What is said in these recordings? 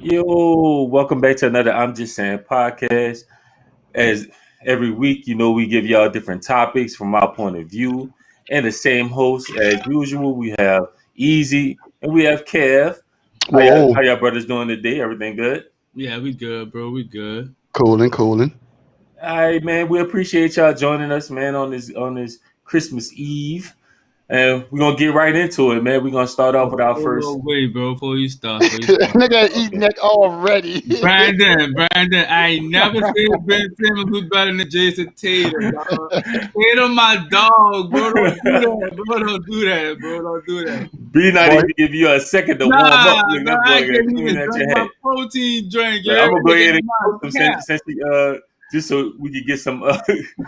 Yo, welcome back to another I'm Just Saying podcast. As every week, we give y'all different topics from our point of view. And the same host as usual, we have Easy and we have Kev. How Whoa, y'all brothers doing today? Everything good? Yeah, we good, bro. We good. cooling. All right, man. We appreciate y'all joining us, man, on this Christmas Eve. And we're gonna get right into it, man. We're gonna start off with our first. Wait, bro. Before you start, Nigga eating Okay. that already. Brandon, I ain't never seen Ben Simmons do better than Jason Tatum, dog. Tatum, my dog, bro. Don't do that, bro. Don't do that, bro. Don't do that. B not Boy, even give you a second to warm Nah, up. Look, that I boy got can't clean even at drink your my head. protein drink. But I'm You're gonna go ahead nigga, and cook them my since just so we can get some.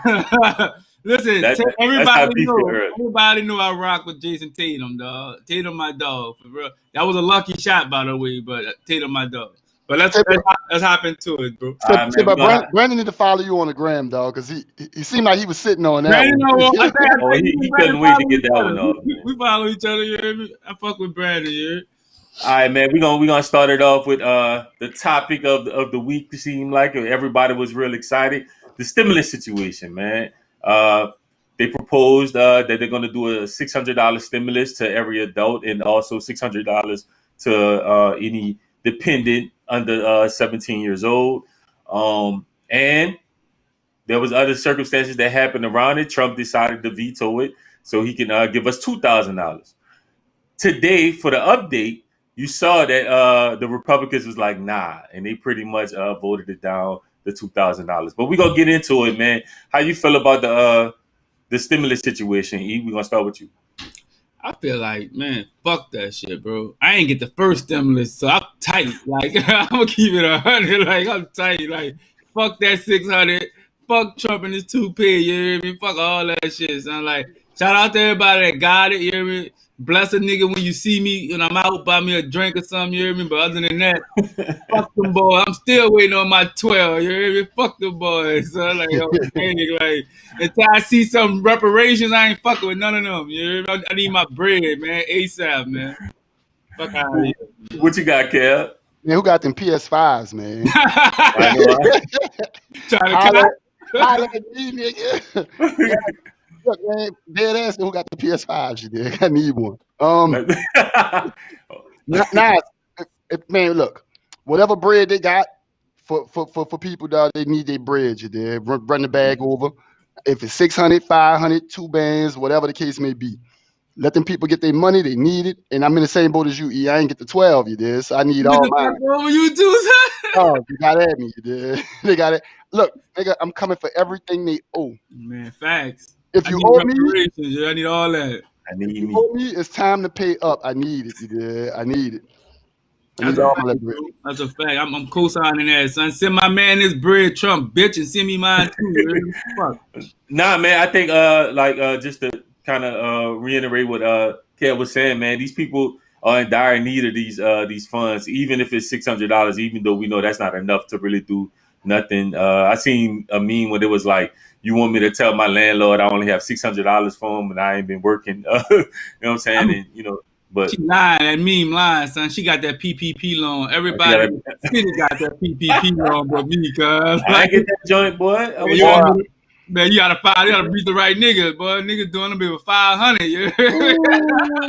cap. Listen, That's how beef get early. everybody know I rock with Jason Tatum, dog. Tatum, my dog, for real. That was a lucky shot, by the way, but Tatum, my dog. But say, let's hop into it, bro. All right, man. We but gonna. Brandon need to follow you on the gram, dog, because he seemed like he was sitting on that Brandon, one. no, I think Oh, you he and Brandon couldn't wait to follow get each that other. one off, man. We follow each other. You hear me? I fuck with Brandon. You hear me? All right, man. We gonna start it off with the topic of the week. It seemed like everybody was real excited. The stimulus situation, man. They proposed that they're gonna do a $600 stimulus to every adult and also $600 to any dependent under 17 years old. And there was other circumstances that happened around it. Trump decided to veto it so he can give us $2,000. Today, for the update, you saw that the Republicans was like, nah, and they pretty much voted it down, the $2,000. But we're going to get into it, man. How you feel about the stimulus situation, E? We're going to start with you. I feel like, man, fuck that shit, bro. I ain't get the first stimulus, so I'm tight. Like, I'm gonna keep it 100. Like, I'm tight. Like, fuck that 600. Fuck Trump and his 2P. You hear me? Fuck all that shit. So I'm like, shout out to everybody that got it. You hear me? Bless a nigga when you see me and I'm out, buy me a drink or something. You hear me? But other than that, fuck them boys. I'm still waiting on my 12. You hear me? Fuck them boys. So like, okay, like until I see some reparations, I ain't fucking with none of them. You hear me? I need my bread, man. ASAP, man. Fuck out of here. What you got, Kev? Man, who got them PS5s, man? I know, right? Trying to Holla, cut. holla at me, nigga. Yeah, look, man, dead ass, who got the PS5s, you dig? I need one. Now, man, look, whatever bread they got for people, dog, they need their bread, you dig? Run the bag over. If it's 600, 500, two bands, whatever the case may be. Let them people get their money. They need it. And I'm in the same boat as you, E. I ain't get the 12, you did. So I need all mine. Over you too, Oh, you got at me, you did. They got it. Look, nigga, I'm coming for everything they owe. man. Facts. If I you need owe me, reparations. Yeah, I need all that. I need you me. owe me, it's time to pay up. I need it, you did. I need it. I That's need a all fact, my bread. bro. That's a fact. I'm co-signing that, son. Send my man this bread, Trump, bitch, and send me mine too. You hear me? Fuck. Nah, man. I think just to kind of reiterate what Kev was saying, man. These people are in dire need of these funds, even if it's $600. Even though we know that's not enough to really do nothing. I seen a meme where it was like, "You want me to tell my landlord I only have $600 for him and I ain't been working?" You know what I'm saying? And but She lying, that meme lying, son. She got that PPP loan. I Everybody in the city got that PPP loan, but me, cuz. ain't get that joint, boy. I was You Boy, want me to- Man, you gotta beat the right nigga, boy. Niggas doing a bit with 500. Yeah.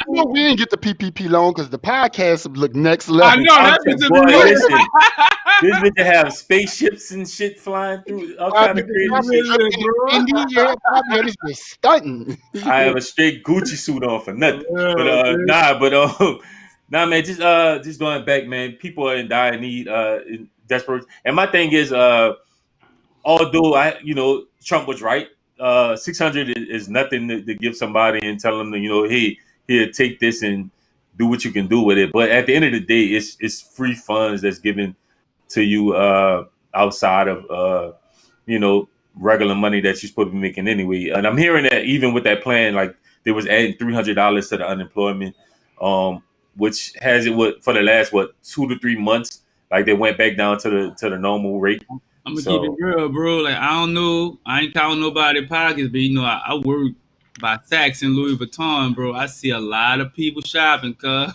well, we didn't get the PPP loan because the podcast look next I level. know I'm that saying, bitch boy, be real. listen. This bitch have spaceships and shit flying through all kind of crazy shit. Probably just stunting. I have a straight Gucci suit on for nothing. But Yeah, man. nah, man, just going back, man. People are in dire need, in desperate. And my thing is, although Trump was right, 600 is nothing to give somebody and tell them hey, here, take this and do what you can do with it. But at the end of the day, it's free funds that's given to you outside of regular money that you're supposed to be making anyway. And I'm hearing that even with that plan, like they was adding $300 to the unemployment, which has it for the last 2 to 3 months, like they went back down to the normal rate. I'm gonna keep it So real, bro. Like I don't know, I ain't counting nobody pockets, but I work by Saks and Louis Vuitton, bro, I see a lot of people shopping, cuz.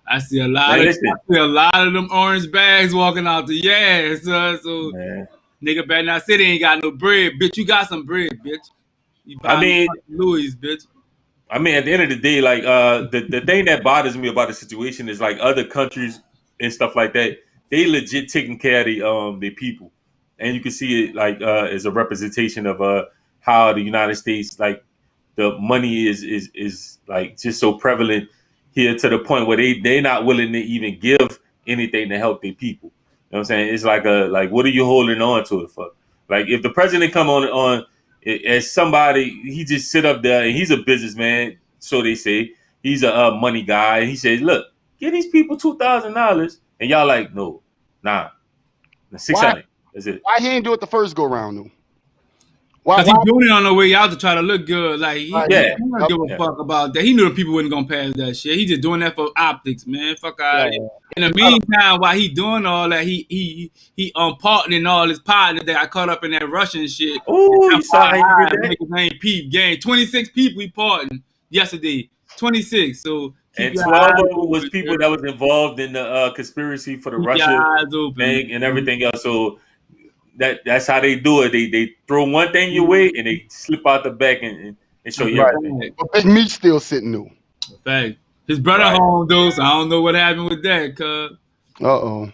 I see a lot of them orange bags walking out the ass, so Man. nigga better not say they ain't got no bread, bitch. You got some bread, bitch. You I mean, Louis, bitch. at the end of the day, like the thing that bothers me about the situation is like other countries and stuff like that, they legit taking care of their people, and you can see it like as a representation of how the United States, like the money is like just so prevalent here to the point where they not willing to even give anything to help their people. You know what I'm saying? It's like what are you holding on to it for? Like if the president come on as somebody, he just sit up there and he's a businessman, so they say. He's a money guy, and he says, "Look, give these people $2,000," and y'all like, no, nah, 600. That's it. Why he ain't do it the first go round though? Why? Cause he's doing it on the way out to try to look good. Like he don't give a fuck about that. He knew the people wasn't gonna pass that shit. He just doing that for optics, man. Fuck out of here. In the meantime, while he doing all that, he partnering all his partners that got caught up in that Russian shit. Oh, you saw how he did that? Niggas ain't peep game. 26 people he pardoned yesterday. 26. So and 12 of them was people that was involved in the conspiracy for the Russia thing and everything else. So that's how they do it. They throw one thing your way and they slip out the back and show you everything. But Big Meat's still sitting new. Fact. His brother home though, so I don't know what happened with that, cuz. Uh-oh.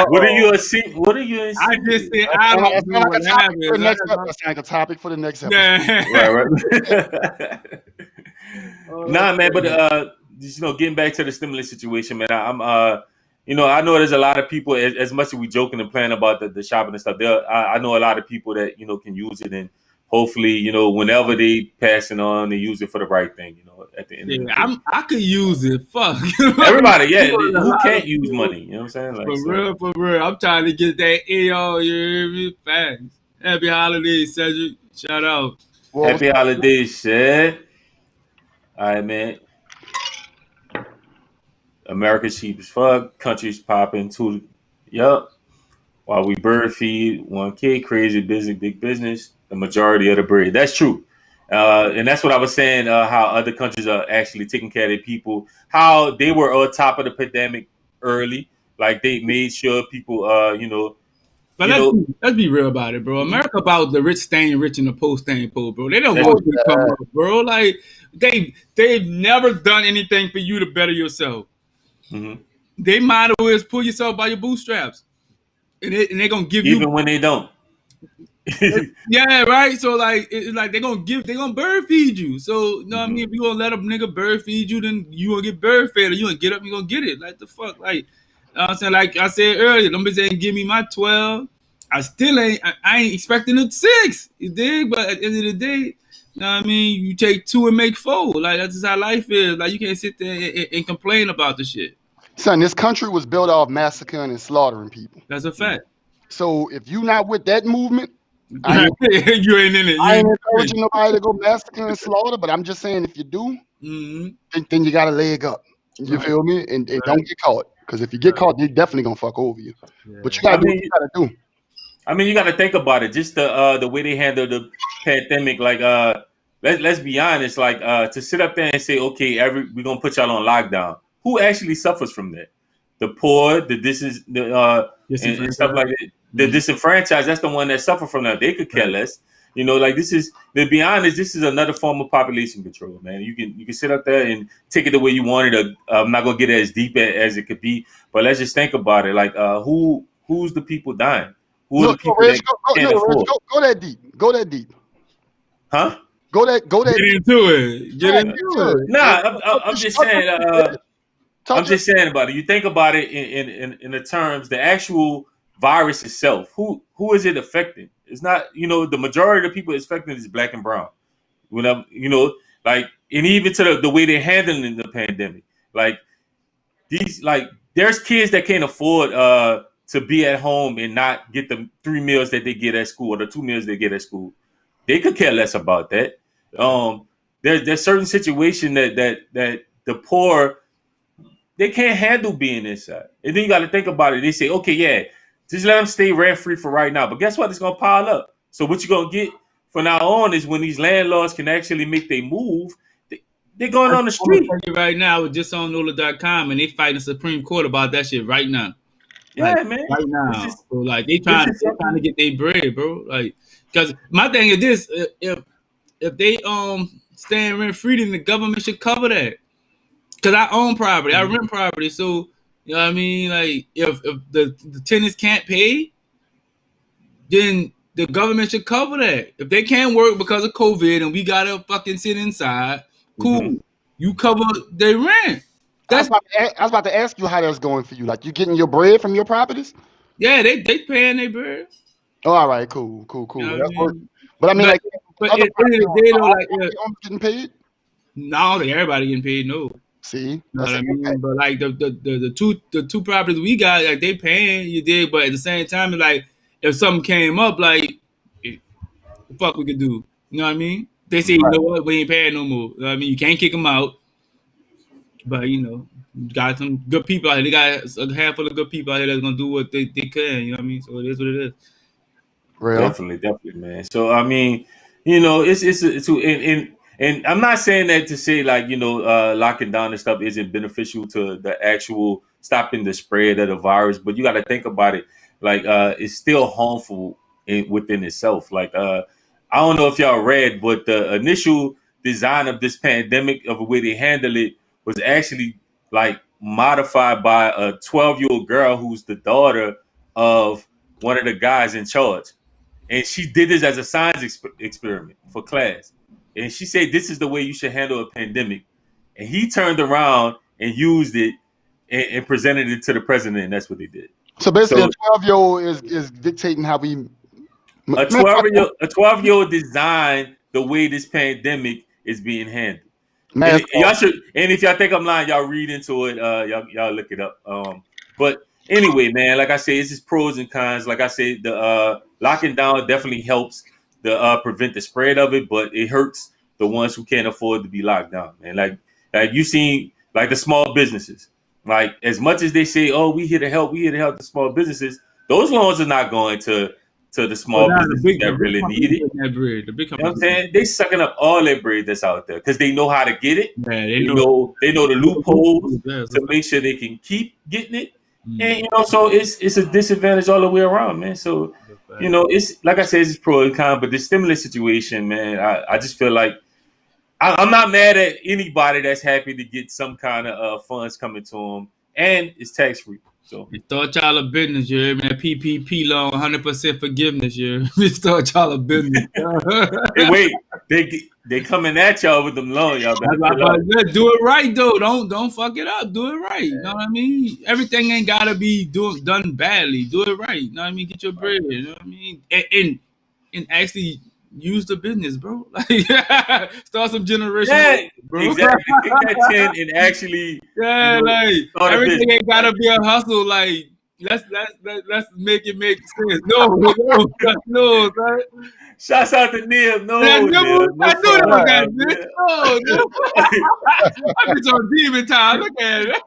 What are you assuming? What are you assuming? I just said I don't know what happened. That's like a topic for the next episode. Right. Nah, man, but just, getting back to the stimulus situation, man, I'm I know there's a lot of people, as much as we joking and playing about the shopping and stuff, I know a lot of people that, can use it, and hopefully, whenever they pass it on, they use it for the right thing, at the end of the day. I could use it. Fuck. Everybody, who can't use money? You know what I'm saying? Like, for real. I'm trying to get that AO, you hear me? Thanks. Happy holidays, Cedric. Shout out. Happy holidays, shit. All right, man. America's cheap as fuck. Countries popping too. Yup. While we bird feed 1K, crazy busy, big business, the majority of the bread. That's true. And that's what I was saying, how other countries are actually taking care of their people, how they were on top of the pandemic early. Like they made sure people, But let's be real about it, bro. America about the rich staying rich and the poor staying poor, bro. They don't want you to come up, bro. Like they've never done anything for you to better yourself. Mm-hmm. They might as well pull yourself by your bootstraps, and they're gonna give you even when they don't. Yeah, right. So like, they're gonna bird feed you. So you know what I mean? If you gonna let a nigga bird feed you, then you gonna get bird fed, or you gonna get up, you gonna get it. Like the fuck, like. I'm saying, like I said earlier, them bitches ain't give me my 12. I ain't expecting a 6. You dig? But at the end of the day, you know what I mean? You take 2 and make 4. Like that's just how life is. Like you can't sit there and complain about the shit. Son, this country was built off massacring and slaughtering people. That's a fact. So if you not with that movement, you ain't in it. I ain't encouraging nobody to go massacre and slaughter, but I'm just saying if you do, then you got a leg up. You feel me? And don't get caught. Because if you get caught, they're definitely gonna fuck over you. Yeah. But you gotta do what you gotta do. I mean, you gotta think about it. Just the way they handle the pandemic. Like, let's be honest. Like, to sit up there and say, okay, we're gonna put y'all on lockdown. Who actually suffers from that? The poor, and stuff like that. The disenfranchised. That's the one that suffer from that. They could care less. Like this is, to be honest, this is another form of population control, man. You can sit up there and take it the way you want it. I'm not gonna get it as deep as it could be, but let's just think about it. Like, who's the people dying? Who are the people that can't afford? Go that deep. Go that deep. Huh? Go that. Get into it. Get into it. Nah, I'm just saying. I'm just saying about it. You think about it in the terms, the actual virus itself. Who is it affecting? It's not, the majority of the people it's affecting is black and brown. Like, and even to the way they're handling the pandemic. Like there's kids that can't afford to be at home and not get the 3 meals that they get at school or the 2 meals they get at school. They could care less about that. There's certain situation that the poor, they can't handle being inside. And then you got to think about it. They say, okay, yeah, just let them stay rent free for right now. But guess what? It's gonna pile up. So what you gonna get from now on is when these landlords can actually make their move. They're going on the street. I'm gonna tell you right now, with just on NOLA.com, and they fighting the Supreme Court about that shit right now. Yeah, Like, man. right now. Just, so like they trying to get their bread, bro. Like, because my thing is this: if they staying rent free, then the government should cover that. Because I own property, I rent property, so you know what I mean. Like, if the tenants can't pay, then the government should cover that. If they can't work because of COVID and we gotta fucking sit inside, cool. You cover their rent. I was about to ask you how that's going for you. Like, you getting your bread from your properties? Yeah, they paying their bread. Oh, all right, cool. You know That's what I mean? But I mean, like, But at the end of the day, though, like, getting paid. no, everybody getting paid. No, See, you know what I mean. But like the two properties we got, like they paying you did, but at the same time, like if something came up, like the fuck we could do. You know what I mean? They say, you know what, we ain't paying no more. You know what I mean? You can't kick them out, but you know, you got some good people out here. They got a handful of good people out here that's gonna do what they can. You know what I mean? So it is what it is. Real. Definitely, man. So I mean, you know, it's and I'm not saying that to say like, you know, locking down and stuff isn't beneficial to the actual stopping the spread of the virus, but you got to think about it like it's still harmful within itself. Like I don't know if y'all read, but the initial design of this pandemic, of the way they handle it, was actually like modified by a 12-year-old girl who's the daughter of one of the guys in charge. And she did this as a science experiment for class. And she said, this is the way you should handle a pandemic. And he turned around and used it and presented it to the president. And that's what they did. So basically, a 12-year-old is dictating how we. A 12-year-old designed the way this pandemic is being handled. And y'all should, and if y'all think I'm lying, y'all read into it. Y'all look it up. But anyway, man, like I say, it's just pros and cons. Like I say, the locking down definitely helps the prevent the spread of it, but it hurts the ones who can't afford to be locked down. And like you seen, like the small businesses, like as much as they say, "Oh, we here to help the small businesses," those loans are not going to the small businesses that really need it. The big you know what I'm saying? They sucking up all that bread that's out there because they know how to get it. Yeah, they know the loopholes to make sure they can keep getting it. And you know, so it's a disadvantage all the way around, man. So you know, it's like I said, it's pro and con, but the stimulus situation, man, I just feel like I'm not mad at anybody that's happy to get some kind of funds coming to them, and it's tax free. So you thought y'all a business, you hear me? That PPP loan, 100% forgiveness, you thought y'all a business. Hey, wait, they coming at y'all with them loans, y'all better do it right though. Don't fuck it up. Do it right. You know what I mean? Everything ain't gotta be done badly. Do it right. You know what I mean? Get your bread. You know what I mean? And actually use the business, bro. Like start some generation, bro. Exactly. Take that 10 and actually like everything ain't gotta be a hustle. Like let's make it make sense. No, right? Shouts out to Nib. I knew that guy, bitch. No. I'm just on demon time. Look at it.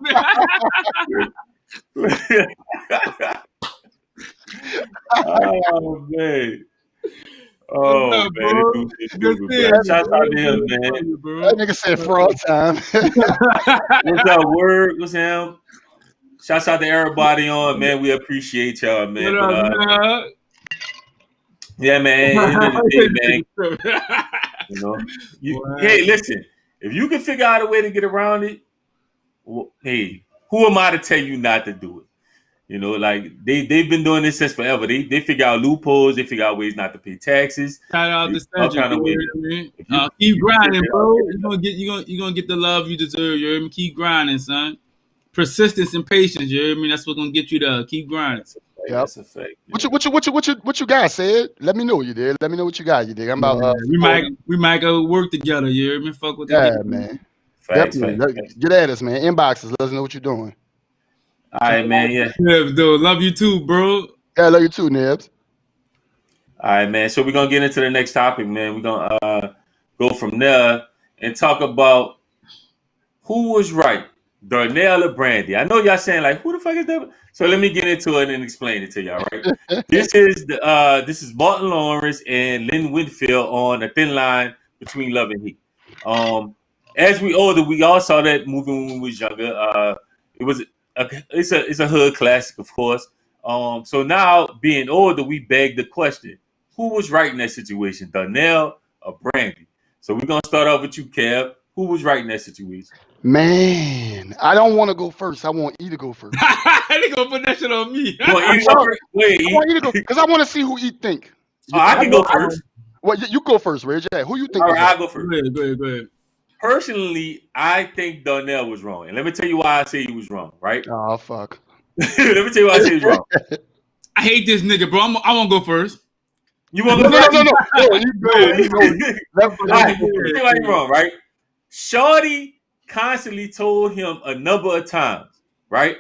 Oh man. Oh man, shout out to him, man. That nigga said fraud time. What's up, word? What's him? Shouts out to everybody on, man. We appreciate y'all, man. Yeah, man. Man. You know, hey, listen. If you can figure out a way to get around it, well, hey, who am I to tell you not to do it? You know, like they've been doing this since forever. They figure out loopholes. They figure out ways not to pay taxes. Shout out to keep grinding, bro. You're gonna get the love you deserve. You hear me? Keep grinding, son. Persistence and patience. You hear me? That's what's gonna get you there. Keep grinding. That's a fact. What you guys said? Let me know you did. Let me know what you got. You dig? I'm about. We might go work together. You hear me? Fuck with that. Yeah, man. Facts. Get at us, man. Inboxes. Let us know what you're doing. All right, man. Yeah. Nibs, dude. Love you too, bro. Yeah, love you too, Nibs. All right, man. So we're gonna get into the next topic, man. We're gonna go from there and talk about who was right, Darnell or Brandy? I know y'all saying like, who the fuck is that? So let me get into it and explain it to y'all. Right. This is Martin Lawrence and Lynn Whitfield on A Thin Line Between Love and Hate. As we older, we all saw that movie when we was younger. It's a hood classic, of course. So now being older, we beg the question: who was right in that situation, Darnell or Brandy? So we're gonna start off with you, Kev. Who was right in that situation? Man, I don't want to go first. I want E to go first. They gonna put that shit on me. I want E to go because I want to see who E think. I can go first. Well, you go first, Reg. Who you think? All right, I'll go first. Go ahead. Personally, I think Darnell was wrong, and let me tell you why I say he was wrong. Right? Oh fuck. Let me tell you why I say he was wrong. I hate this nigga, bro. I won't go first. You want to go first? No. You go. Let me tell you why you're wrong, right? Shorty constantly told him a number of times, right?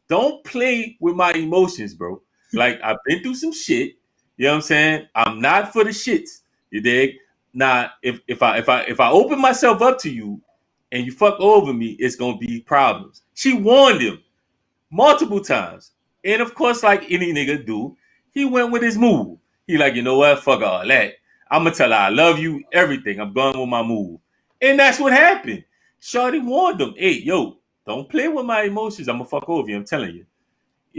Don't play with my emotions, bro. Like, I've been through some shit. You know what I'm saying? I'm not for the shits. You dig? Now, if I open myself up to you and you fuck over me, it's gonna be problems. She warned him multiple times. And of course, like any nigga do, he went with his move. He like, you know what? Fuck all that. I'm gonna tell her I love you, everything. I'm going with my move. And that's what happened. Shorty warned him, hey, yo, don't play with my emotions. I'm gonna fuck over you. I'm telling you.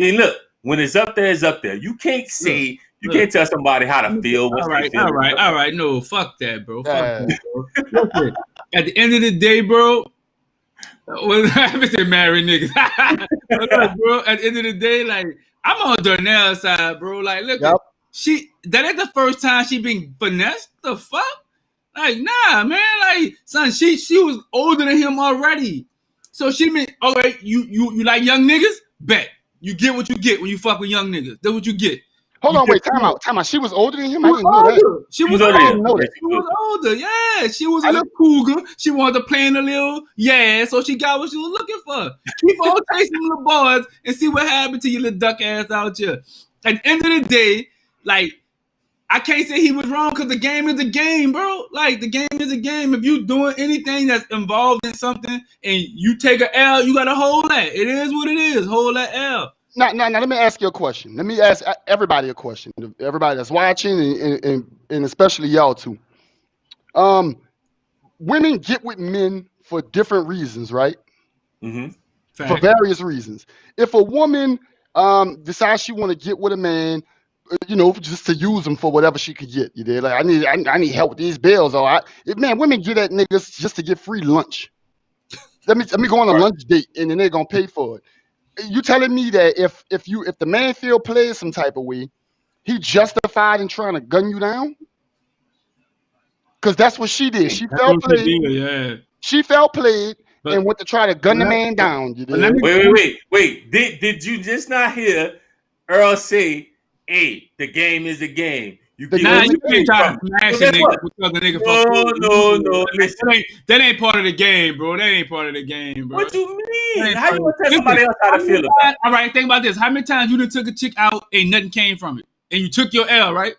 And look, when it's up there, it's up there. You can't say, can't tell somebody how to feel. All right. No, fuck that, bro. Fuck that, bro. Listen, at the end of the day, bro, I said married niggas. Bro, at the end of the day, like, I'm on Darnell's side, bro. Like, look, that ain't the first time she been finessed. The fuck? Like, nah, man. Like, son, she was older than him already. So she been, all right, you like young niggas? Bet. You get what you get when you fuck with young niggas. That's what you get. Hold on, wait, time out. She was older than him? I didn't know that. She was older. Yeah, she was a little cougar. She wanted to play in a little, so she got what she was looking for. Keep on chasing little boys and see what happened to your little duck ass out here. At the end of the day, like, I can't say he was wrong because the game is a game, bro. Like, the game is a game. If you doing anything that's involved in something and you take an L, you got to hold that. It is what it is. Hold that L. Now, let me ask you a question. Let me ask everybody a question. Everybody that's watching and especially y'all too. Women get with men for different reasons, right? Mm-hmm. For various reasons. If a woman decides she want to get with a man, just to use them for whatever she could get, you did. Like, I need help with these bills, or women get at niggas just to get free lunch. Let me go on a lunch date, and then they're gonna pay for it. You telling me that if the man feel played some type of way, he justified in trying to gun you down? Because that's what she did. She felt played. She felt played and went to try to gun the man down. You did. Wait. Did you just not hear Earl say, hey, the game is a game? You can't try to smash a nigga because the nigga No. Listen. That ain't part of the game, bro. That ain't part of the game, bro. What you mean? How you gonna tell somebody else how to feel about it? All right, think about this. How many times you done took a chick out and nothing came from it? And you took your L, right?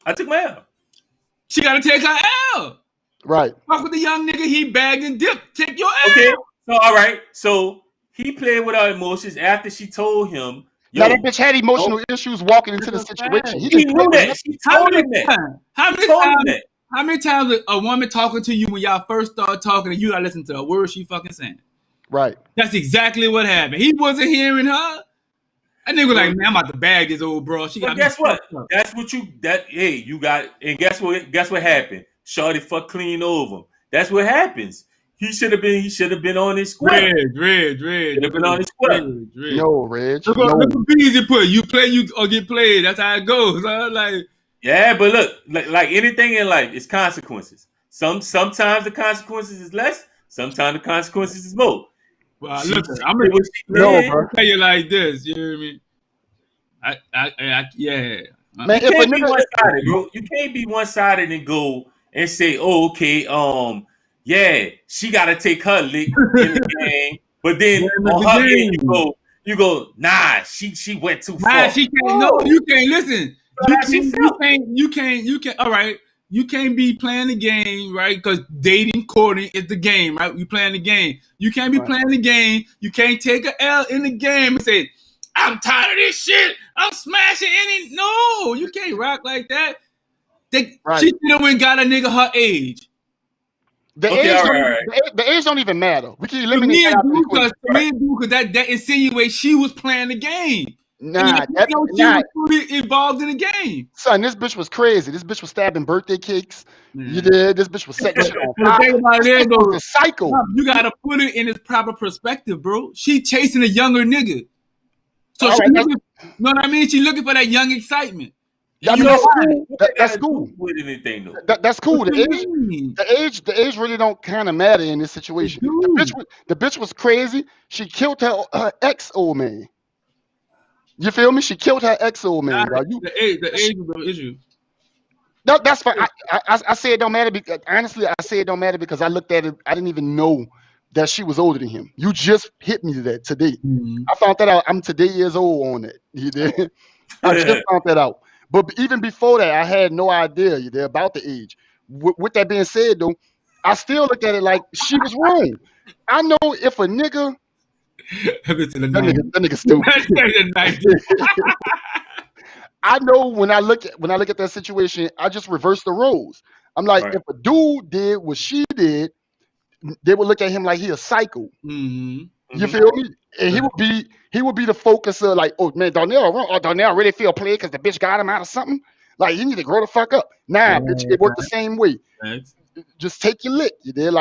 I took my L. She got to take her L. Right. Fuck with the young nigga. He bagged and dipped. Take your L. Okay. So, all right. So, he played with our emotions after she told him. Now that bitch had emotional issues walking into the situation. He knew that. She told him that. How many times a woman talking to you when y'all first start talking and you not listening to a word she fucking saying? Right. That's exactly what happened. He wasn't hearing her. That nigga was like, man, I'm about to bag this old bro. She got guess what? That's what you got. And guess what happened? Shorty fuck clean over him. That's what happens. He should have been on his square. Red. Should have been on his square. No, Reg. Look what easy put. You play, you or get played. That's how it goes. Like, yeah, but look, like anything in life, it's consequences. Sometimes the consequences is less. Sometimes the consequences is more. Well, listen, I'm gonna tell you like this. You know what I mean? Yeah. Man, you can't be one-sided, bro. You can't be one-sided and go and say, "Oh, okay, she got to take her lick in the game," but then on her end you go, nah, she went too far. She can't. No, you can't listen. You can't. All right. You can't be playing the game, right? Because dating, courting is the game, right? You playing the game. You can't be playing the game. You can't take an L in the game and say, I'm tired of this shit. I'm smashing any. No, you can't rock like that. She should have went got a nigga her age. The age don't even matter. We can eliminate that. Because that insinuates she was playing the game. Nah, she was fully involved in the game. Son, this bitch was crazy. This bitch was stabbing birthday cakes. You did. This bitch was setting shit on fire. This was a psycho. You gotta put it in its proper perspective, bro. She chasing a younger nigga. So know what I mean? She looking for that young excitement. I mean, that's cool. With anything though. That's cool. The age really don't kind of matter in this situation. The bitch was crazy. She killed her ex old man. You feel me? She killed her ex old man. The age is the issue. No, that's fine. I say it don't matter because honestly, I say it don't matter because I looked at it. I didn't even know that she was older than him. You just hit me to that today. Mm-hmm. I found that out. I'm today years old on that. You did. I just found that out. But even before that, I had no idea about the age. With that being said, though, I still look at it like she was wrong. I know if a nigga. That nigga stupid. I know when I look at that situation, I just reverse the roles. I'm like, if a dude did what she did, they would look at him like he a psycho. Mm-hmm. You feel me? And he would be the focus of like, oh man, Darnell wrong. Oh, Darnell really feel played because the bitch got him out of something. Like you need to grow the fuck up. Nah, bitch, it worked the same way. Just take your lick. You did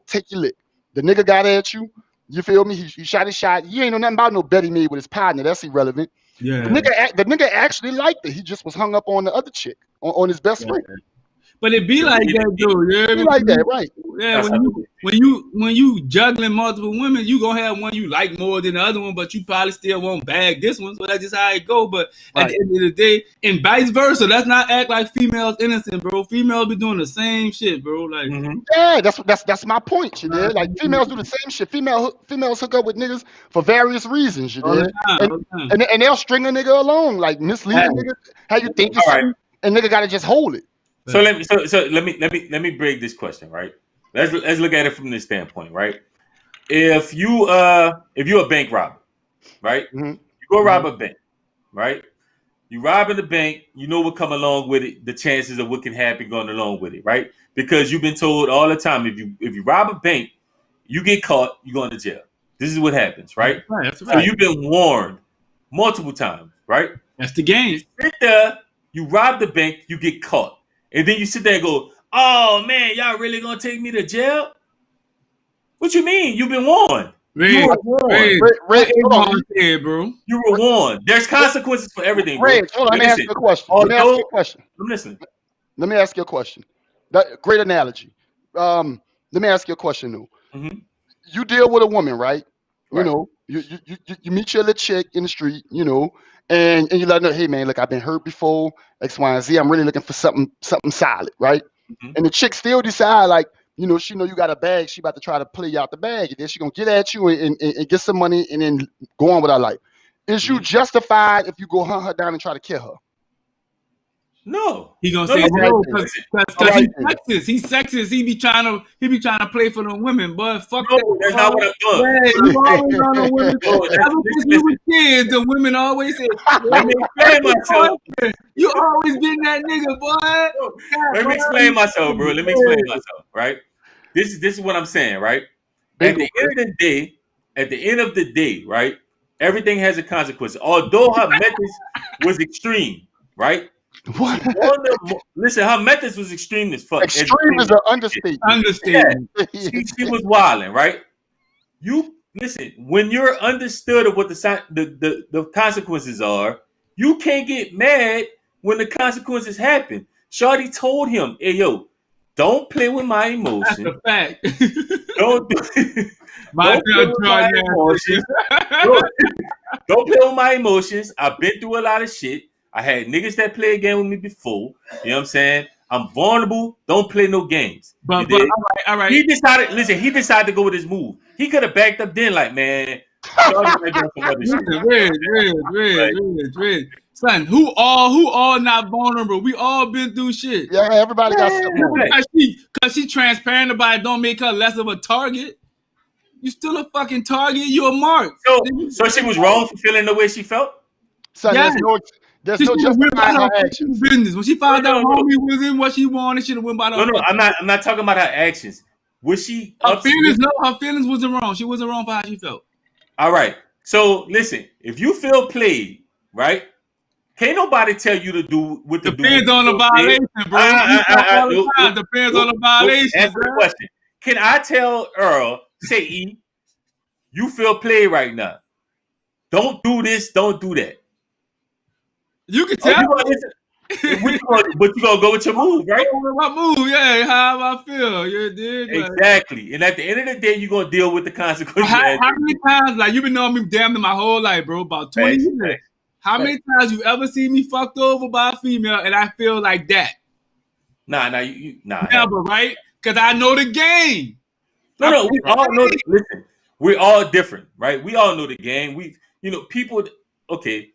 take your lick. The nigga got at you. You feel me? He shot his shot. You ain't know nothing about no bet he made with his partner. That's irrelevant. Yeah. The nigga actually liked it. He just was hung up on the other chick, on his best friend. But it be like that, dude. Yeah, be like that, right? Yeah, when you juggling multiple women, you gonna have one you like more than the other one, but you probably still won't bag this one. So that's just how it go. But at the end of the day, and vice versa, let's not act like females innocent, bro. Females be doing the same shit, bro. Like, yeah, that's my point. You know? Like females do the same shit. Females hook up with niggas for various reasons. You know? And they'll string a nigga along, like mislead a nigga. How you think it's and nigga gotta just hold it. So let me break this question, right? Let's look at it from this standpoint, right? If you're a bank robber, right? Mm-hmm. You go rob a bank, right? You robbing the bank, you know what come along with it, the chances of what can happen going along with it, right? Because you've been told all the time, if you rob a bank, you get caught, you going to jail. This is what happens, right? That's right. So you've been warned multiple times, right? That's the game. You sit there, you rob the bank, you get caught. And then you sit there and go, oh, man, y'all really going to take me to jail? What you mean? You've been warned. You were warned. Bro. You were warned. There's consequences for everything, bro. Hold on, let me ask you a question. I'm listening. Let me ask you a question. Great analogy. Let me ask you a question, though. Mm-hmm. You deal with a woman, right? You know, you meet your little chick in the street, you know, and you let her know, hey, man, look, I've been hurt before, X, Y, and Z. I'm really looking for something solid, right? Mm-hmm. And the chick still decide, like, you know, she know you got a bag. She about to try to play you out the bag. And then she going to get at you and get some money and then go on with her life. Is you justified if you go hunt her down and try to kill her? No. He gonna say no because he's sexist. He's sexist. He be trying to play for the women, but fuck that. That's not what I'm doing. Yeah, you always on the women. Ever since we were kids, the women always say, let me explain myself. You always been that nigga, boy. Let me explain myself, bro. Let me explain myself, right? This is what I'm saying, right? At the end of the day, right? Everything has a consequence. Although her methods was extreme, right? What? Listen, her methods was extreme as fuck. Extreme is an understatement. Yeah. She was wilding, right? You listen, when you're understood of what the consequences are, you can't get mad when the consequences happen. Shawty told him, hey, yo, don't play with my emotions. That's a fact. Don't play with my emotions. I've been through a lot of shit. I had niggas that play a game with me before. You know what I'm saying? I'm vulnerable. Don't play no games. But all right. He decided to go with his move. He could have backed up then, like, man, Shorty might be on some other shit. Red. Son, who all not vulnerable? We all been through shit. Yeah, everybody got something on. Cause she transparent about it don't make her less of a target. You still a fucking target. You a mark. So she was wrong for feeling the way she felt? So Yeah. there's no justifying her actions. Business. When she found out homie was in what she wanted, she would have went by the. No, I'm not talking about her actions. Was she her feelings? No, her feelings wasn't wrong. She wasn't wrong for how she felt. All right. So listen, if you feel played, right? Can't nobody tell you to do what to do. Depends on the violation, bro. Depends on the violation. Ask the question. Can I tell Earl, say E, you feel played right now? Don't do this. Don't do that. You can tell. But you gonna go with your move, right? My move, yeah. How I feel, you dig? Exactly. And at the end of the day, you're gonna deal with the consequences. How many times, like, you've been knowing me damn near my whole life, bro? About 20 years. How many times you ever see me fucked over by a female and I feel like that? Nah. Never, right? Because I know the game. No. We all know. Listen, we're all different, right? We all know the game. People. Okay.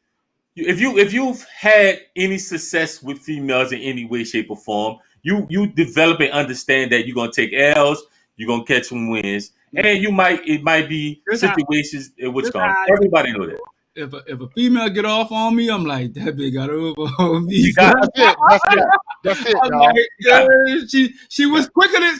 If you've had any success with females in any way, shape, or form, you develop and understand that you're gonna take L's, you're gonna catch some wins, and it might be situations in which everybody know that. If a female get off on me, I'm like, that bitch got over on me. That's it. Like, yeah, she was quicker than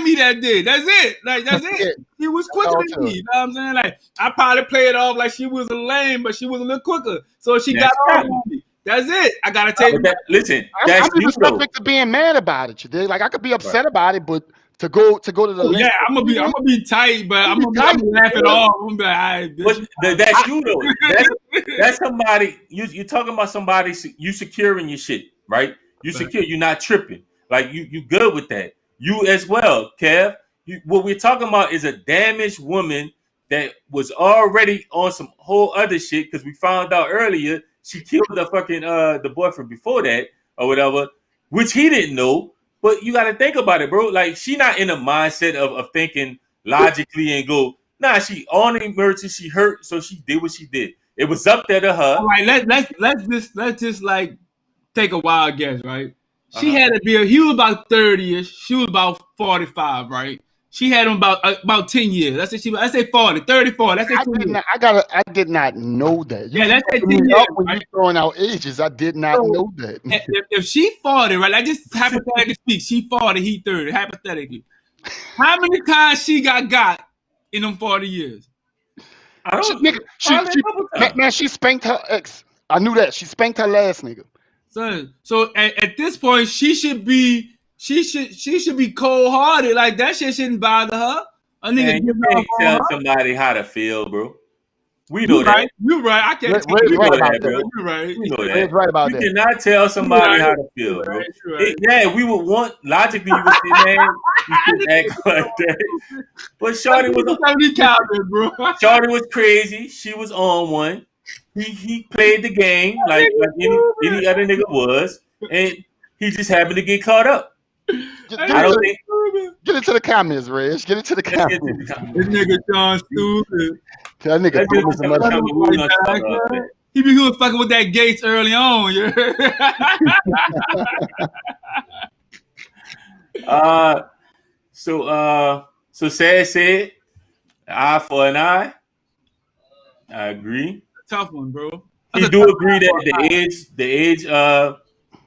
me that day. That's it. Like that's it. She was quicker than me. You know what I'm saying? Like I probably played it off like she was a lame, but she was a little quicker. So she got off on me. That's it. I gotta take listen, I'm even subject to being mad about it, you dig? Like I could be upset about it, but to go to the yeah, I'm gonna be tight, but I'm gonna laugh it off. I'm gonna be like, all right, bitch. But that's you though. That's somebody. You're talking about somebody. You securing your shit, right? You secure. You're not tripping. Like you good with that. You as well, Kev. What we're talking about is a damaged woman that was already on some whole other shit because we found out earlier she killed the fucking the boyfriend before that or whatever, which he didn't know. But you got to think about it, bro. Like, she not in a mindset of thinking logically and go, nah, she on the emergency, she hurt, so she did what she did. It was up there to her. All right, let's just like take a wild guess, right? She had to be, he was about 30-ish, she was about 45, right? She had him about 10 years. Let's say 40, 30, 40. Let's say 10 years. I did not know that. Let's say 10 years. When you're throwing out ages, I did not know that. If she 40, right? Like just hypothetically speak, she 40, he 30, hypothetically. How many times she got in them 40 years? She spanked her ex. I knew that. She spanked her last nigga. So at this point, she should be cold-hearted. Like that shit shouldn't bother her. A nigga, man, you can't tell somebody how to feel, bro. We know that. You're right. I can't. You're right about that, bro. You're right. You know that. Right about you that. cannot tell somebody how to feel, bro. Yeah, we would want logically. You would say, man, you should act like that. But Shorty was crazy. She was on one. He played the game like any other nigga was, and he just happened to get caught up. Get into the comments, Reg. Get into the comments. This nigga Sean stupid. That nigga he was fucking with that Gates early on. Yeah. So Sad said, eye for an eye. I agree. Tough one, bro. You do agree that the age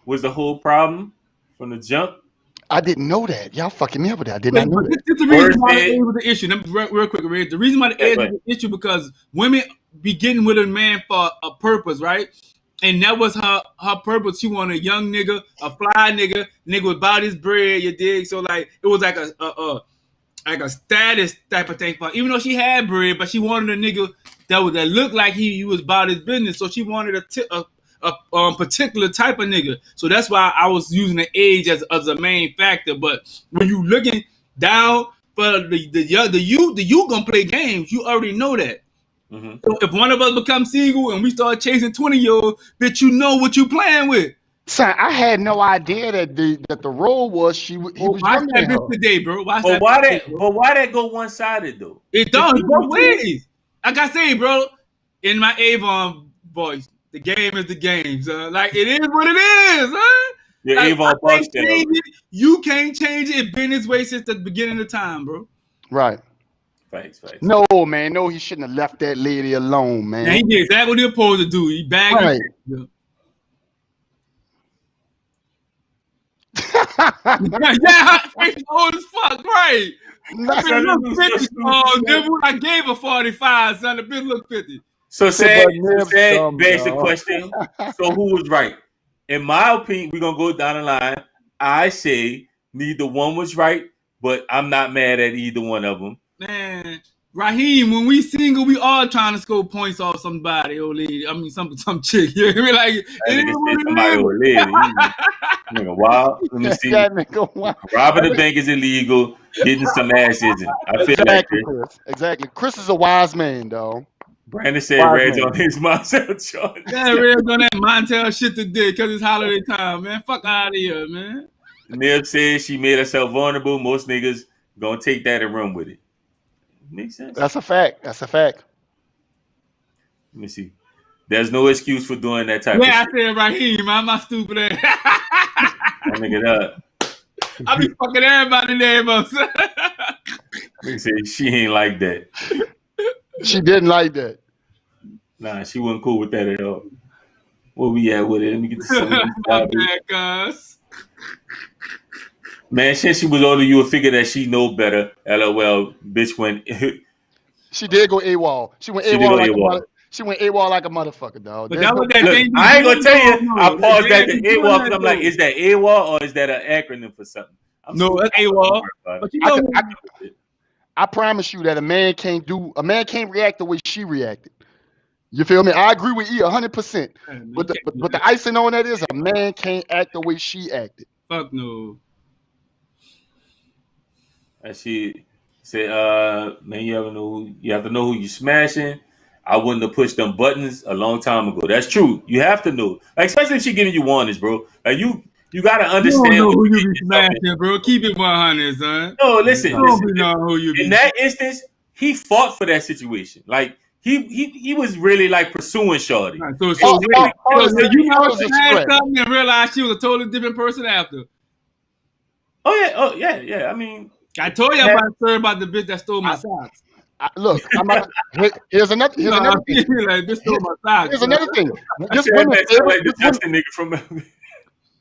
was the whole problem from the jump? I didn't know that. Y'all fucking me up with that. I did not know that. It's the reason why the age was the issue. Real quick, Red. The reason why the age was the issue because women be getting with a man for a purpose, right? And that was her purpose. She wanted a young nigga, a fly nigga with about his bread, you dig? So like it was like a status type of thing for her. Even though she had bread, but she wanted a nigga that looked like he was about his business. So she wanted a particular type of nigga. So that's why I was using the age as a main factor. But when you looking down for the you gonna play games, you already know that. Mm-hmm. So if one of us becomes single and we start chasing 20-year-olds, bitch, you know what you playing with. Son, I had no idea that the role was he was younger than her. Today, bro. Why that go one-sided though? It does both ways. like I say, bro, in my Avon voice, the game is the game, son. Like, it is what it is, huh? Your Like, Avon Bucks you can't change it. It's been this way since the beginning of time, bro. Right. Facts. No, man. No, he shouldn't have left that lady alone, man. Now, he did exactly what he supposed to do. He bagged Right. him. Yeah, it's old as fuck, right? I gave her 45, son. The bitch look 50. So Sad begs the question. So who was right? In my opinion, we're gonna go down the line. I say neither one was right, but I'm not mad at either one of them. Man, Raheem, when we single, we all trying to score points off somebody, old lady. I mean, some chick. You know what I mean? Like, somebody old lady. Nigga, wild. Let me see. Robbing the bank is illegal. Getting some ass isn't. I feel exactly, Chris. Exactly. Chris is a wise man, dog. Brandon said Red's on his Montel chart. Yeah, Red's on that Montel shit today because it's holiday time, man. Fuck out of here, man. Nib said she made herself vulnerable. Most niggas gonna take that and run with it. Makes sense. That's a fact. Let me see. There's no excuse for doing that type of shit. Yeah, I said Raheem. I'm not stupid ass. That nigga up. I be fucking everybody name up. Nigga said she ain't like that. She didn't like that. Nah, she wasn't cool with that at all. Where we at with it? Let me get to some Man, since she was older, you would figure that she know better. LOL, bitch went. She did go AWOL. She went AWOL like a motherfucker, dog. But that was that Look, thing I ain't gonna tell you. I paused back to AWOL because I'm like, is that AWOL or is that an acronym for something? No, that's AWOL. But you know, I promise you that a man can't react the way she reacted. You feel me? I agree with you 100%. But the icing on that is a man can't act the way she acted. Fuck no. And she said, man, you have to know who you smashing. I wouldn't have pushed them buttons a long time ago. That's true. You have to know. Like, especially if she giving you warnings, bro. Like you gotta understand you don't know who you be smashing, bro. Keep it 100, son. No, listen. In that instance, he fought for that situation. Like he was really like pursuing Shorty. Right, so you know something and realized she was a totally different person after. Oh yeah. I mean, I told you about the bitch that stole my socks. Here's another thing. Like, bitch stole my socks. Here's another thing.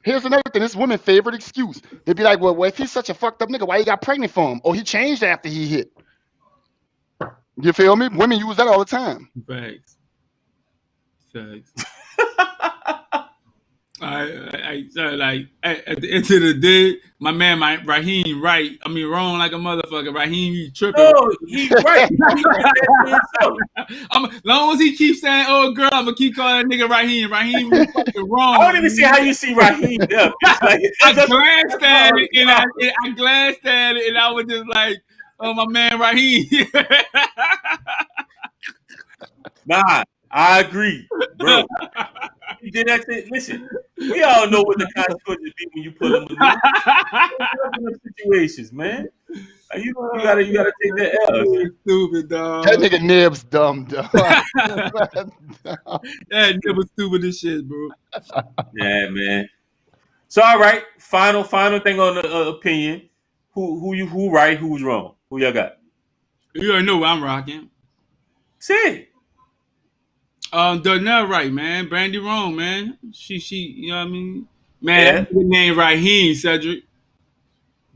Here's another thing. This woman's favorite excuse. They'd be like, well, if he's such a fucked up nigga, why you got pregnant for him? Oh, he changed after he hit. You feel me? Women use that all the time. Facts. Like at the end of the day, my man, Raheem, right? I mean, wrong like a motherfucker. Raheem, he tripping. No, he's right. Long as he keeps saying, "Oh, girl," I'm gonna keep calling that nigga Raheem. Raheem, you fucking wrong. I don't even see how you see Raheem. Yeah, I glanced at it, and I was just like, "Oh, my man, Raheem." Nah, I agree, bro. You did that thing. Listen, we all know what the consequences be when you put them in situations, man. You gotta take that L. Stupid, dog. That nigga Nib's dumb, dog. That Nib was stupid as shit, bro. Yeah, man. So all right, final thing on the opinion. Who right? Who's wrong? Who y'all got? You already know what I'm rocking. Say it. Donnell right, man. Brandy wrong, man. She, you know what I mean? Man, yeah. Name Raheem, Cedric.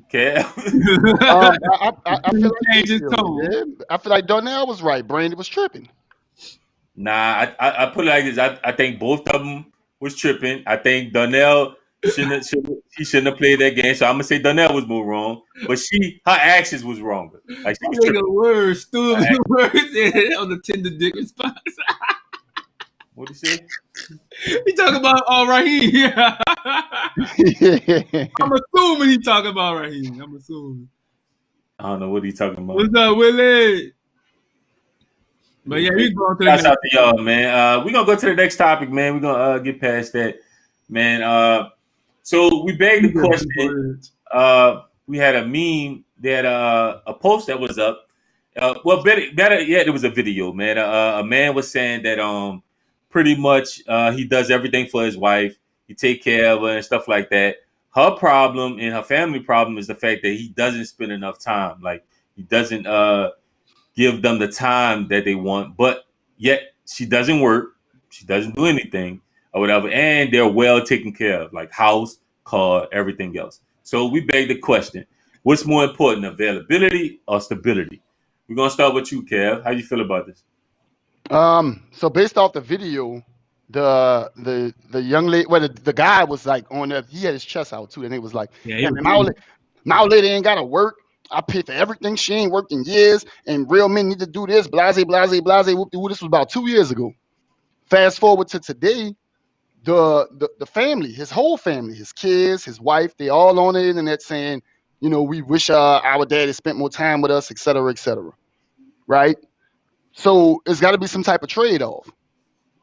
Okay. I feel like change his tone. Yeah. I feel like Donnell was right. Brandy was tripping. Nah, I put it like this. I think both of them was tripping. I think Donnell shouldn't have played that game. So I'm gonna say Donnell was more wrong, but her actions was wronger. Like she was tripping. Words, stupid words on the Tinder dick response. What did he say? He talking about Raheem. Yeah. I'm assuming he talking about Raheem. I'm assuming. I don't know what he talking about. What's up, Willie? But yeah, he's going to the next. Out to y'all, man. We're gonna go to the next topic, man. We're gonna get past that, man. So we begged the question. We had a meme that a post that was up, Well, better yet, it was a video, man. A man was saying that pretty much he does everything for his wife. He take care of her and stuff like that. Her problem and her family problem is the fact that he doesn't spend enough time. Like he doesn't give them the time that they want, but yet she doesn't work. She doesn't do anything or whatever, and they're well taken care of, like house, car, everything else. So we beg the question: what's more important, availability or stability? We're gonna start with you, Kev. How you feel about this? So based off the video, the young lady, well, the guy was like on there. He had his chest out too, and it was like, Yeah, yeah, man, my old lady ain't gotta work. I pay for everything. She ain't worked in years, and real men need to do this. Blase, blase, blase. Whoop-de-woo. This was about 2 years ago. Fast forward to today, the family, his whole family, his kids, his wife, they all on the internet saying, we wish our daddy spent more time with us, et cetera, right? So it's got to be some type of trade-off.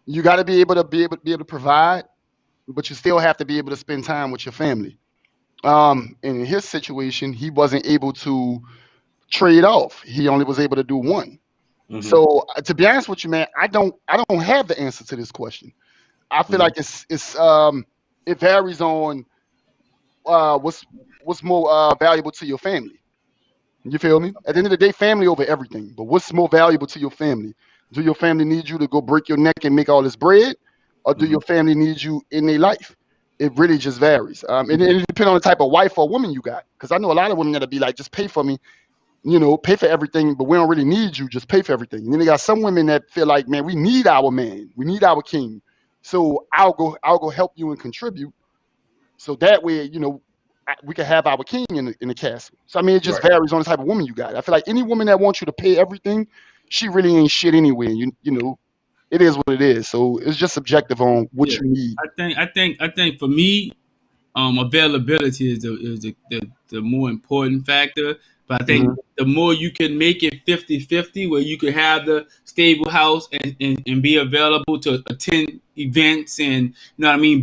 You got to be able to provide, but you still have to be able to spend time with your family. And in his situation, he wasn't able to trade off. He only was able to do one. Mhm. So to be honest with you, man, I don't have the answer to this question. I feel like it varies on what's more valuable to your family. You feel me? At the end of the day, family over everything. But what's more valuable to your family? Do your family need you to go break your neck and make all this bread, or do your family need you in their life? It really just varies. And it depends on the type of wife or woman you got. Because I know a lot of women that'll be like, just pay for me, pay for everything, but we don't really need you. Just pay for everything. And then they got some women that feel like, man, we need our man, we need our king. So I'll go help you and contribute. So that way, we can have our king in the castle. So I mean, it just Right. varies on the type of woman you got. I feel like any woman that wants you to pay everything, she really ain't shit anyway. It is what it is. So it's just subjective on what Yeah. you need. I think for me, availability is the more important factor. But I think the more you can make it 50-50, where you can have the stable house and be available to attend events and,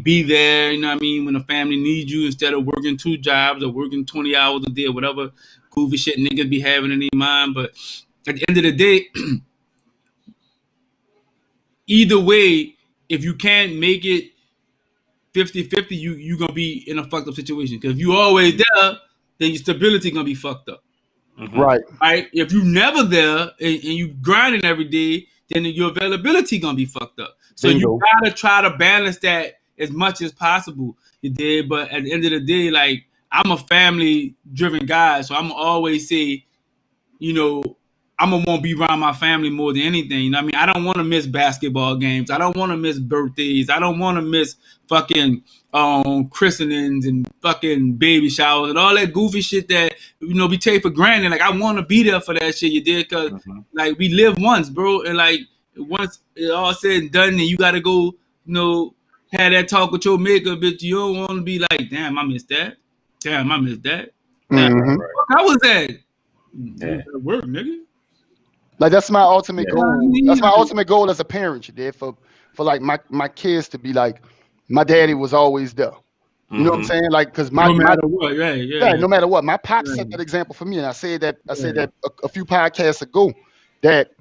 be there, when the family needs you instead of working 2 jobs or working 20 hours a day or whatever goofy shit niggas be having in their mind. But at the end of the day, either way, if you can't make it 50-50, you going to be in a fucked up situation. Because if you always there, then your stability going to be fucked up. Mhm. Right. If you never there and you grinding every day, then your availability going to be fucked up. So Bingo. you got to try to balance that as much as possible. You did. But at the end of the day, like, I'm a family-driven guy, so I'm always say, I'm going to want to be around my family more than anything. I don't want to miss basketball games. I don't want to miss birthdays. I don't want to miss fucking christenings and fucking baby showers and all that goofy shit that, we take for granted. Like, I want to be there for that shit, you did, because, like, we live once, bro. And, like, once it all said and done, and you got to go, have that talk with your maker, bitch. You don't want to be like, damn, I missed that. Damn, I missed that. Damn, Mhm. how was that? Yeah. Work, nigga. Like that's my ultimate Yeah. goal. That's my ultimate goal as a parent, you did, for like my kids to be like, my daddy was always there. You know what I'm saying? Like, because No matter what, yeah. no matter what. My pops set that example for me, and I said that a few podcasts ago, that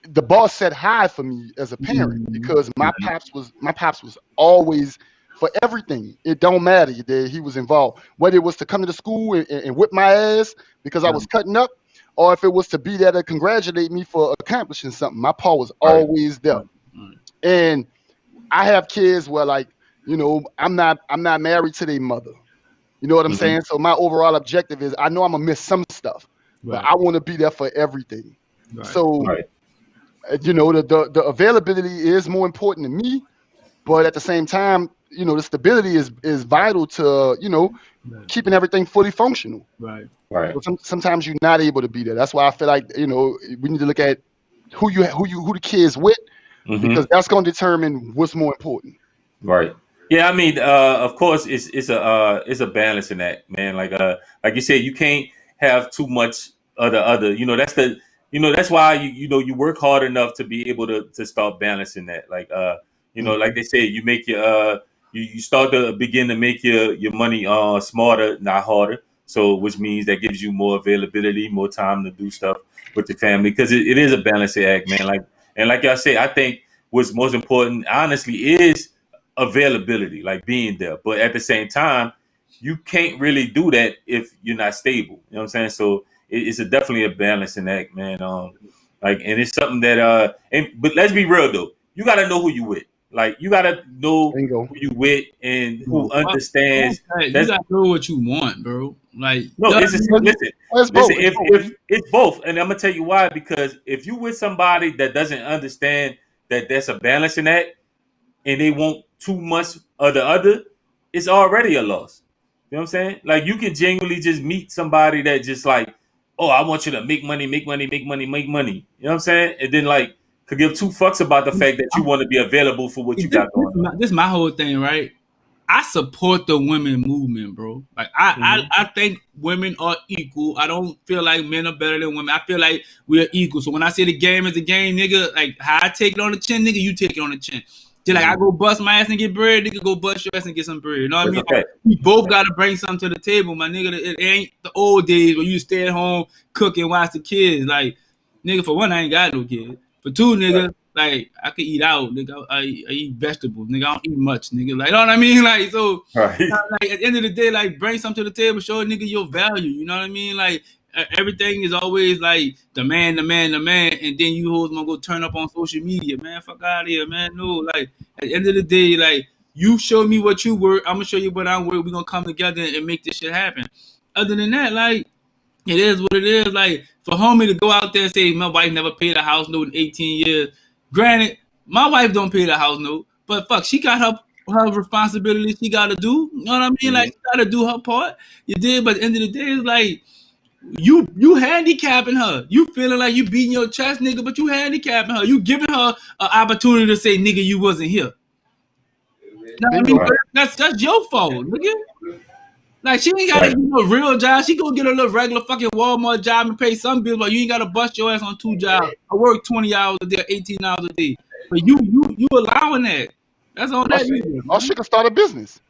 the boss said hi for me as a parent, because my pops was always for everything. It don't matter. He was involved, whether it was to come to the school and whip my ass because I was cutting up, or if it was to be there to congratulate me for accomplishing something. My pa was always there. And I have kids where, like, I'm not married to their mother. You know what I'm saying? So my overall objective is, I know I'm gonna miss some stuff, but I want to be there for everything. Right. So the availability is more important to me, but at the same time, the stability is vital to keeping everything fully functional. Right. But sometimes you're not able to be there. That's why I feel like we need to look at who the kids with, because that's going to determine what's more important. Right. Yeah, I mean, of course, it's a balance in that, man. Like you said, you can't have too much of the other. That's why you work hard enough to be able to start balancing that. Like like they say, you make your you start to begin to make your money smarter, not harder. So which means that gives you more availability, more time to do stuff. with the family, because it is a balancing act, man. Like y'all say, I think what's most important, honestly, is availability, like being there. But at the same time, you can't really do that if you're not stable. You know what I'm saying? So it's definitely a balancing act, man. And it's something that but let's be real though, you gotta know who you with. Like you gotta know Bingo. who you with and who understands. You gotta know what you want, bro. Like No, you know it's just, what I mean? listen. Both. If it's both, and I'm gonna tell you why. Because if you with somebody that doesn't understand that that's a balancing act, and they want too much of the other, it's already a loss. You know what I'm saying? Like you can genuinely just meet somebody that just like, oh, I want you to make money, make money, make money, make money. You know what I'm saying? And then like could give two fucks about the fact that you want to be available for what you got going on. This is my whole thing, right? I support the women movement, bro. Like I think women are equal. I don't feel like men are better than women. I feel like we're equal. So when I say the game is a game, nigga, like how I take it on the chin, nigga, you take it on the chin. Just like I go bust my ass and get bread, nigga, go bust your ass and get some bread. You know what I mean? Okay. We both gotta bring something to the table, my nigga. It ain't the old days where you stay at home, cook and watch the kids. Like, nigga, for one, I ain't got no kids. For two, nigga, like I could eat out, nigga. I eat vegetables, nigga. I don't eat much, nigga. Like, you know what I mean? Like, so Right. like at the end of the day, like bring something to the table, show a nigga your value. You know what I mean? Like everything is always like the man, and then you hoes gonna go turn up on social media, man. Fuck out of here, man. No, like at the end of the day, like you show me what you work, I'm gonna show you what I'm work. We're gonna come together and make this shit happen. Other than that, like it is what it is. Like for homie to go out there and say my wife never paid a house note in 18 years. Granted, my wife don't pay the house note, but fuck, she got her responsibility she gotta do. You know what I mean? Mm-hmm. Like she gotta do her part. You did, but at the end of the day, it's like you handicapping her. You feeling like you beating your chest, nigga, but you handicapping her. You giving her an opportunity to say, nigga, you wasn't here. You know what I mean? Right. That's your fault, nigga. Like she ain't gotta do a real job. She go get a little regular fucking Walmart job and pay some bills, but you ain't gotta bust your ass on 2 jobs. I work 20 hours a day, 18 hours a day. But you allowing that. That's all that is. Or she can start a business.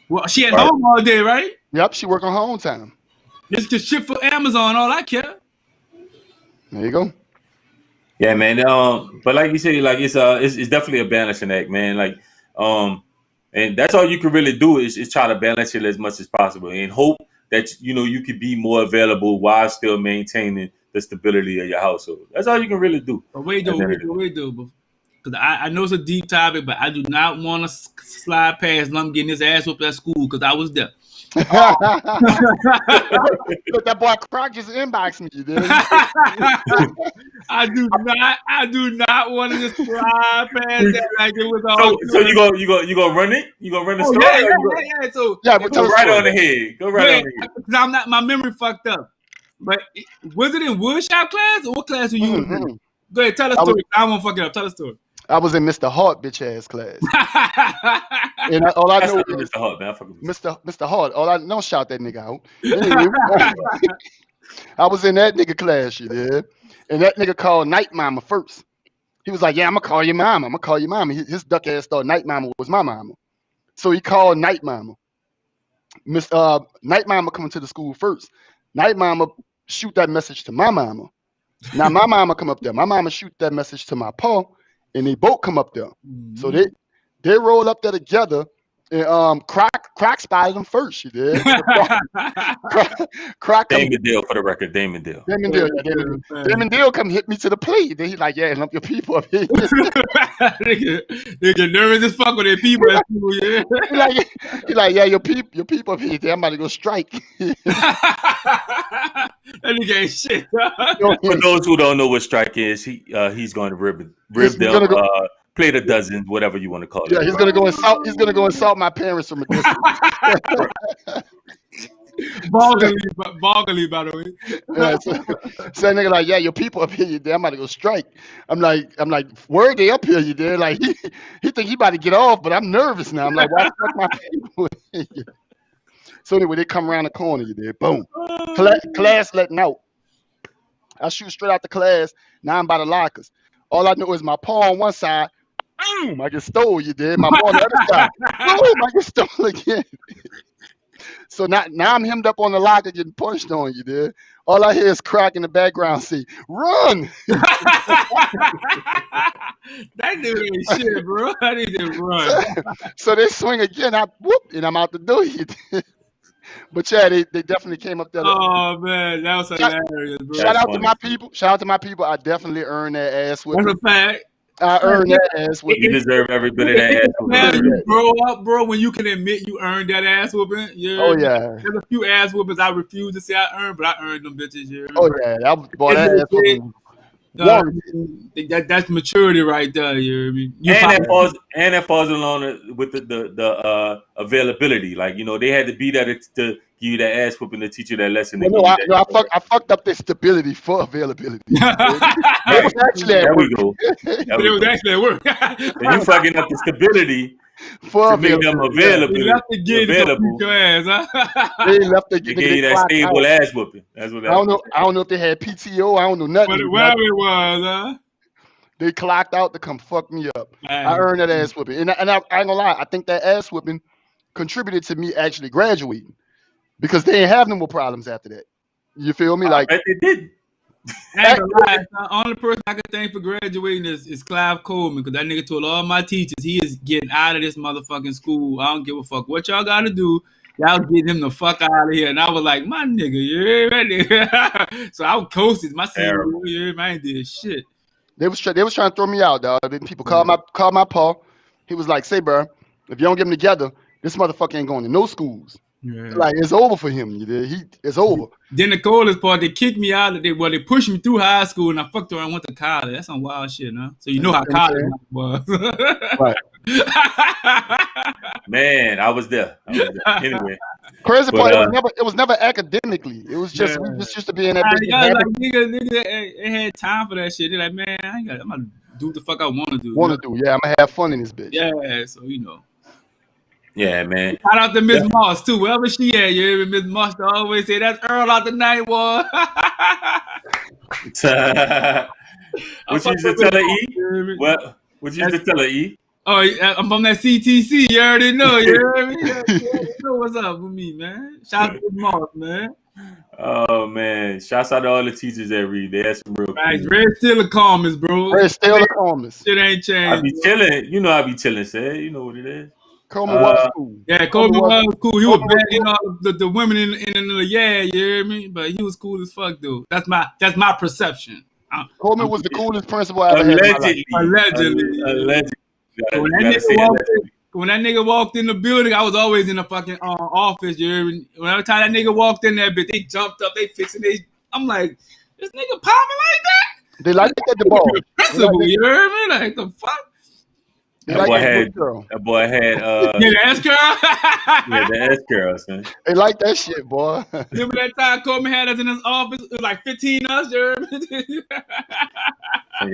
Well, she at home all day, right? Yep, she work on her own time. Just to ship for Amazon, all I care. There you go. Yeah, man. But like you say, like it's definitely a balancing act, man. Like, and that's all you can really do is try to balance it as much as possible and hope that you could be more available while still maintaining the stability of your household. That's all you can really do. But wait, though. Because I know it's a deep topic, but I do not want to slide past Lum getting his ass whooped at school because I was there. Look, that boy Croc just inboxed me, dude. I do not want to just slide past that like it was all. So you gonna run it? You gonna run the story? Yeah. So but go right on the head. Go right on the head. Because I'm not, my memory fucked up. But was it in woodshop class or what class were you in? Go ahead, tell the story. I won't fuck it up. Tell the story. I was in Mr. Hart bitch ass class. And all I know is Mr. Hart, man. I fuck with Mr. Hart. All I don't shout that nigga out. Anyway, I was in that nigga class, you did. And that nigga called Night Mama first. He was like, yeah, I'm gonna call your mama. I'm gonna call your mama. His duck ass thought Night Mama was my mama. So he called Night Mama. Night Mama coming to the school first. Night Mama shoot that message to my mama. Now my mama come up there. My mama shoot that message to my pa. And they both come up there. Mm-hmm. So they roll up there together. And Croc spotted them first, you did. Croc Damon Dale for the record. Damon Dale. Damon Dale come hit me to the plate. Then he's like, yeah, lump your people up here. They get nervous as fuck with their people. Yeah. He like, yeah, your people up here. I'm about to go strike. That nigga ain't shit. For those who don't know what strike is, he's going to rib them, play the dozens, whatever you want to call it. Yeah, he's gonna go insult my parents from a distance. Boggly, by the way. Yeah, so that nigga like, yeah, your people up here, you there. I'm about to go strike. I'm like, word they up here, you there? Like he think he about to get off, but I'm nervous now. I'm like, why the fuck my people? So anyway, they come around the corner, you there. Boom. Class letting out. I shoot straight out the class. Now I'm by the lockers. All I know is my paw on one side. Boom, I get stole, you did. My paw on the other side. Boom, I get stole again. So now I'm hemmed up on the locker getting punched on you, dude. All I hear is crack in the background. See, run! That dude ain't shit, bro. I need to run. So they swing again. And I'm out the door. But yeah, they definitely came up there. Oh man, that was hilarious, bro. Shout out to my people. Shout out to my people. I definitely earned that ass whipping. That's a fact. I earned that ass whipping. You deserve every bit of that ass Man, whooping. you grow up, bro, when you can admit you earned that ass whooping. Yeah. Oh yeah. There's a few ass whoopings I refuse to say I earned, but I earned them bitches. Yeah. Oh yeah. That ass whooping. That's maturity right there. You know what I mean? And that falls along with the availability. Like, you know, they had to be there to give you that ass whooping to teach you that lesson. Well, I fucked up the stability for availability. It was actually at work. It was actually at work. So you fucking up the stability for to make them available. You left the gig to beat your ass, huh? They left the They gave you that stable ass whooping. That's what I don't know if they had PTO. I don't know nothing. Whatever it was, huh? They clocked out to come fuck me up. I earned that ass whooping. And I ain't gonna lie, I think that ass whooping contributed to me actually graduating. Because they ain't have no more problems after that. You feel me? Like it did. I ain't gonna lie, the only person I can thank for graduating is Clive Coleman, because that nigga told all my teachers he is getting out of this motherfucking school. I don't give a fuck what y'all gotta do. Y'all get him the fuck out of here. And I was like, my nigga, you ready? So I was coasted my senior year. I ain't did shit. They was trying to throw me out, dog. People called my pa. He was like, say, bro, if you don't get them together, this motherfucker ain't going to no schools. Yeah. Like, it's over for him. It's over. Then the coldest part, they kicked me out. They pushed me through high school, and I fucked around and went to college. That's some wild shit, huh? So you know how college was. Right. Man, I was there. Anyway. Crazy part, it was never academically. It was just we just used to be in that bitch. Like, nigga, they had time for that shit. They're like, man, I'm gonna do what the fuck I want to do. Yeah, I'm gonna have fun in this bitch. Yeah, so you know. Yeah, man. Shout out to Miss Moss too, wherever she at. You hear me? Miss Moss always say that's Earl out the night, boy. What you used to tell her, E? What you used to tell her, E? Oh, I'm from that CTC. You already know. You hear me? You know what's up with me, man. Shout out to Miss Moss, man. Oh man! Shouts out to all the teachers that read. They had some real. Right, Red still the calmest, bro. Red still the calmest. Shit ain't changed. I be chilling. You know I be chilling, say. You know what it is. Coleman was cool. Yeah, Coleman was cool. He was bagging all the women in the you hear me? But he was cool as fuck, though. That's my perception. Coleman was the coolest principal I ever had. Allegedly. When that nigga walked in the building, I was always in the fucking office. You hear me? Whenever time that nigga walked in there, bitch, they jumped up, they fixing it. I'm like, this nigga popping like that? They like to get the ball. Principal, you hear me? Like the fuck? That boy had the ass curl? Yeah, the ass curl, son. They like that shit, boy. Remember that time Coleman had us in his office? It was like 15 of us, you heard me?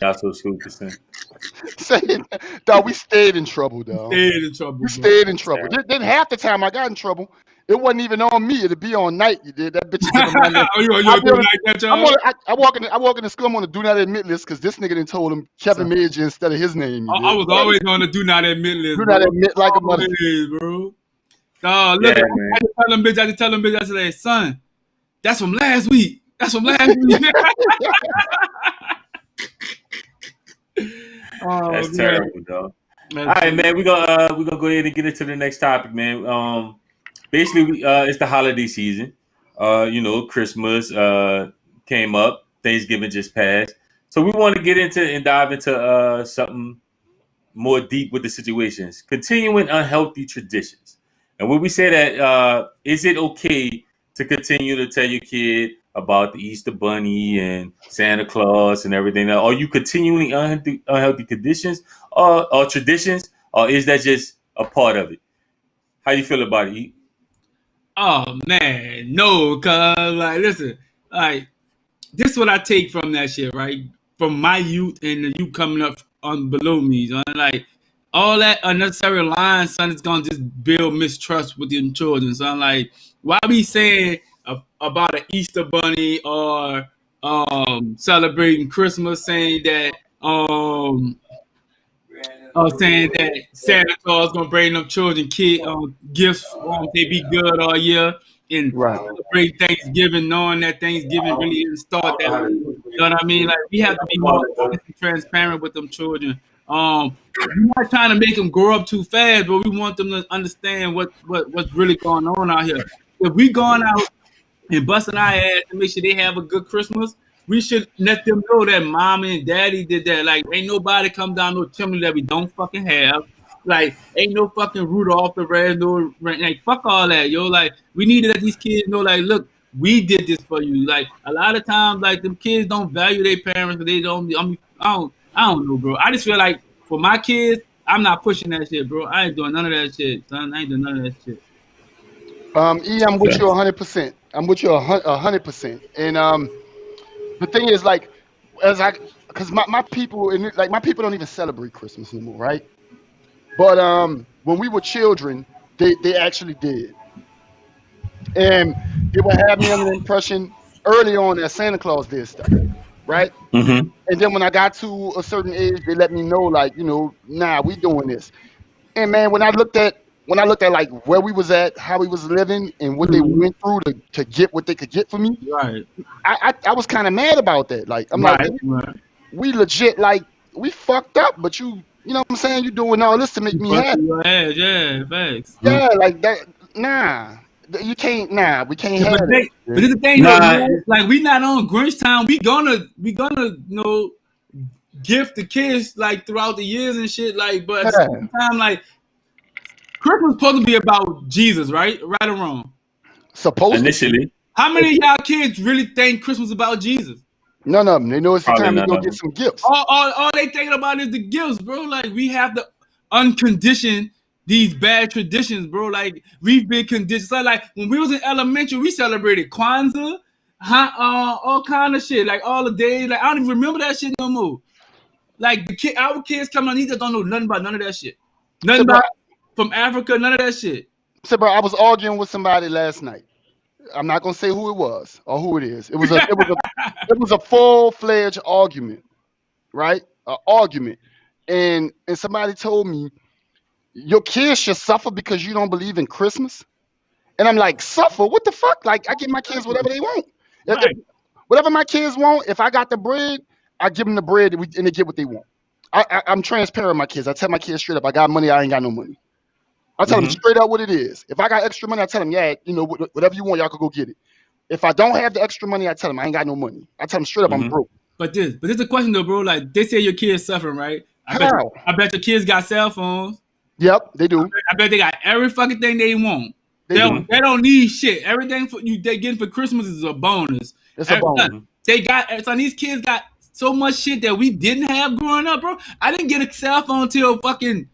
Y'all so stupid, son. Saying, dog, we stayed in trouble, dog. We stayed in trouble. Then half the time I got in trouble, it wasn't even on me. It'd be on night. You did that bitch. I walk in the school. I'm on the do not admit list because this nigga done told him Kevin Major instead of his name. I was always on the do not admit list. Do not admit like a mother, bro. Look, I just tell them bitch. I said, son, that's from last week. That's from last week. That's terrible, dog. All right, man. We're gonna go ahead and get into the next topic, man. Basically, it's the holiday season. Christmas came up. Thanksgiving just passed. So we want to get into and dive into something more deep with the situations. Continuing unhealthy traditions. And when we say that, is it okay to continue to tell your kid about the Easter Bunny and Santa Claus and everything? Are you continuing unhealthy conditions or traditions, or is that just a part of it? How you feel about it, E? Oh man, no, cause like listen, like this is what I take from that shit, right? From my youth and the youth coming up on below me, son. Like all that unnecessary lines, son, it's gonna just build mistrust with your children. So I'm like, why be saying about an Easter Bunny or saying that Santa Claus gonna bring them children gifts. They be good all year and Right. celebrate Thanksgiving, knowing that Thanksgiving really didn't start that way. You know what I mean? Like we have to be more honest and transparent with them children. We're not trying to make them grow up too fast, but we want them to understand what's really going on out here. If we going out and busting our ass to make sure they have a good Christmas, we should let them know that mom and daddy did that. Like, ain't nobody come down no chimney that we don't fucking have. Like, ain't no fucking Rudolph the Red Nose. Like, fuck all that, yo. Like, we need to let these kids know, like, look, we did this for you. Like, a lot of times, like, them kids don't value their parents. They don't. I don't know, bro. I just feel like for my kids, I'm not pushing that shit, bro. I ain't doing none of that shit, son. I ain't doing none of that shit. I'm with you 100%. I'm with you 100%. And the thing is, like, because my people my people don't even celebrate Christmas anymore, right? But when we were children, they actually did, and they would have me under the impression early on that Santa Claus did stuff, right? Mm-hmm. And then when I got to a certain age, they let me know, like, nah, we doing this. And man, when I looked at like where we was at, how we was living, and what they went through to get what they could get for me, Right. I was kind of mad about that. Like, I'm like, we legit, like, we fucked up, but you know what I'm saying? You doing all this to make me happy. Yeah, thanks. Yeah, like that. Nah, you can't. Nah, we can't have it. But it's the thing, though, like, we not on Grinch time. We gonna gift the kids like throughout the years and shit. Like, but at the same time, like, Christmas supposed to be about Jesus, right? Right or wrong? Supposed initially. How many of y'all kids really think Christmas about Jesus? None of them. They know it's the time to go get some gifts. All they thinking about is the gifts, bro. Like, we have to uncondition these bad traditions, bro. Like, we've been conditioned. So, like, when we was in elementary, we celebrated Kwanzaa, all kind of shit. Like, all the days. Like, I don't even remember that shit no more. Like, our kids coming on, these don't know nothing about none of that shit. Nothing about from Africa, none of that shit. So, bro, I was arguing with somebody last night. I'm not gonna say who it was or who it is. It was a full-fledged argument, right? An argument, and somebody told me your kids should suffer because you don't believe in Christmas, and I'm like, suffer? What the fuck? Like, I give my kids whatever they want. Right. Whatever my kids want. If I got the bread, I give them the bread, and they get what they want. I'm transparent with my kids. I tell my kids straight up, I got money, I ain't got no money. I tell them straight up what it is. If I got extra money, I tell them, yeah, whatever you want, y'all could go get it. If I don't have the extra money, I tell them I ain't got no money. I tell them straight up, I'm broke. But this is the question though, bro. Like, they say your kids suffering, right? I bet your kids got cell phones. Yep, they do. I bet they got every fucking thing they want. They don't need shit. Everything they getting for Christmas is a bonus. It's a bonus. So these kids got so much shit that we didn't have growing up, bro. I didn't get a cell phone till fucking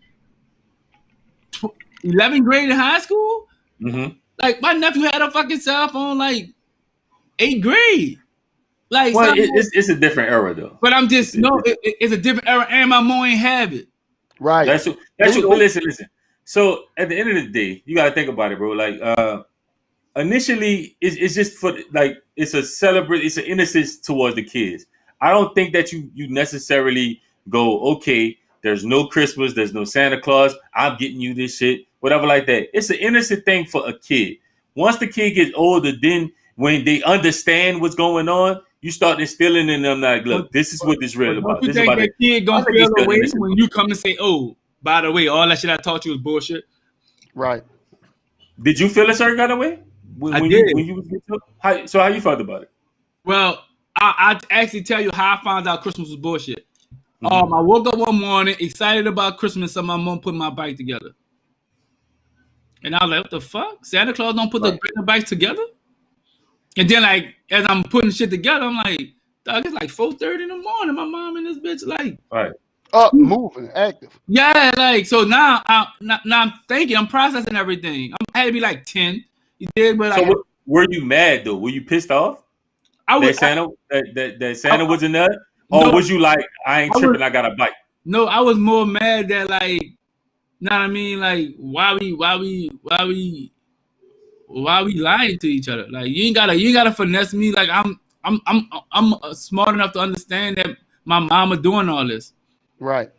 11th grade in high school. Like, my nephew had a fucking cell phone like 8th grade. Like, well, it's a different era though. But I'm just it's a different era, and my mom ain't have it. Right. That's what. But listen. So at the end of the day, you gotta think about it, bro. Like, initially, it's just for like it's an innocence towards the kids. I don't think that you necessarily go, okay, there's no Christmas, there's no Santa Claus, I'm getting you this shit, whatever like that. It's an innocent thing for a kid. Once the kid gets older, then when they understand what's going on, you start instilling in them like, look, this is what this really about. You think that kid gonna feel away when you come and say, oh, by the way, all that shit I taught you was bullshit? Right. Did you feel a certain kind of way? I did. When you was how you felt about it? Well, I actually tell you how I found out Christmas was bullshit. I woke up one morning excited about Christmas, so my mom put my bike together. And I was like, what the fuck? Santa Claus don't put the bikes together? And then, like, as I'm putting shit together, I'm like, dog, it's like 4:30 in the morning. My mom and this bitch, like, up, moving, active. Yeah, like, so now I'm thinking, I'm processing everything. I had to be like 10. You did, but so were you mad though? Were you pissed off? That Santa was in there? Or was you like, I ain't tripping, I got a bike? No, I was more mad that, like, know what I mean? Like, why we lying to each other? Like, you ain't gotta finesse me. Like, I'm smart enough to understand that my mama doing all this. Right.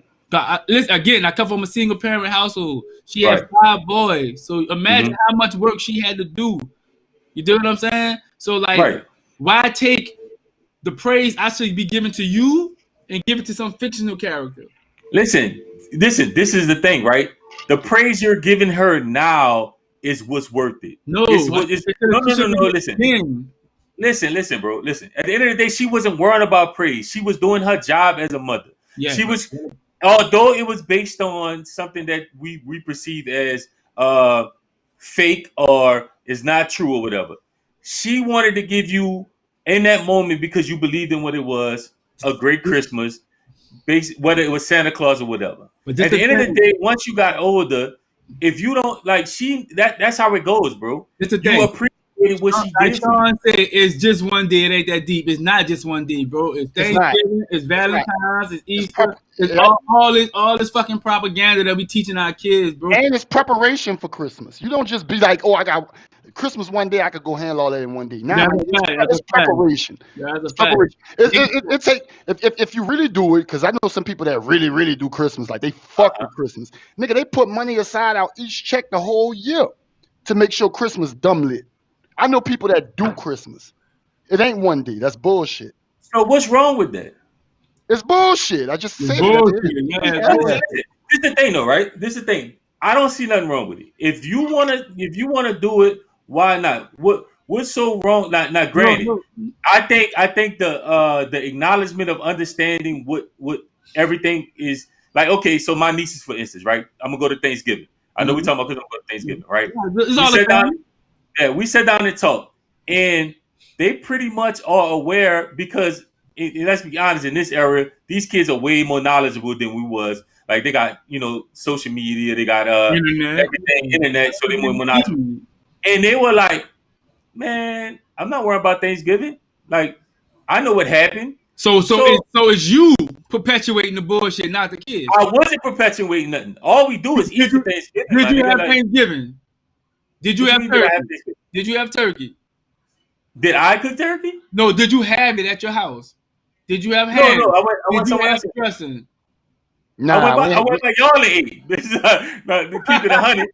Listen, again, I come from a single parent household. She Right. had 5 boys. So imagine how much work she had to do. You do what I'm saying? So like, Right. why take the praise I should be given to you and give it to some fictional character? Listen. This is the thing, right? The praise you're giving her now is what's worth it. No, No. Listen, bro. Listen. At the end of the day, she wasn't worrying about praise. She was doing her job as a mother. Yeah. She was, although it was based on something that we perceive as fake or is not true or whatever. She wanted to give you in that moment because you believed in what it was, a great Christmas, whether it was Santa Claus or whatever. But at the end of the day, once you got older, if you don't like that's how it goes, bro. You appreciated what she did. Sean said it's just one day. It ain't that deep. It's not just one day, bro. It's Thanksgiving. It's Valentine's. It's Easter. It's all this fucking propaganda that we teaching our kids, bro. And it's preparation for Christmas. You don't just be like, oh, I got Christmas one day. I could go handle all that in one day. Nah, it's preparation. That's preparation. It take if you really do it, because I know some people that really, really do Christmas, like they fuck with Christmas. Nigga, they put money aside out each check the whole year to make sure Christmas dumb lit. I know people that do Christmas. It ain't one day. That's bullshit. So what's wrong with that? It's bullshit. I just said it. This is the thing, though, right? This is the thing. I don't see nothing wrong with it. If you wanna do it, why not? What's so wrong? Not granted. No. I think the acknowledgement of understanding what everything is like. Okay, so my nieces, for instance, right? I'm gonna go to Thanksgiving. I know we're talking about because I'm going to Thanksgiving, right? We sat down and talked, and they pretty much are aware because. Let's be honest, in this era, these kids are way more knowledgeable than we was. Like they got, social media, they got internet, so they're more knowledgeable. And they were like, "Man, I'm not worried about Thanksgiving. Like, I know what happened." So it's you perpetuating the bullshit, not the kids. I wasn't perpetuating nothing. All we do is eat for Thanksgiving. Did you have Thanksgiving? Did you have turkey? Did you have turkey? Did I cook turkey? No. Did you have it at your house? Did you have ham? No. I went somewhere else. I went like y'all and ate. To keep it 100.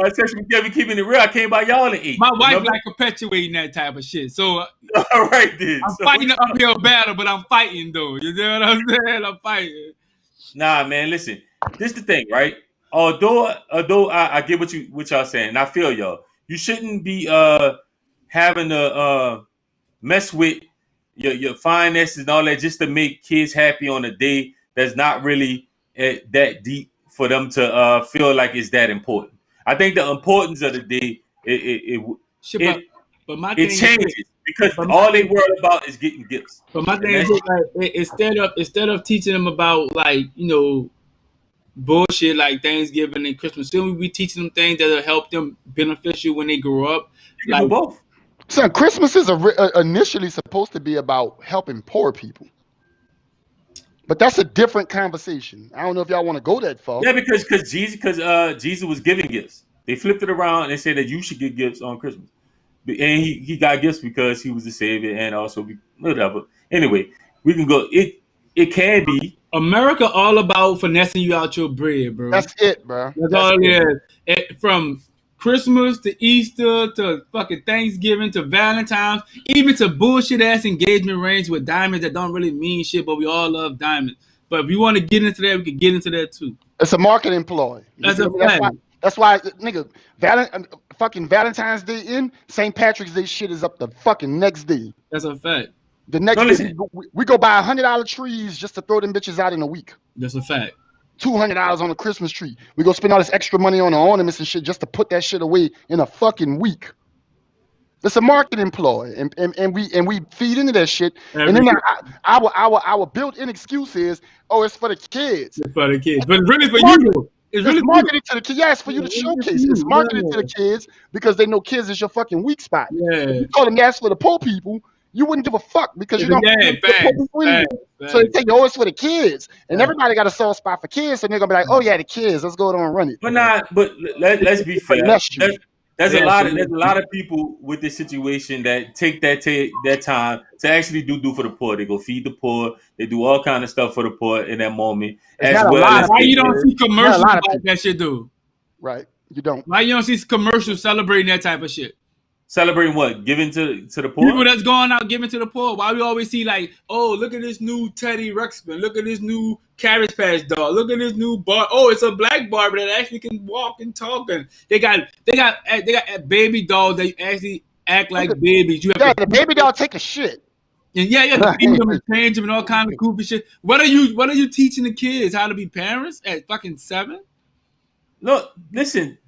Especially keeping it real. I came by y'all and ate. My wife like perpetuating that type of shit. So all right, then. I'm fighting an uphill battle, but I'm fighting though. You know what I'm saying? I'm fighting. Nah, man. Listen, this is the thing, right? Although I get what y'all saying, and I feel y'all. You shouldn't be having to mess with your finances and all that just to make kids happy on a day that's not really that deep for them to feel like it's that important. I think the importance of the day it changes because all they worry about is getting gifts. But my thing is like instead of teaching them about bullshit like Thanksgiving and Christmas, still we be teaching them things that'll help them beneficial when they grow up. You can do both. So Christmas is initially supposed to be about helping poor people. But that's a different conversation. I don't know if y'all want to go that far. Yeah, because Jesus was giving gifts. They flipped it around and they said that you should get gifts on Christmas. And he got gifts because he was the savior and also whatever. Anyway, we can go. It can be. America all about finessing you out your bread, bro. That's it, bro. That's all it is. From Christmas to Easter to fucking Thanksgiving to Valentine's, even to bullshit ass engagement rings with diamonds that don't really mean shit, but we all love diamonds. But if we want to get into that, we can get into that too. It's a marketing ploy. That's why, nigga, fucking Valentine's Day in, St. Patrick's Day shit is up the fucking next day. That's a fact. The next day, we go buy $100 trees just to throw them bitches out in a week. That's a fact. $200 on a Christmas tree. We go spend all this extra money on the ornaments and shit just to put that shit away in a fucking week. It's a marketing ploy, and we feed into that shit. And then our built-in excuse is, oh, it's for the kids. It's for the kids, but it's really for you. It's really marketed to the kids. Yeah, it's for you to showcase. It's marketed to the kids because they know kids is your fucking weak spot. Yeah. You told them that's for the poor people. You wouldn't give a fuck because you don't. So they take it's for the kids, and everybody got a soft spot for kids, so they're gonna be like, oh yeah, the kids. Let's go on and run it. But let's be fair. There's a lot of people with this situation that take that time to actually do for the poor. They go feed the poor. They do all kind of stuff for the poor in that moment. It's As not a well lot as Why you don't see commercials lot of like that shit, do? Right. You don't. Why you don't see commercials celebrating that type of shit? celebrating what? Giving to the poor? People that's going out giving to the poor. Why we always see like, oh, look at this new Teddy Ruxpin. Look at this new Cabbage Patch dog. Look at this new bar. Oh, it's a black barber that actually can walk and talk. And they got baby dolls that actually act like babies. You have the baby doll take a shit. And you have to feed them and change them and all kind of goofy shit. What are you teaching the kids? How to be parents at fucking 7? Look, listen.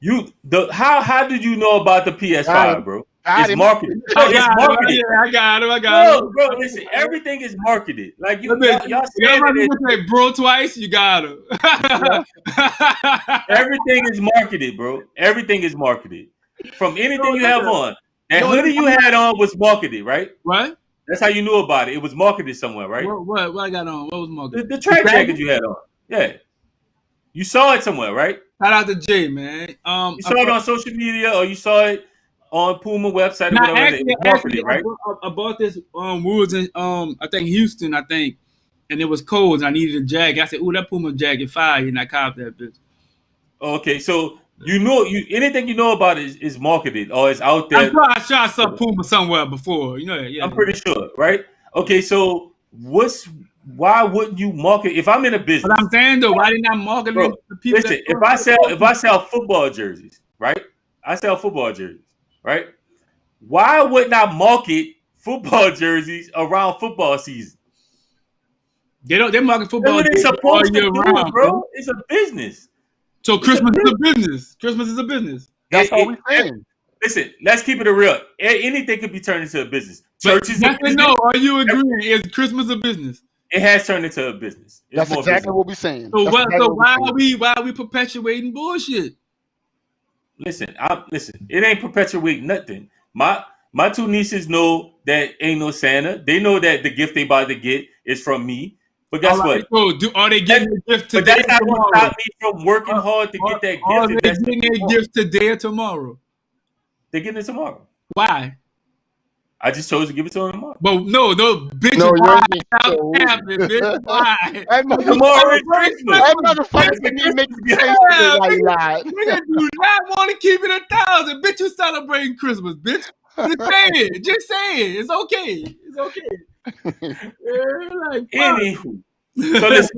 How did you know about the PS5, bro? It's marketed. It's marketed. I got him. Bro, listen, everything is marketed. Like y'all saying it, bro, twice. You got him. Everything is marketed, bro. Everything is marketed. From anything you have on. That hoodie you had on was marketed, right? What? That's how you knew about it. It was marketed somewhere, right? What I got on? What was marketed? The track jacket you had on. Yeah. You saw it somewhere, right? Shout out to Jay, man. You saw it on social media, or you saw it on Puma website, or whatever. It was marketed, right? I bought this Woods in I think Houston, and it was cold, and I needed a jacket. I said, "Ooh, that Puma jacket fire," and I copped that bitch. Okay, so anything you know about it is marketed or it's out there. I'm sure I shot some Puma somewhere before, Yeah, I'm pretty sure, right? Okay, so why wouldn't you market if I'm in a business? But I'm saying though, why didn't I market it to people? Listen, if I sell football jerseys, right? I sell football jerseys, right? Why wouldn't I market football jerseys around football season? They market football jerseys all year round, bro. It's a business. So Christmas is a business. Christmas is a business. That's all we're saying. Listen, let's keep it real. Anything could be turned into a business. Churches. No, are you agreeing? Is Christmas a business? It has turned into a business. That's exactly what we're saying. So why are we perpetuating bullshit? Listen, it ain't perpetuating nothing. My two nieces know that ain't no Santa. They know that the gift they about to get is from me. But guess what? So are they getting a gift today? But that's not going to stop me from working hard to get that gift. Are they getting a gift today or tomorrow? They're getting it tomorrow. Why? I just chose to give it to them tomorrow. But no, bitch. No, why? Bitch, why? Tomorrow is Christmas. That motherfucker didn't make the face like that. Nigga do not want to keep it 1,000. Bitch, you celebrating Christmas, bitch. Just say it. It's okay. Anywho, so listen,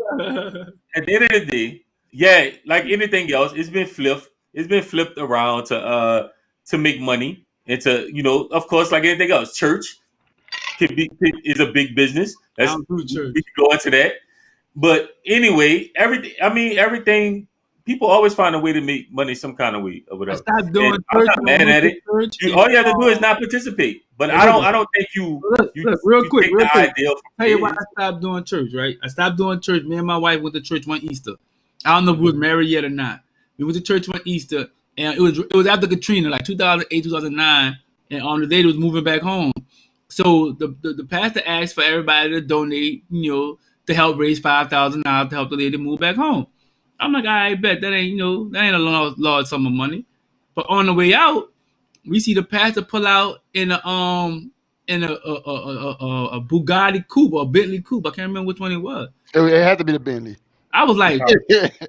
at the end of the day, yeah, like anything else, it's been flipped around to make money and to, of course, like anything else, church is a big business. We can go into that. But anyway, everything. People always find a way to make money some kind of way or whatever. Stop doing church. I'm not mad at it. All you have to do is not participate. But I don't think you real quick. Tell you why I stopped doing church, right? I stopped doing church. Me and my wife went to church one Easter. I don't know if we was married yet or not. We went to church one Easter, and it was after Katrina, like 2008, 2009, and on the day it was moving back home. So the pastor asked for everybody to donate, to help raise $5,000 to help the lady move back home. I'm like, I bet that ain't a large sum of money. But on the way out, we see the pastor pull out in a Bugatti coupe or a Bentley coupe. I can't remember which one it was. It had to be the Bentley. I was like, that's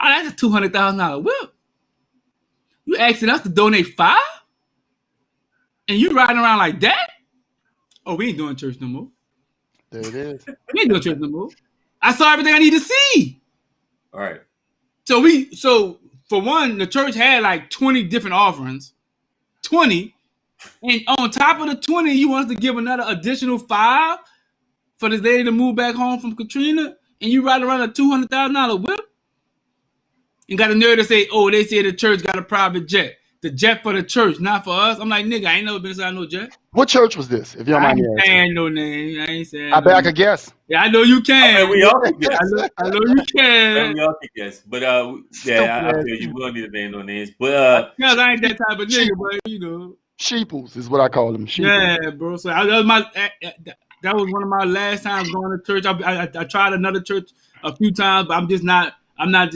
a $200,000 whip. You asking us to donate $5,000? And you riding around like that? Oh, we ain't doing church no more. There it is. We ain't doing church no more. I saw everything I need to see. All right. So for one, the church had like 20 different offerings. 20. And on top of the 20, you want us to give another additional $5 for this lady to move back home from Katrina, and you ride around a $200,000 whip? And got a nerve to say, oh, they say the church got a private jet. The jet for the church, not for us. I'm like, nigga, I ain't never been inside no jet. What church was this? If you don't mind me asking. I ain't no name. I ain't saying. I bet I could guess. Yeah, I know you can. We all can guess. I know you can. We all can guess. But I feel you. We don't need to name no names. But because I ain't that type of nigga, but sheeples is what I call them. Sheeples. Yeah, bro. So that was one of my last times going to church. I tried another church a few times, but I'm not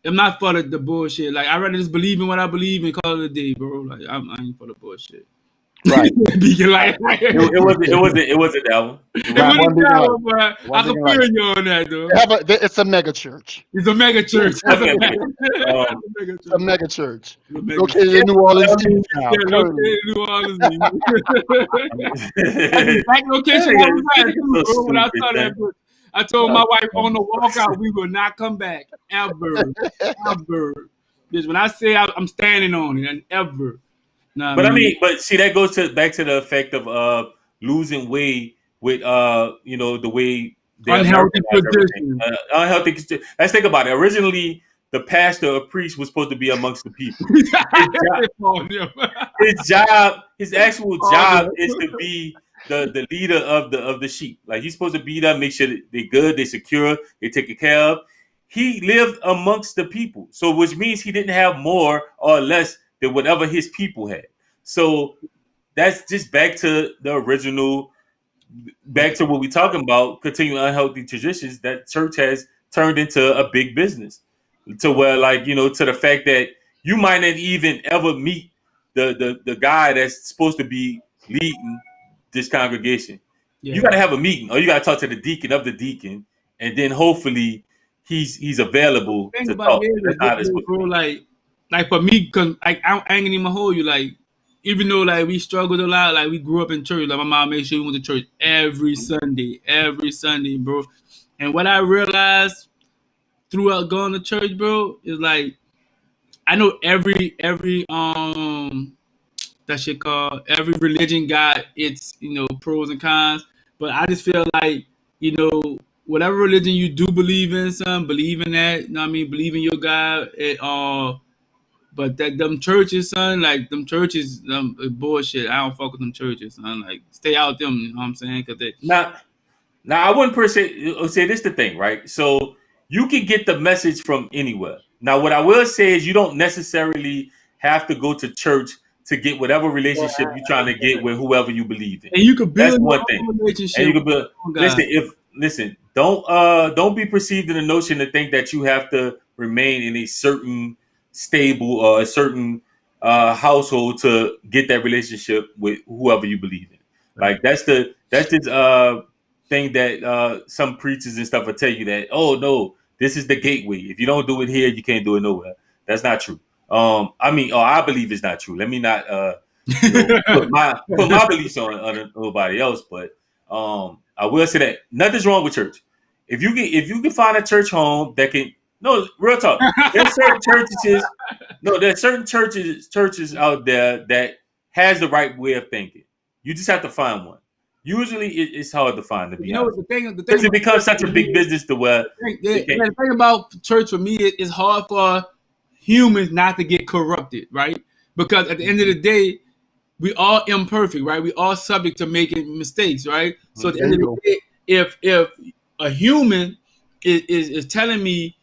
I'm not for the bullshit. Like I rather just believe in what I believe and call it a day, bro. Like I ain't for the bullshit. Right. Beacon like It wasn't that one. it Right, one wasn't big that light. one, but One I can big feel light. you on that though. It's a mega church. It's a mega church. That's Okay, a okay. mega It's a mega church. It's a mega Located in New Orleans. East Yeah, now, currently. located in New Orleans. That's the exact location I was at too, bro. When I saw that book, I told my wife on the walkout, we will not come back ever, ever. Because when I say I'm standing on it, and ever. Nah, But I mean, but see, that goes back to the effect of losing weight with the way they unhealthy Americanize everything. traditions. Unhealthy. Let's think about it. Originally, the pastor or priest was supposed to be amongst the people. His actual job is to be the leader of the sheep. Like he's supposed to be there, make sure that they're good, they're secure, they're taken care of. He lived amongst the people, so which means he didn't have more or less than whatever his people had. So that's just back to the original, back to what we're talking about, continuing unhealthy traditions that church has turned into a big business. To where, like, to the fact that you might not even ever meet the guy that's supposed to be leading this congregation. Yeah. You got to have a meeting, or you got to talk to the deacon of the deacon, and then hopefully he's available Think to about talk. it, That's how it's bro. supposed to be. Like for me, cause like I ain't gonna even hold you. Like even though like we struggled a lot, like we grew up in church. Like my mom made sure we went to church every Sunday, bro. And what I realized throughout going to church, bro, is like I know every that shit called every religion got its pros and cons, but I just feel like whatever religion you do believe in, son, believe in that. You know what I mean? Believe in your God. But that them churches, son, like them churches, bullshit. I don't fuck with them churches, son. Like stay out them. You know what I'm saying? Cause they Now, I wouldn't per se say this the thing, right? So you can get the message from anywhere. Now, what I will say is you don't necessarily have to go to church to get whatever relationship you're trying to get with whoever you believe in. and you could build That's one your thing. own relationship. And you can build. with God. Listen. Don't be perceived in the notion to think that you have to remain in a certain stable or a certain household to get that relationship with whoever you believe in. Like that's this thing that some preachers and stuff will tell you that, oh no, this is the gateway. If you don't do it here, you can't do it nowhere. That's not true. I believe it's not true. Let me not put my beliefs on nobody else, but I will say that nothing's wrong with church. If you can find a church home that can real talk. There's certain churches out there that has the right way of thinking. You just have to find one. Usually it's hard to find, to be honest. The thing Because it becomes such a big business to where the thing about church for me is it's hard for humans not to get corrupted, right? Because at the end of the day, we all imperfect, right? We all subject to making mistakes, right? So at the end of the day, if a human is telling me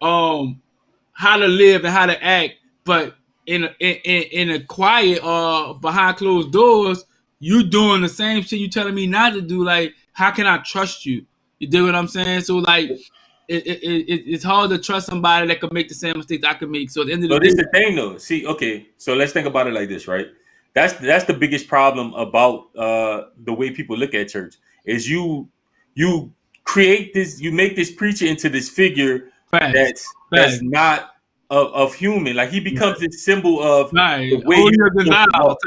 how to live and how to act, but in a quiet or behind closed doors, you doing the same shit you telling me not to do. Like, how can I trust you? You dig what I'm saying? So like, it's hard to trust somebody that could make the same mistakes I could make. So at the end of the day, this is the thing though. See, okay, so let's think about it like this, right? That's the biggest problem about the way people look at church is you create this, you make this preacher into this figure that's not of human. Like he becomes this symbol of the way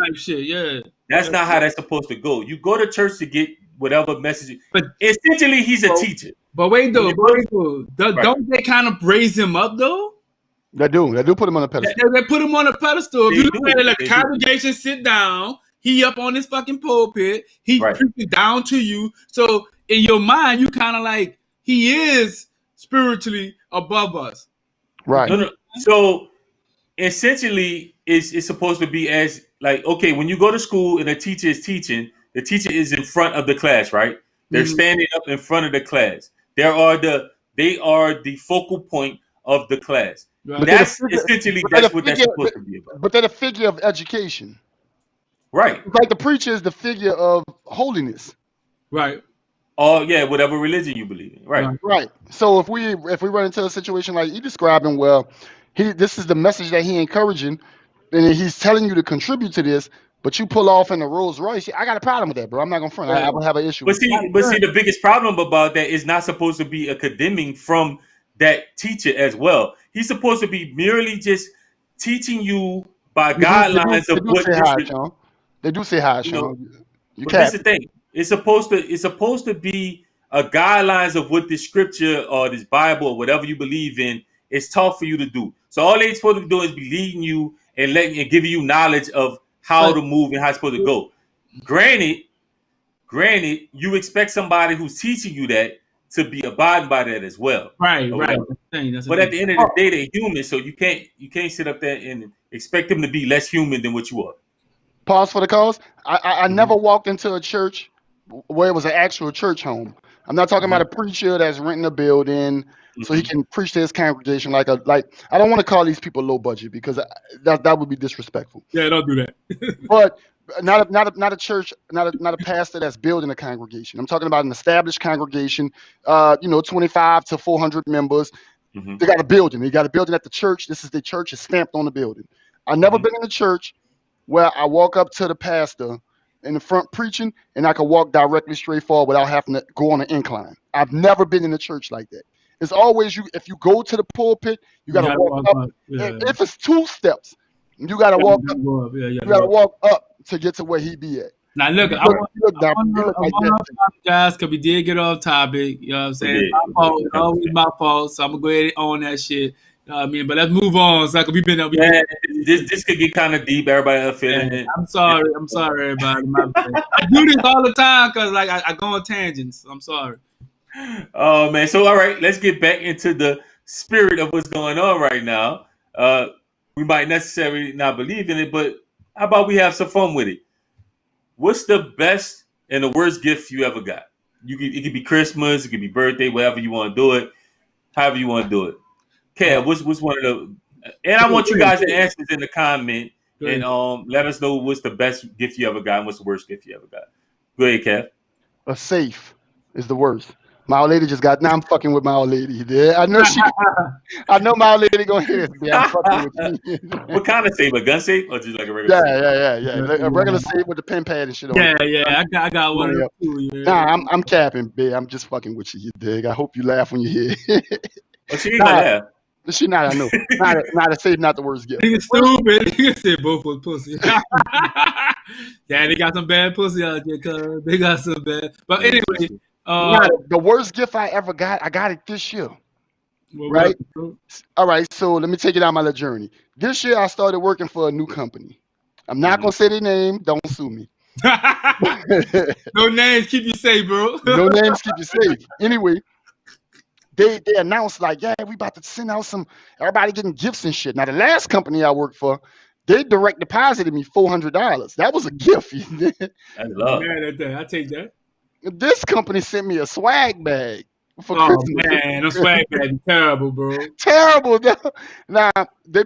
type shit. Yeah, that's not how that's supposed to go. You go to church to get whatever message. But essentially, he's a teacher. But wait though, don't they kind of raise him up though? They do put him on a pedestal. They put him on a pedestal. If you look at it, like congregation sit down, he up on his fucking pulpit, he preaching down to you. So in your mind, you kind of like he is spiritually above us. Right. No. So essentially, it's supposed to be as like, okay, when you go to school and the teacher is teaching, the teacher is in front of the class, right? They're standing up in front of the class. They are the focal point of the class. Right. That's essentially what that's supposed to be about. But they're the figure of education. Right. It's like the preacher is the figure of holiness. Right. Oh yeah, whatever religion you believe in. Right. Right. So if we run into a situation like you describing, well, this is the message that he encouraging, and he's telling you to contribute to this, but you pull off in a Rolls Royce. I got a problem with that, bro. I'm not gonna front. I would have an issue. But with it. see, the biggest problem about that is not supposed to be a condemning from that teacher as well. He's supposed to be merely just teaching you by guidelines of what you should. Sean. They do say hi, You know, Sean. You but can't. this is the thing. It's supposed to be a guidelines of what this scripture or this Bible or whatever you believe in is taught for you to do. So all they're supposed to do is be leading you and giving you knowledge of how to move and how it's supposed to go. Granted, you expect somebody who's teaching you that to be abiding by that as well. Right. But at the end of the day, they're human, so you can't sit up there and expect them to be less human than what you are. Pause for the cause. I never walked into a church where it was an actual church home. I'm not talking about a preacher that's renting a building so he can preach to his congregation like I don't want to call these people low budget because that would be disrespectful. Yeah, don't do that. But not a church, not a pastor that's building a congregation. I'm talking about an established congregation, 25 to 400 members. Mm-hmm. They got a building. They got a building at the church. This is the church. It's stamped on the building. I've never been in a church where I walk up to the pastor in the front preaching and I can walk directly straight forward without having to go on an incline. I've never been in a church like that. It's always if you go to the pulpit, you got to walk up. Yeah. If it's 2 steps, you got to walk up. You got to walk up to get to where he be at. Now look, I want to apologize because we did get off topic. You know what I'm saying? My fault. It's always my fault. So I'm gonna go ahead and own that shit. You know what I mean? But let's move on. So we've been up. This could get kind of deep. Everybody up feeling it. I'm sorry, everybody. I do this all the time because I go on tangents. I'm sorry. Oh man. So all right, let's get back into the spirit of what's going on right now. We might necessarily not believe in it, but how about we have some fun with it? What's the best and the worst gift you ever got? It could be Christmas, it could be birthday, whatever you want to do it, however you want to do it. Kev, what's one of the? And I want you guys to answer this in the comment and let us know what's the best gift you ever got and what's the worst gift you ever got. Go ahead, Kev. A safe is the worst. My old lady just got. Now I'm fucking with my old lady. I know my old lady gonna hear this. I'm fucking with me. What kind of safe? A gun safe or just like a regular? Yeah. Like a regular safe with the pen pad and shit on. Yeah. I got one of them too. Yeah. Nah, I'm capping, babe. I'm just fucking with you. You dig? I hope you laugh when you hear it. Oh, she ain't gonna laugh. She not. I know. Not a safe. Not the worst gift. Nigga stupid. You can say both was pussy. Yeah, they got some bad pussy out there, cuz they got some bad. But anyway. The worst gift I ever got, I got it this year. Right? All right, so let me take it on my little journey. This year I started working for a new company. I'm not gonna say their name, don't sue me. No names keep you safe, bro. No names keep you safe. Anyway, they announced like, yeah, we about to send out everybody getting gifts and shit. Now the last company I worked for, they direct deposited me $400. That was a gift. That's love. I take that. This company sent me a swag bag for Christmas. Man, a swag bag is terrible, bro. Terrible. Now they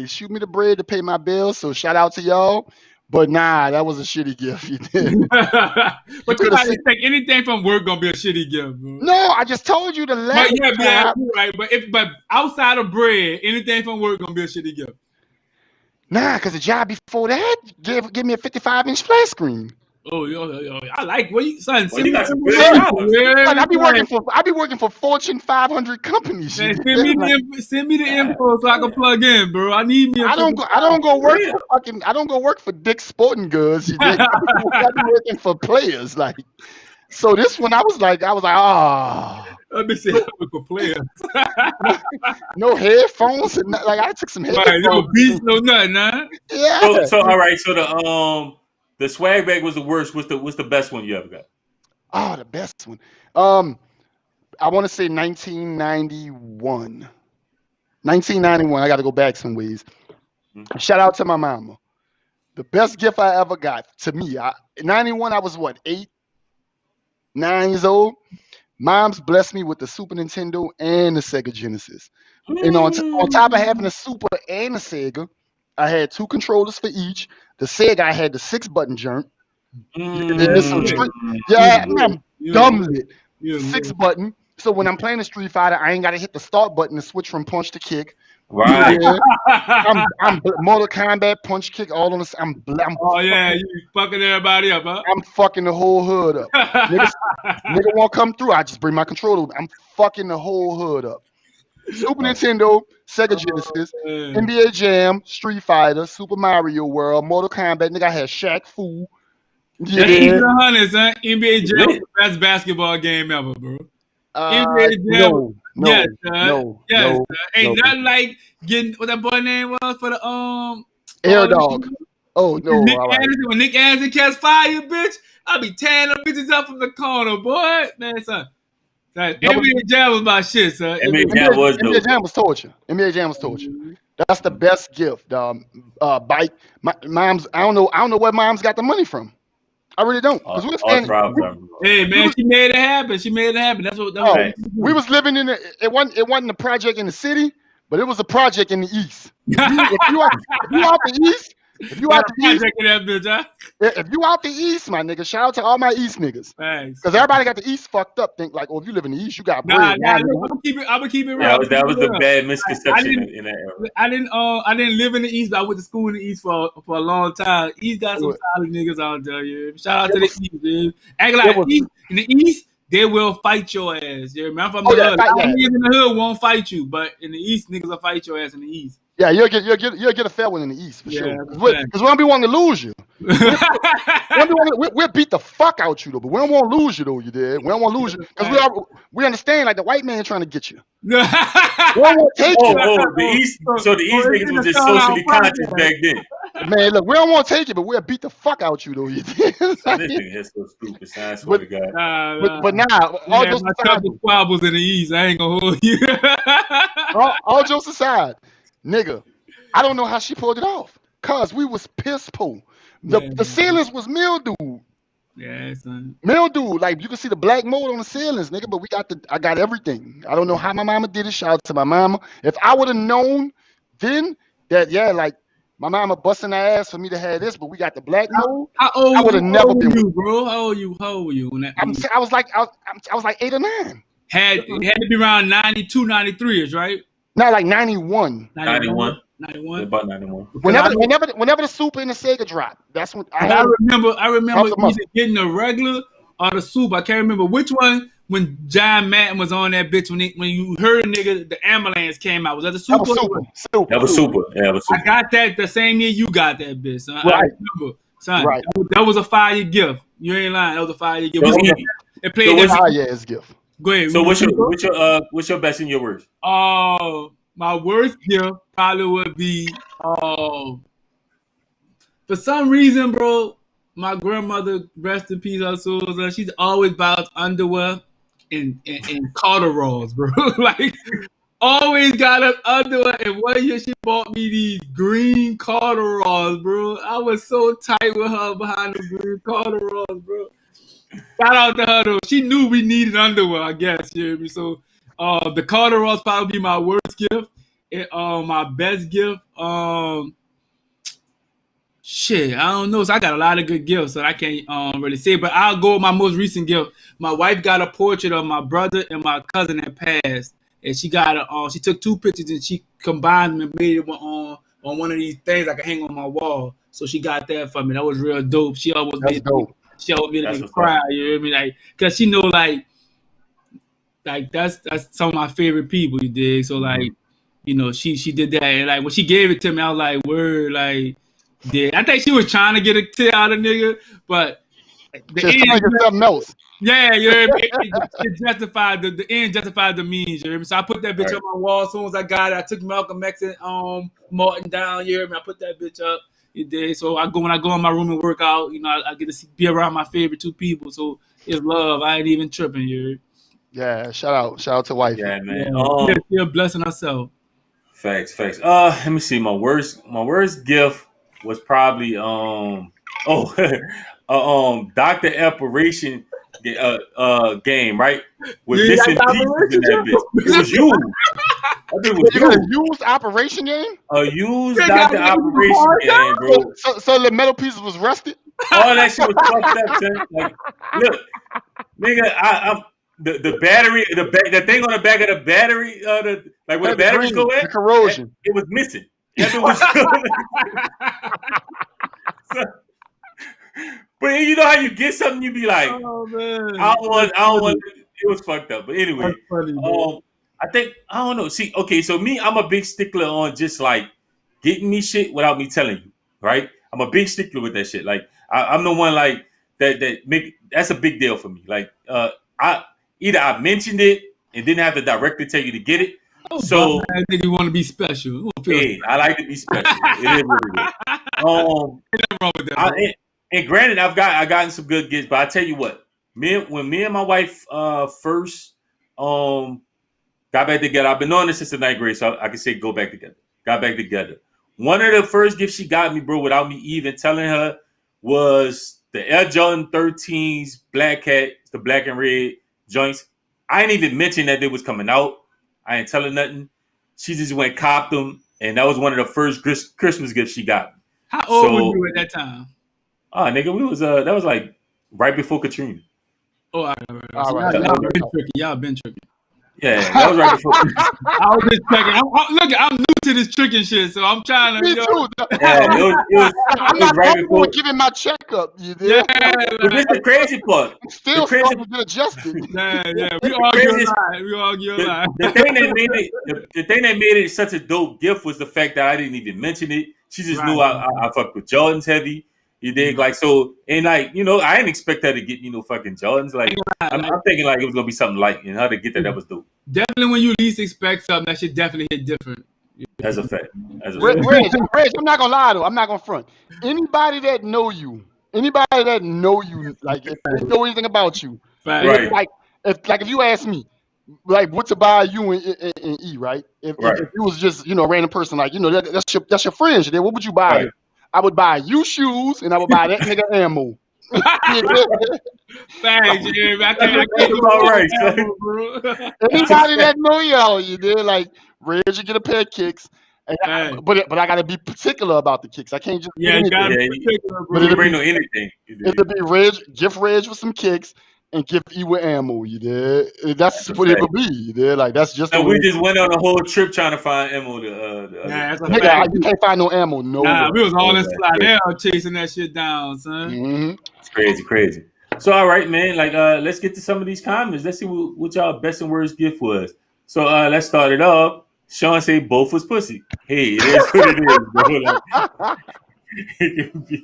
shoot me the bread to pay my bills. So shout out to y'all. But nah, that was a shitty gift. But you might expect anything from work gonna be a shitty gift, bro. No, I just told you the last. Yeah, right. But outside of bread, anything from work gonna be a shitty gift. Nah, because the job before that give me a 55-inch flat screen. Oh, yo, I like what you son. Well, you got some good I be working for Fortune 500 companies. Man, send me the info so I can plug in, bro. I need me. I don't go work for Dick's Sporting Goods. I be working for players. Like, so this one I was like, Let me see. For players. No headphones and like I took some headphones. Right, no beats, no nothing, huh? Yeah. So all right. So the swag bag was the worst. What's the best one you ever got? Oh, the best one. I want to say 1991. 1991. I got to go back some ways. Mm-hmm. Shout out to my mama. The best gift I ever got to me. 91. I was what, 8, 9 years old. Mom's blessed me with the Super Nintendo and the Sega Genesis. And on top of having the Super and the Sega, I had 2 controllers for each. The Sega, I had the 6-button joint. It's some street. Yeah, I'm dumb lit. Yeah, 6 button. So when I'm playing a Street Fighter, I ain't gotta hit the start button to switch from punch to kick. Right. Yeah. I'm Mortal Kombat punch kick all on this. I'm Oh yeah, you fucking everybody up, huh? I'm fucking the whole hood up. Nigga won't come through. I just bring my controller. I'm fucking the whole hood up. Super Nintendo, Sega Genesis, NBA Jam, Street Fighter, Super Mario World, Mortal Kombat. Nigga, I had Shaq Fu. Yeah. That's even 100, son. NBA Jam was the best basketball game ever, bro. NBA Jam. No. Ain't nothing like getting what that boy name was for the Air Dog. Oh no! When Nick Anderson catch fire, bitch, I'll be tearing them bitches up from the corner, boy. Man, son. NBA Jam was my shit, son. NBA Jam was torture. NBA Jam was torture. That's the best gift. Bike. Mom's. I don't know where mom's got the money from. I really don't. Hey man, she made it happen. That's what. We was living in it wasn't a project in the city, but it was a project in the east. If you out the east. If you out the east, my nigga, shout out to all my east niggas. Thanks. Because everybody got the east fucked up. Think like, if you live in the east, you got bread. I'm gonna keep it real. That was the bad misconception in that era. I didn't live in the east, but I went to school in the east for a long time. East got some solid niggas out there. Yeah. Shout out to the east, dude. Act like in the east, they will fight your ass. Yeah, man, I'm from the hood. Niggas in the hood won't fight you, but in the east, niggas will fight your ass in the east. Yeah, you'll get a fair one in the east for sure. Because we don't be wanting to lose you. We'll beat the fuck out you though, but we don't want to lose you though. You did. We don't want to lose you because we understand like the white man trying to get you. We don't want to take you. The east. So the east niggas was just socially conscious back then. Man, look, we don't want to take it, but we'll beat the fuck out you though. You did. This nigga is so stupid. I swear to God. But now, all jokes aside, squabbles in the east. I ain't gonna hold you. all jokes aside. Nigga, I don't know how she pulled it off. Cause we was piss poor. The ceilings was mildew. Yeah, son. Mildew. Like you can see the black mold on the ceilings, nigga. But I got everything. I don't know how my mama did it. Shout out to my mama. If I would have known then that like my mama busting her ass for me to have this, but we got the black mold. How old I would have never been you, bro. How old you? I was like 8 or 9. It had to be around 92, 93ish, right? Not like 91. 91. About 91. Whenever the Super and the Sega dropped, that's when I remember either getting the regular or the Super. I can't remember which one. When John Madden was on that bitch, when you heard nigga, the ambulance came out. Was that the Super? That was Super. Yeah, that was Super. I got that the same year you got that bitch. Son. Right. I remember. Son, right. That was a fire gift. You ain't lying. That was a fire gift. It played that fire gift. Go ahead. So what's your best and your worst? My worst gift probably would be for some reason, bro. My grandmother, rest in peace, her soul, she's always bought underwear and corduroys, bro. Like always got us underwear. And one year she bought me these green corduroys, bro. I was so tight with her behind the green corduroys, bro. Shout out to her though. She knew we needed underwear, I guess. You hear me? So the corduroys probably be my worst gift. My best gift, shit, I don't know. So I got a lot of good gifts that I can't really say. But I'll go with my most recent gift. My wife got a portrait of my brother and my cousin that passed, and she got she took 2 pictures and she combined them and made it on one of these things I can hang on my wall. So she got that for me. That was real dope. She always made me cry. You know what I mean? Like, cause she know like that's some of my favorite people. You dig? So like, you know, she did that, and like when she gave it to me, I was like, word, like, yeah. I think she was trying to get a tear out of nigga, but the end, something else. Yeah, you know, it justified the end justified the means. You know? So I put that bitch on my wall as soon as I got it. I took Malcolm X and Martin down. You know? I put that bitch up. You did. So when I go in my room and work out, you know, I get to be around my favorite 2 people. So it's love. I ain't even tripping. You know? Yeah, shout out to wife. Yeah, man. You're blessing herself. Facts. Let me see. My worst gift was probably Dr. Operation game, right? With missing pieces in that bitch. It was you. think it was You got a used operation game? a used Dr. Operation game, bro. So the metal pieces was rusted? All that shit was fucked up, son. Like, look, nigga, I'm the battery, the thing on the back of the battery, like where the batteries go at, the corrosion. it was missing. That shit was so, but you know how you get something, you be like, Oh man, I don't want. It was fucked up. But anyway, that's funny, I think I don't know. See, okay, so me, I'm a big stickler on just like getting me shit without me telling you, right? I'm a big stickler with that shit. Like I'm the one like that make that's a big deal for me. Like I mentioned it and didn't have to directly tell you to get it. Oh, so I think you want to be special. Hey, I like to be special. It is what it is. Nothing wrong with that. And granted, I gotten some good gifts, but I tell you what, when me and my wife first got back together, I've been on this since the 9th grade, so I can say got back together. One of the first gifts she got me, bro, without me even telling her, was the Air Jordan 13s Black Cat, the black and red joints. I ain't even mention that they was coming out. I ain't telling nothing. She just went copped them, and that was one of the first Christmas gifts she got. How old were you at that time? Oh, nigga, we was that was like right before Katrina. Oh, all right. Y'all been tricking. Yeah, that was right before. I was just checking. I'm new to this tricking shit, so I'm trying to. Me too. Yeah, I'm not comfortable with giving my checkup. You did. Yeah, but this is the crazy part. I'm still starting to get adjusted. Yeah. We argue a lot. The thing that made it such a dope gift was the fact that I didn't even mention it. She just knew I fucked with Jordans heavy. You dig? Like, so, and like, you know, I didn't expect her to get me no fucking Jordans. Like, I'm thinking like it was gonna be something light, and how to get that was dope. Definitely, when you least expect something, that should definitely hit different. That's a fact. Reg, I'm not gonna lie though. I'm not gonna front. Anybody that know you, like if they know anything about you, right? Like if you ask me, like what to buy you and E, right? If you was just a random person, like that's your friends. What would you buy? Right. I would buy you shoes, and I would buy that nigga ammo. Thanks, I can't all right. Anybody that know y'all, you did like Reg, you get a pair of kicks. But I gotta be particular about the kicks. I can't just but it'll bring no anything. It'll be gift Reg with some kicks and gift E with ammo. You did. That's what it would be. You did. Like that's just. So we just went on a whole trip trying to find ammo. Nigga, you can't find no ammo. No. Nah, we was all in Slidell chasing that shit down, son. Mm-hmm. It's crazy. So all right, man. Like, let's get to some of these comments. Let's see what y'all best and worst gift was. So let's start it off. Sean say both was pussy. Hey, it is what it is, bro. Like,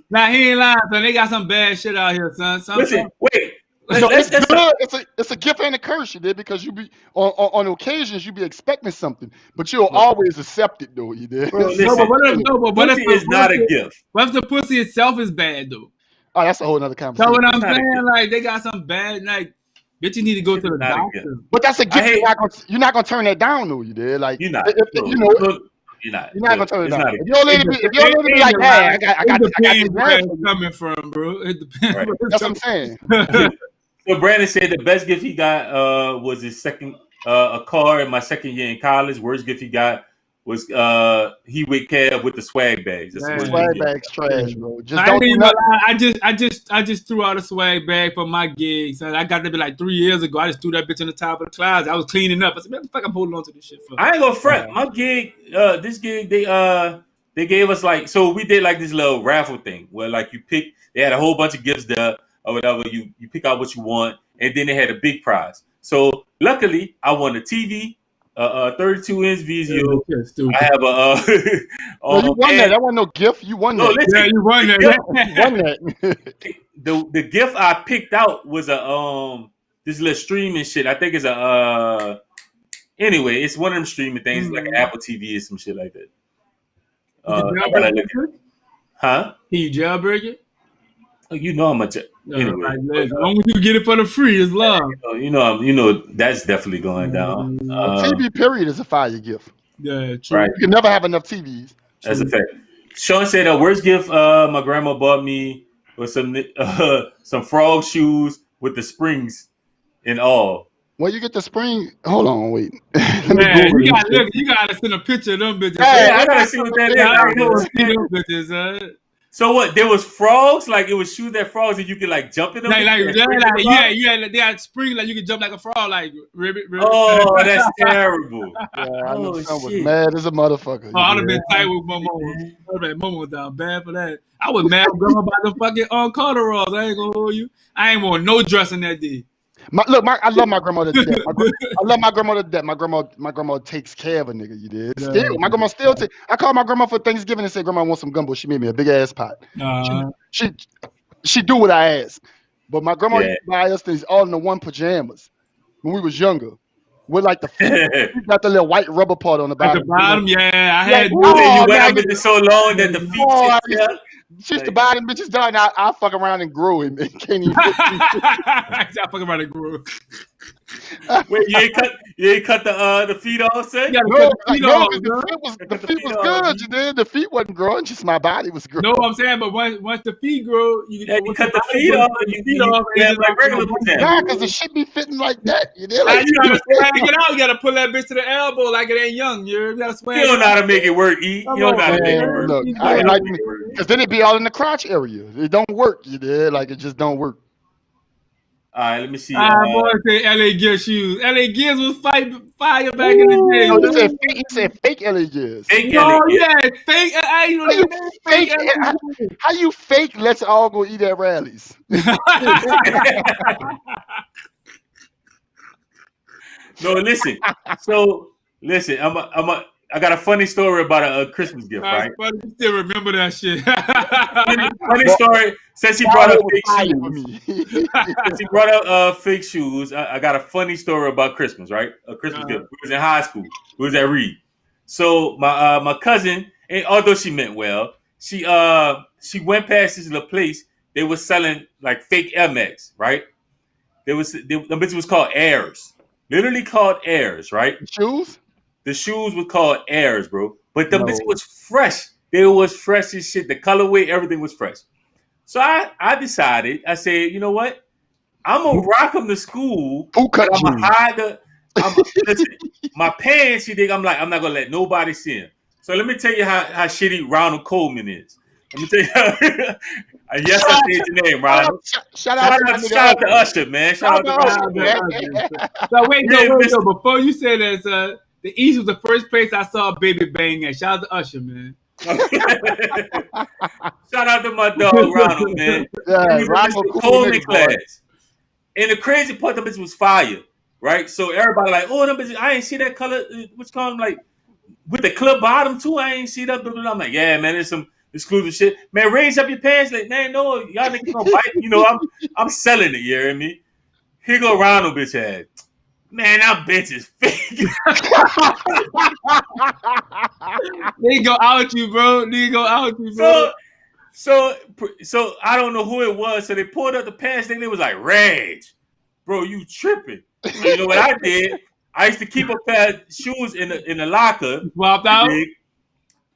nah, he ain't lying, son. They got some bad shit out here, son. Listen, wait. It's a gift and a curse, you did, because you be on occasions you be expecting something, but you'll always accept it though, you did. Bro, listen, pussy is not a gift. What if the pussy itself is bad though? Oh, that's a whole nother conversation. Know what I'm saying? Like they got some bad, like bitch, you need to go to the doctor. But that's a gift. You're not gonna turn that down though, you did. Like you're not. You're not gonna turn it down. If your lady be like, hey, I got where it's coming from, bro. It depends. Right. That's what I'm saying. So Brandon said the best gift he got was his second a car in my second year in college. Worst gift he got was he with Kev with the swag bags. Swag bags trash, bro. I just threw out a swag bag for my gigs. I got that like 3 years ago. I just threw that bitch in the top of the closet. I was cleaning up. I said, "Man, what the fuck I'm holding on to this shit for?" I ain't gonna front. My gig, this gig, they gave us like, so we did like this little raffle thing where like they had a whole bunch of gifts there or whatever. You pick out what you want, and then they had a big prize. So luckily, I won a TV. 32-inch Vizio. I have a. You won that. That wasn't no gift. You won that. Listen, yeah, you won that. You won that. The gift I picked out was a this little streaming shit. I think it's a anyway. It's one of them streaming things like an Apple TV or some shit like that. Huh? Can you jailbreak it? Oh, you know I'm a anyway. As long as you get it for the free, it's love. You know that's definitely going down. TV period is a fire gift. Yeah, true. Right. You can never have enough TVs. That's a fact. Sean said the worst gift my grandma bought me was some frog shoes with the springs and all. Where you get the spring? Hold on, wait. Let me Man, Google you this gotta shit. look. You gotta send a picture of them bitches. Hey, Yeah, I gotta see what that is. Yeah, I I ain't don't never want to see seen them it. bitches. So what? There was frogs, like it was shoes that frogs, and you could like jump in them. Like, and spring at the yeah, bottom? yeah. They had spring, like you could jump like a frog, like ribbit. Oh, that's terrible. Yeah, I know Oh son was shit. mad as a motherfucker. Oh, I'd have Yeah. been tight with Momo. Momo was down bad for that. I was mad with grandma about the fucking corduroys. I ain't gonna hold you. I ain't want no dressing that day. I love my grandmother to death. I love my grandmother to death. My grandma takes care of a nigga. You did. Yeah. Still, my grandma still take. I called my grandma for Thanksgiving and said, "Grandma, I want some gumbo." She made me a big ass pot. She do what I ask. But my grandma Yeah. used to buy us these all in the one pajamas when we was younger, with like the feet. She got the little white rubber part on the At bottom. the bottom, yeah, I Yeah, had. And oh, you wear man, them bitches so long that the feet oh, sit there. she used to buy them bitches done. I fuck around and grow him. Can't even. I fucking about to grow. Wait, you ain't cut the feet off, say? You gotta No, cut the feet no, off, because bro. the feet was good. You did. The feet wasn't growing. Just my body was growing. No, I'm saying, but once the feet grow, Yeah, you cut the feet off, and you have like regular pajamas. Nah, because the shit be fitting like that. You did. Now Like, you gotta get out. You gotta pull that bitch to the elbow like it ain't young. You gotta swing. You don't know how to make it work, E. You don't know how to make it man, work. look, You I don't ain't know how like to me make it work. because then it be all in the crotch area. It don't work. You did. Like it just don't work. All right, let me see. Boy, say LA Gear shoes. LA Gears was fire back in the day. No, he said fake LAGs. Fake No, LA. yeah, fake. I ain't How you know fake? fake. How you fake? Let's all go eat at rallies. No, listen. So listen, I got a funny story about a Christmas gift, right? You still remember that shit. Funny story. Since he brought up fake for shoes, me. since he brought up fake shoes, I got a funny story about Christmas, right? A Christmas gift. We was in high school. We was at Reed. So my cousin, and although she meant well, she went past this little place. They were selling like fake Air Max, right? The bitch was called Airs, literally called Airs, right? Shoes? The shoes were called Airs, bro. But the No. bitch was fresh. They was fresh as shit. The colorway, everything was fresh. So I decided, I said, you know what? I'm gonna rock them to school. Who cut I'm gonna jeans? hide listen, my pants. You think I'm not gonna let nobody see them. So let me tell you how shitty Ronald Coleman is. Let me tell you. Yes, I said your name, Ronald. Shout out to Usher, man. Shout out to Usher. So wait, before you say that, the East was the first place I saw Baby Bang at. Shout out to Usher, man. Shout out to my dog Ronald, man. Yeah, He was Ronald in cool Coleman nigga, class. And the crazy part, the bitch was fire, right? So everybody like, oh, them bitches, I ain't see that color. What's called them like with the clip bottom too. I ain't see that. I'm like, yeah, man, there's some exclusive shit. Man, raise up your pants, like, man, no, y'all niggas gonna bite. You know, I'm selling it. You hear me? Here go Ronald, bitch ass. Man, that bitch is fake. They go out you, bro. They go out you, bro. So I don't know who it was. So they pulled up the pants thing. They was like, Rage, bro, you tripping. So you know what I did? I used to keep a pair of shoes in the locker. Popped out.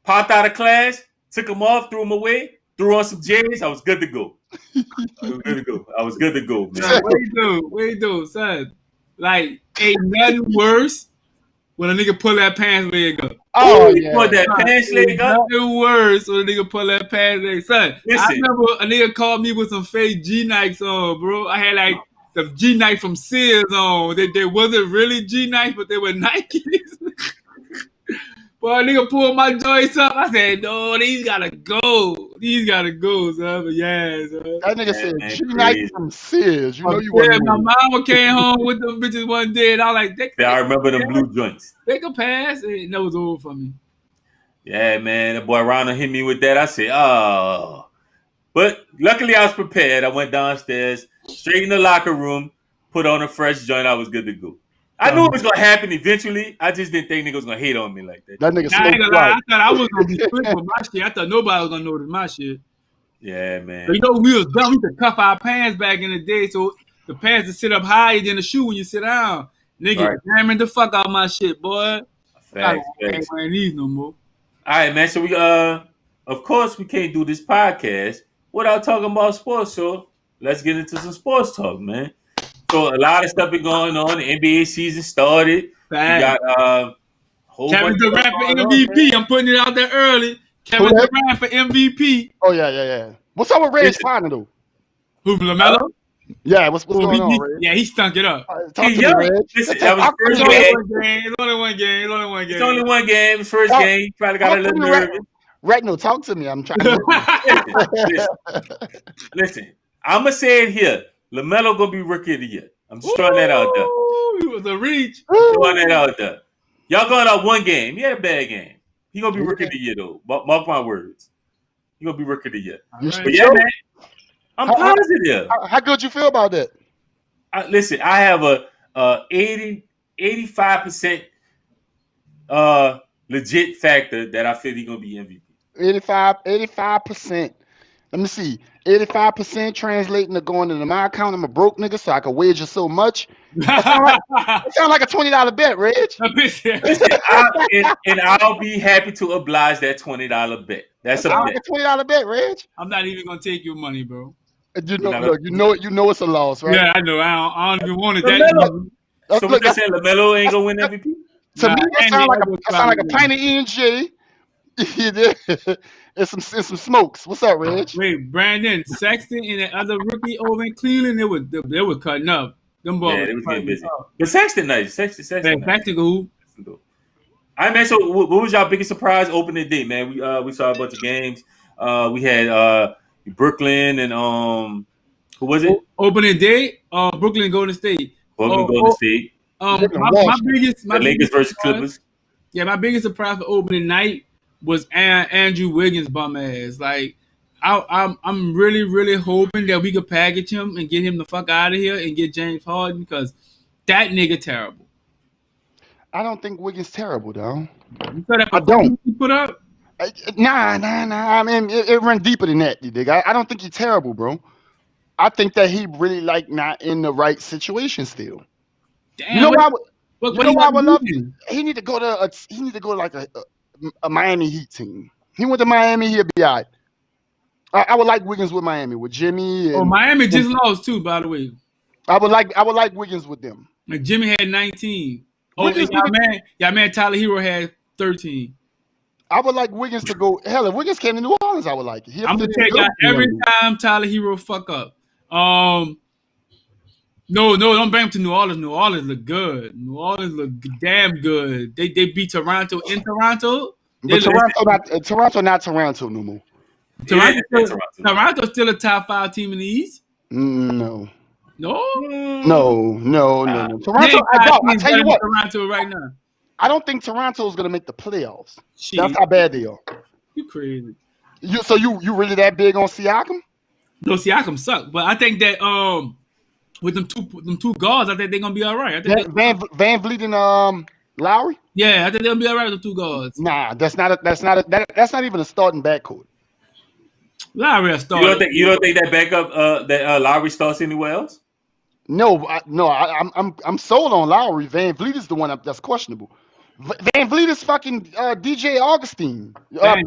Popped out of class, took them off, threw them away, threw on some J's. I was good to go. I was good to go, man. Son, what you do, son? Like, ain't nothing worse when a nigga pull that pants leg up. Oh, yeah. Put that pants leg up. Nothing worse when a nigga pull that pants leg. Son, listen. I remember a nigga called me with some fake G-Nikes on, bro. I had like some G-Nikes from Sears on. They wasn't really G-Nikes, but they were Nikes. Boy, a nigga pulled my joints up. I said, no, these gotta go. These gotta go, son. But yeah, son. That nigga said, G-Nikes from Sears. You know you wasn't. My mama came home with them bitches one day, and I was like, I remember them blue joints. They could pass, and that was over for me. Yeah, man. That boy Ronald hit me with that. I said, oh. But luckily I was prepared. I went downstairs, straight in the locker room, put on a fresh joint. I was good to go. I knew it was gonna happen eventually. I just didn't think niggas was gonna hate on me like that. That nigga I ain't gonna lie. I thought I was gonna be slick with my shit. I thought nobody was gonna notice my shit. Yeah, man. But you know, we was dumb. We used to cuff our pants back in the day, so the pants would sit up higher than the shoe when you sit down. Nigga, jamming the fuck out my shit, boy. Facts. I ain't wearing these no more. All right, man. So we of course we can't do this podcast without talking about sports. So let's get into some sports talk, man. So a lot of stuff been going on. The NBA season started. We got whole Kevin bunch of Durant stuff for going on, MVP. man. I'm putting it out there early. Kevin Durant for MVP. Oh yeah. What's up with Reg Finer though? Who, LaMelo? Yeah, what's going on, Reg? Yeah, he stunk it up. Talk to me, Reg. Listen, that was the first game. It's only one game. It's only one game. It's first game. You probably got a little nervous. Regno, talk to me. I'm trying to listen. I'm gonna say it here. LaMelo gonna be rookie of the year. I'm just throwing that out there. He was a reach. Throwing that out there. Y'all going out one game. He had a bad game. He gonna be rookie of the year though. Mark my words. He gonna be rookie of the year. Right. But yeah, man. I'm positive. How good you feel about that? Listen, I have a 85% legit factor that I feel he's gonna be MVP. 85%. Let me see. 85% translating to going into my account. I'm a broke nigga, so I can wager so much. It sound like a $20 bet, Reg. and I'll be happy to oblige that $20 bet. That's a bet. Like a $20 bet, Reg. I'm not even gonna take your money, bro. You know it's a loss, right? Yeah, I know. I don't even want it. So what they saying, LaMelo ain't gonna win MVP? To me, that sound like a pint of E&J. and some smokes. What's up, Reg? Wait, Brandon Sexton and that other rookie over in Cleveland, they were cutting up. Them boys, they was getting busy. But Sexton nice. Sexton cool. All right, man. So what was y'all biggest surprise opening day, man? We saw a bunch of games. We had Brooklyn and who was it? Opening day, Brooklyn Golden State. Golden State. My Lakers versus Clippers. Yeah, my biggest surprise for opening night was Andrew Wiggins' bum ass. Like, I'm really, really hoping that we could package him and get him the fuck out of here and get James Harden because that nigga terrible. I don't think Wiggins terrible, though. You saw that I don't. He put up? Nah. I mean, it ran deeper than that, you dig? I don't think he's terrible, bro. I think that he really not in the right situation still. Damn, you know why? What I would love him? He need to go to like a Miami Heat team. He went to Miami, he'll be all right. I would like Wiggins with Miami, with Jimmy. Miami just lost too, by the way. I would like Wiggins with them. Like Jimmy had 19. Y'all man Tyler Hero had 13. I would like Wiggins to go. Hell, if Wiggins came to New Orleans, I would like it. I'm gonna take out every time Tyler Hero fuck up. No, don't bring him to New Orleans. New Orleans look good. New Orleans look damn good. They beat Toronto in Toronto. But Toronto not Toronto no more. Toronto's still a top 5 team in the East. No. Toronto. I tell you what. Toronto right now. I don't think Toronto's gonna make the playoffs. That's how bad they are. You crazy. You really that big on Siakam? No, Siakam suck. But I think that with them two guards, I think they're gonna be all right. I think Van Vliet and Lowry. Yeah, I think they'll be all right with the 2 guards. Nah, that's not even a starting backcourt. Lowry a starter. You don't think that backup that Lowry starts anywhere else? No, I'm sold on Lowry. Van Vliet is the one that's questionable. Van Vliet is fucking DJ Augustine, a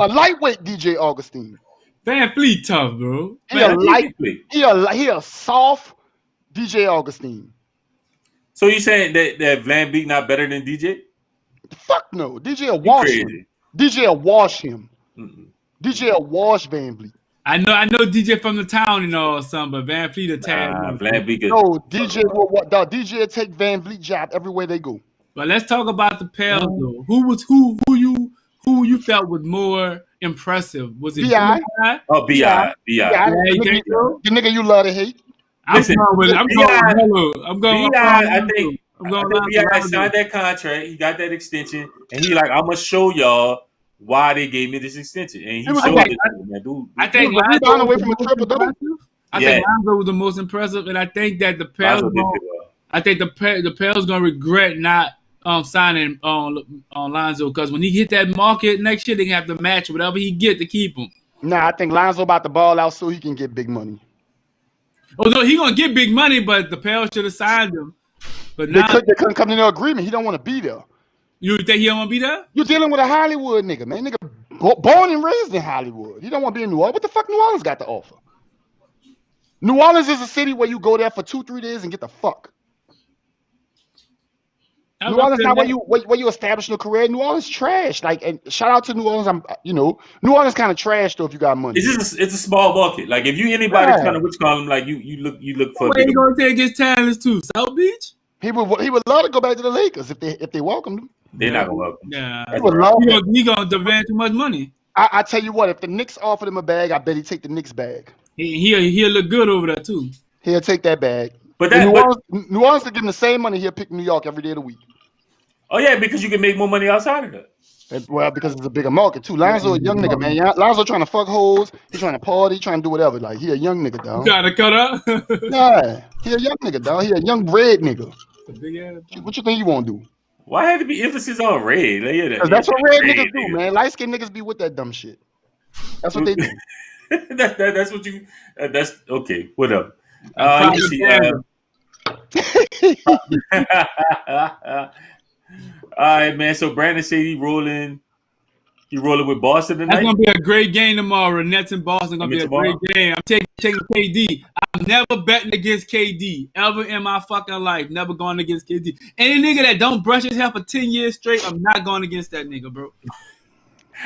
lightweight DJ Augustine. Van Vliet tough, bro. He a soft DJ Augustine. So you saying that Van Vliet not better than DJ? Fuck no. DJ will wash him. DJ will wash him. DJ will wash Van Vliet. I know DJ from the town and all something, but Van Vliet attack. Van Vliet. No, DJ will take Van Vliet job everywhere they go. But let's talk about the Pels though. Who you felt was more impressive? Was it B.I.? Oh, B.I. The nigga you love to hate. I'm going. I think B.I. signed that contract. He got that extension, and he like, I'm gonna show y'all why they gave me this extension, and he showed it. Dude. I think Lonzo away from a triple double. I think Lonzo was the most impressive, and I think that the Pels. I think the Pels gonna regret not signing on Lonzo because when he hit that market next year, they gonna have to match whatever he get to keep him. Nah, I think Lonzo about to ball out so he can get big money. Although he gonna get big money, but the Pels should have signed him. But now they couldn't come to no agreement. He don't want to be there. You think he don't want to be there? You're dealing with a Hollywood nigga, man. Nigga born and raised in Hollywood. He don't want to be in New Orleans. What the fuck New Orleans got to offer? New Orleans is a city where you go there for 2-3 days and get the fuck. New Orleans not where you establish your career. New Orleans trash. Like, and shout out to New Orleans. New Orleans kind of trash though if you got money. It's a small market. Like if you anybody kind of which column, like you look for. Where you gonna take his talents to? South Beach? He would love to go back to the Lakers if they welcomed him. They're not gonna welcome. Yeah, he gonna demand too much money. I tell you what, if the Knicks offered him a bag, I bet he'd take the Knicks bag. He'll look good over there too. He'll take that bag. But New Orleans to give him the same money, he'll pick New York every day of the week. Oh yeah, because you can make more money outside of that. Well, because it's a bigger market too. Lonzo a young nigga, man. Lonzo trying to fuck hoes. He trying to party, trying to do whatever. Like he a young nigga, dog. Trying to cut up. Yeah, he a young nigga, dog. He a young red nigga. What you think you won't do? Why had to be emphasis on red? Like, that's what red niggas do, man. Light skinned niggas be with that dumb shit. That's what they do. That's what you. That's okay. Whatever. Let me see. All right, man. So Brandon said he rolling with Boston tonight. That's gonna be a great game tomorrow. Nets and Boston gonna be a great game. I'm taking KD. I'm never betting against KD ever in my fucking life. Never going against KD. Any nigga that don't brush his hair for 10 years straight, I'm not going against that nigga, bro.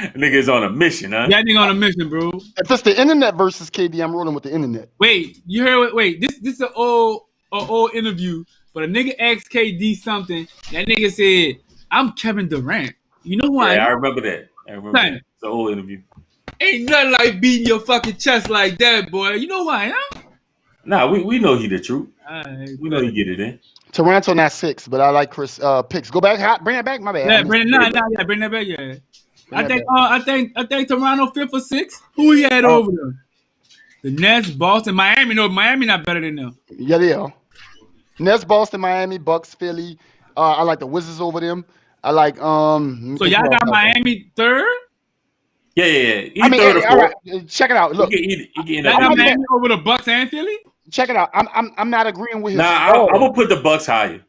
Nigga is on a mission, huh? That nigga on a mission, bro. If it's the internet versus KD, I'm rolling with the internet. Wait, you heard? Wait, this is an old interview, but a nigga asked KD something. That nigga said, "I'm Kevin Durant." You know why? Yeah, I remember that. That. It's an old interview. Ain't nothing like beating your fucking chest like that, boy. You know who I am? Nah, we know he the truth. Right, we know he get it in. Toronto not 6, but I like Chris picks. Go back, bring it back. My bad. Yeah, bring that back. Yeah. I think Toronto 5th or 6th. Who he had over them? The Nets, Boston, Miami. No, Miami not better than them. Yeah, they are. Nets, Boston, Miami, Bucks, Philly. I like the Wizards over them. I like So y'all got Miami 3rd? Yeah. I mean, all right. Check it out. Look, he got Miami over the Bucks and Philly. Check it out. I'm not agreeing with his. Nah, I'm gonna put the Bucks higher.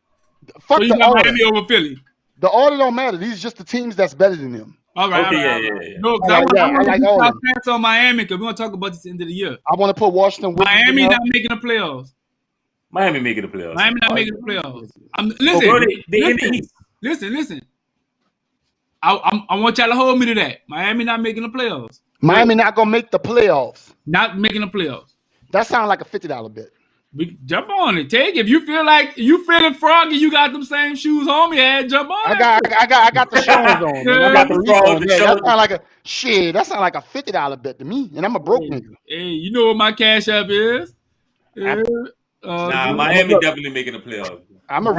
Fuck so you got Miami over Philly. The order don't matter. These are just the teams that's better than them. All right. Yeah. No, I want to pass on Miami because we're gonna talk about this end of the year. I want to put Washington. Miami not making the playoffs. Miami making the playoffs. Miami not making the playoffs. Listen. I want y'all to hold me to that. Miami not making the playoffs. Miami not gonna make the playoffs. Not making the playoffs. That sounds like a $50 bet. We jump on it. Take if you feel like you feeling froggy, you got them same shoes on me. Jump on. I got the shoes on. I got the frogs. That sound like a shit. That sound like a $50 bet to me, and I'm a broke nigga. Hey, you know what my cash app is? Miami definitely making the playoffs. I'm a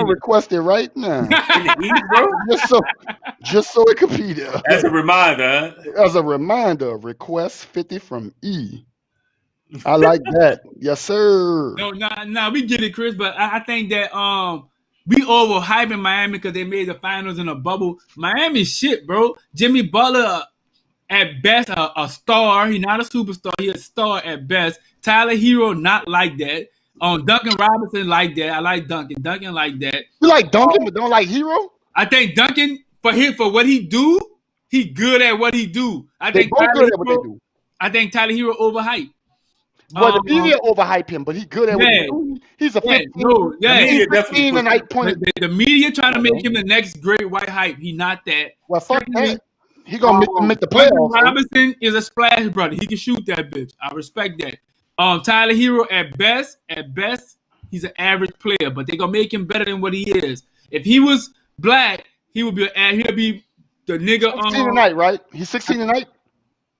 request it right now. In the East, bro? just so it could be there. As a reminder. As a reminder, request 50 from E. I like that. Yes, sir. No, we get it, Chris, but I think that we overhyping Miami because they made the finals in a bubble. Miami shit, bro. Jimmy Butler at best a star. He's not a superstar. He's a star at best. Tyler Hero not like that. Duncan Robinson like that. I like Duncan. Duncan like that. You like Duncan, but don't like Hero? I think Duncan for what he do, he good at what he do. I think Tyler Hero overhyped. Well, the media overhype him, but he good at what he do. He's a 15. He's 15 tonight point. The media trying to make him the next great white hype. He not that. Well, fuck that. He gonna make the playoffs. Robinson is a splash brother. He can shoot that bitch. I respect that. Tyler Hero at best, he's an average player, but they gonna make him better than what he is. If he was black, he'll be the nigga. 16 tonight, right? He's 16 tonight.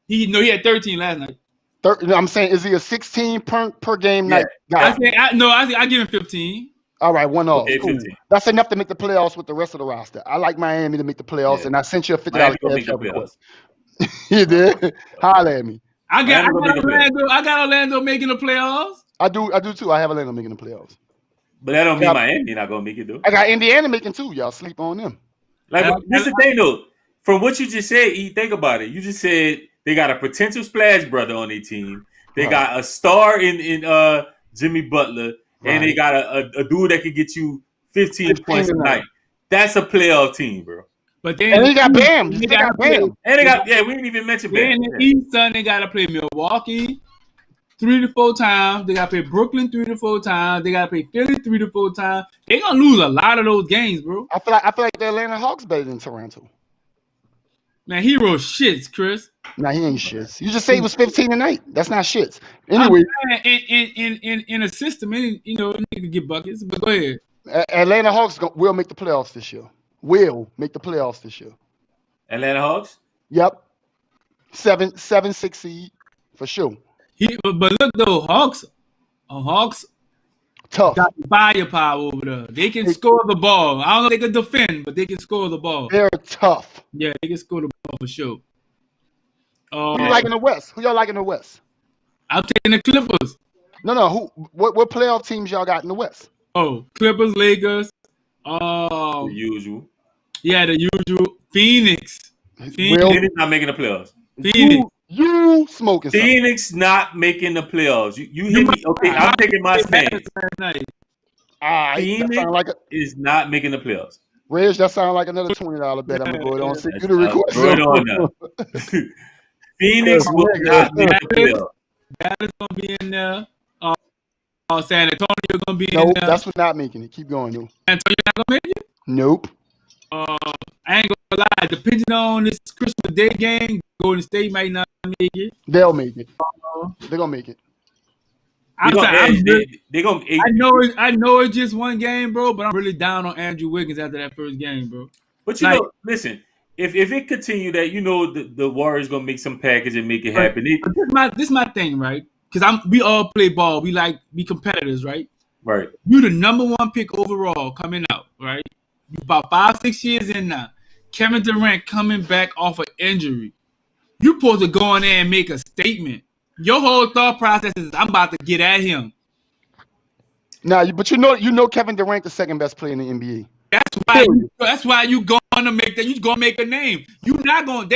He had 13 last night. I'm saying, is he a 16 per game night guy? I give him 15. All right, one off. Okay, cool. That's enough to make the playoffs with the rest of the roster. I like Miami to make the playoffs, and I sent you a $50 cash request. You did? Holla at me. I got Orlando making the playoffs. I do too. I have Orlando making the playoffs. But that don't mean Miami not gonna make it though. I got Indiana making too. Y'all sleep on them. Like this is the thing though. From what you just said, E, think about it. You just said they got a potential splash brother on their team. They got a star in Jimmy Butler, and they got a dude that could get you 15 points a night. That's a playoff team, bro. But then and they got Bam. They got Bam. And they got we didn't even mention Bam. In the East, son, they got to play Milwaukee. 3 to 4 times. They got to play Brooklyn 3 to 4 times. They got to play Philly 3 to 4 times. They gonna lose a lot of those games, bro. I feel like the Atlanta Hawks better than Toronto. Man, hero shits, Chris. Nah, he ain't shits. You just say he was 15 tonight. That's not shits. Anyway, in a system, nigga get buckets. But go ahead. Atlanta Hawks will make the playoffs this year. Will make the playoffs this year. Atlanta Hawks? Yep. 7-6 seed for sure. But look though, Hawks Tough. got firepower over there. They can score the ball. I don't know if they can defend, but they can score the ball. They're tough. Yeah, they can score the ball for sure. Who you like in the West? Who y'all like in the West? I'm taking the Clippers. No. What playoff teams y'all got in the West? Oh, Clippers, Lakers. The usual. Yeah, the usual. Phoenix. Phoenix not making the playoffs. Phoenix. You smoking something. Phoenix not making the playoffs. You hit me. Okay, I'm taking my stance. Phoenix is not making the playoffs. Reg, that sounds like another $20 bet. I'm gonna go ahead and send you the request. Throw it on now. Phoenix will not make the playoffs. Dallas gonna be in there. San Antonio gonna be in Nope, there. that's for not making it. Keep going, though. San Antonio not gonna make it. Nope. I ain't gonna lie. Depending on this Christmas Day game, Golden State might not make it. They'll make it. They're gonna make it. I I know it's just one game, bro, but I'm really down on Andrew Wiggins after that first game, bro. But listen, if it continue that, the Warriors gonna make some package and make it happen. This is my thing, right? Because we all play ball. We like be competitors, right? Right. You the number 1 pick overall coming out, right? You about 5-6 years in now. Kevin Durant coming back off an injury. You supposed to go in there and make a statement. Your whole thought process is, I'm about to get at him. Nah, but you know Kevin Durant the second best player in the NBA. That's why you gonna make that. You gonna make a name. They're not gonna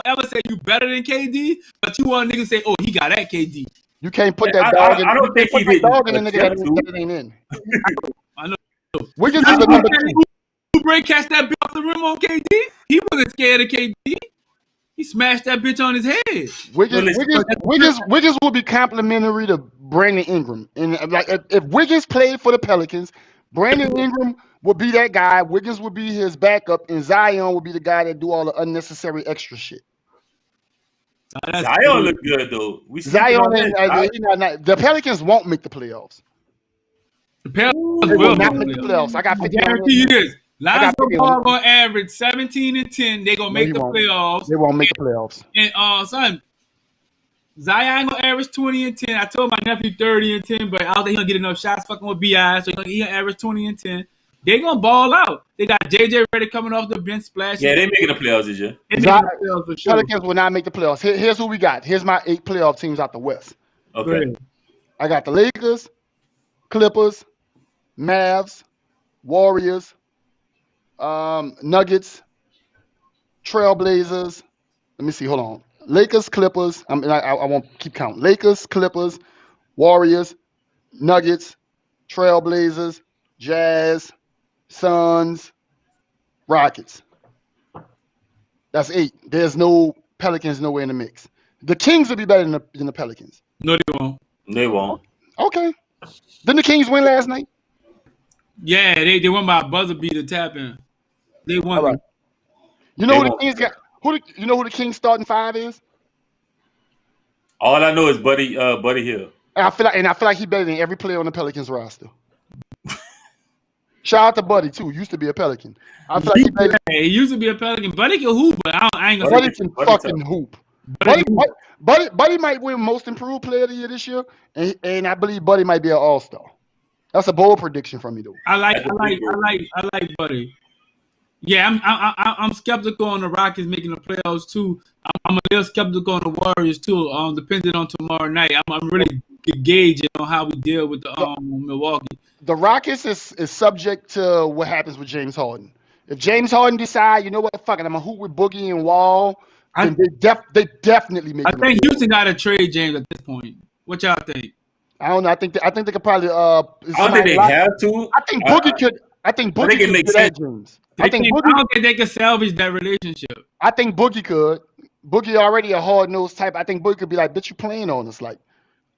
ever say you better than KD, but you want niggas to say, oh, he got that KD. You can't put that dog in. I don't think he did. Dog in the nigga that ain't in. I know. Wiggins is the number 2. Who break catch that bitch off the rim on KD? He wasn't scared of KD. He smashed that bitch on his head. Wiggins will be complimentary to Brandon Ingram. And like if Wiggins played for the Pelicans, Brandon Ingram would be that guy. Wiggins would be his backup, and Zion would be the guy that do all the unnecessary extra shit. Zion look good though. The Pelicans won't make the playoffs. The Pelicans will not make the playoffs. I guarantee you this. Lonzo Ball gonna average 17 and 10. They gonna make the playoffs. They won't make the playoffs. And son, Zion gonna average 20 and 10. I told my nephew 30 and 10, but I don't think he gonna get enough shots fucking with BI, so he gonna average 20 and 10. They gonna ball out. They got JJ Redick coming off the bench splashing. Yeah, they making the playoffs this year. Pelicans will not make the playoffs. Here's who we got. Here's my 8 playoff teams out the West. Okay. I got the Lakers, Clippers, Mavs, Warriors, Nuggets, Trailblazers. Let me see. Hold on. Lakers, Clippers. I won't keep counting. Lakers, Clippers, Warriors, Nuggets, Trailblazers, Jazz, Suns, Rockets. That's 8. There's no Pelicans nowhere in the mix. The Kings will be better than the Pelicans. No, they won't. They won't. Okay. Didn't the Kings win last night? Yeah, they won by a buzzer beater tap in. They won. All right. You know who the Kings got? You know who the Kings starting 5 is? All I know is Buddy Hill. And I feel like he's better than every player on the Pelicans roster. Shout out to Buddy too. Used to be a Pelican. I feel like he used to be a Pelican. Buddy can hoop, but I ain't gonna. Buddy can fucking hoop. Buddy might win Most Improved Player of the Year this year, and I believe Buddy might be an All-Star. That's a bold prediction from me though. I like Buddy. Yeah, I'm skeptical on the Rockets making the playoffs too. I'm a little skeptical on the Warriors too. Depending on tomorrow night, I'm really gauging on how we deal with the Milwaukee. The Rockets is subject to what happens with James Harden. If James Harden decide, you know what, fuck it, I'm gonna hoop with Boogie and Wall. They definitely make. I think Houston got to trade James at this point. What y'all think? I don't know. I think they could probably. I don't think they have to. I think Boogie could. I think Boogie could make that James. I don't think they can salvage that relationship. I think Boogie could. Boogie already a hard nosed type. I think Boogie could be like, "Bitch, you playing on us?" Like,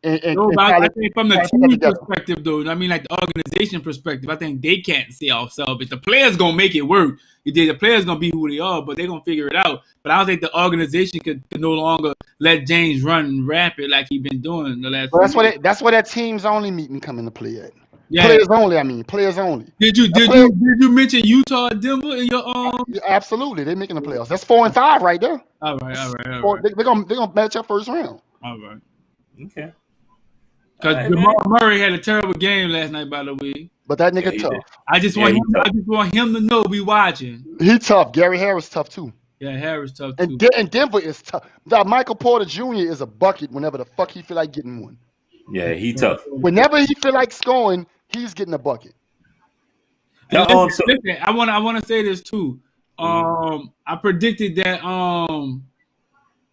No, but I think from the put that team together. perspective, though, I mean, like the organization perspective, I think they can't see off salvage. The players gonna make it work. The players gonna be who they are, but they gonna figure it out. But I don't think the organization could no longer let James run rapid like he been doing the last. Well, that's where that teams only meeting come into play at. Yeah. Players only. I mean, players only. Did you mention Utah, Denver in your Yeah, absolutely, they're making the playoffs. That's 4 and 5 right there. All right. They're gonna match up first round. All right. Okay. Because Jamal Murray had a terrible game last night, by the way. But that nigga tough. I just want him to know we watching. He tough. Gary Harris tough too. Yeah, Harris tough too. And Denver is tough. That Michael Porter Jr. is a bucket whenever the fuck he feel like getting one. Yeah, he tough. Whenever he feel like scoring, he's getting a bucket. Listen, I want to say this too. I predicted that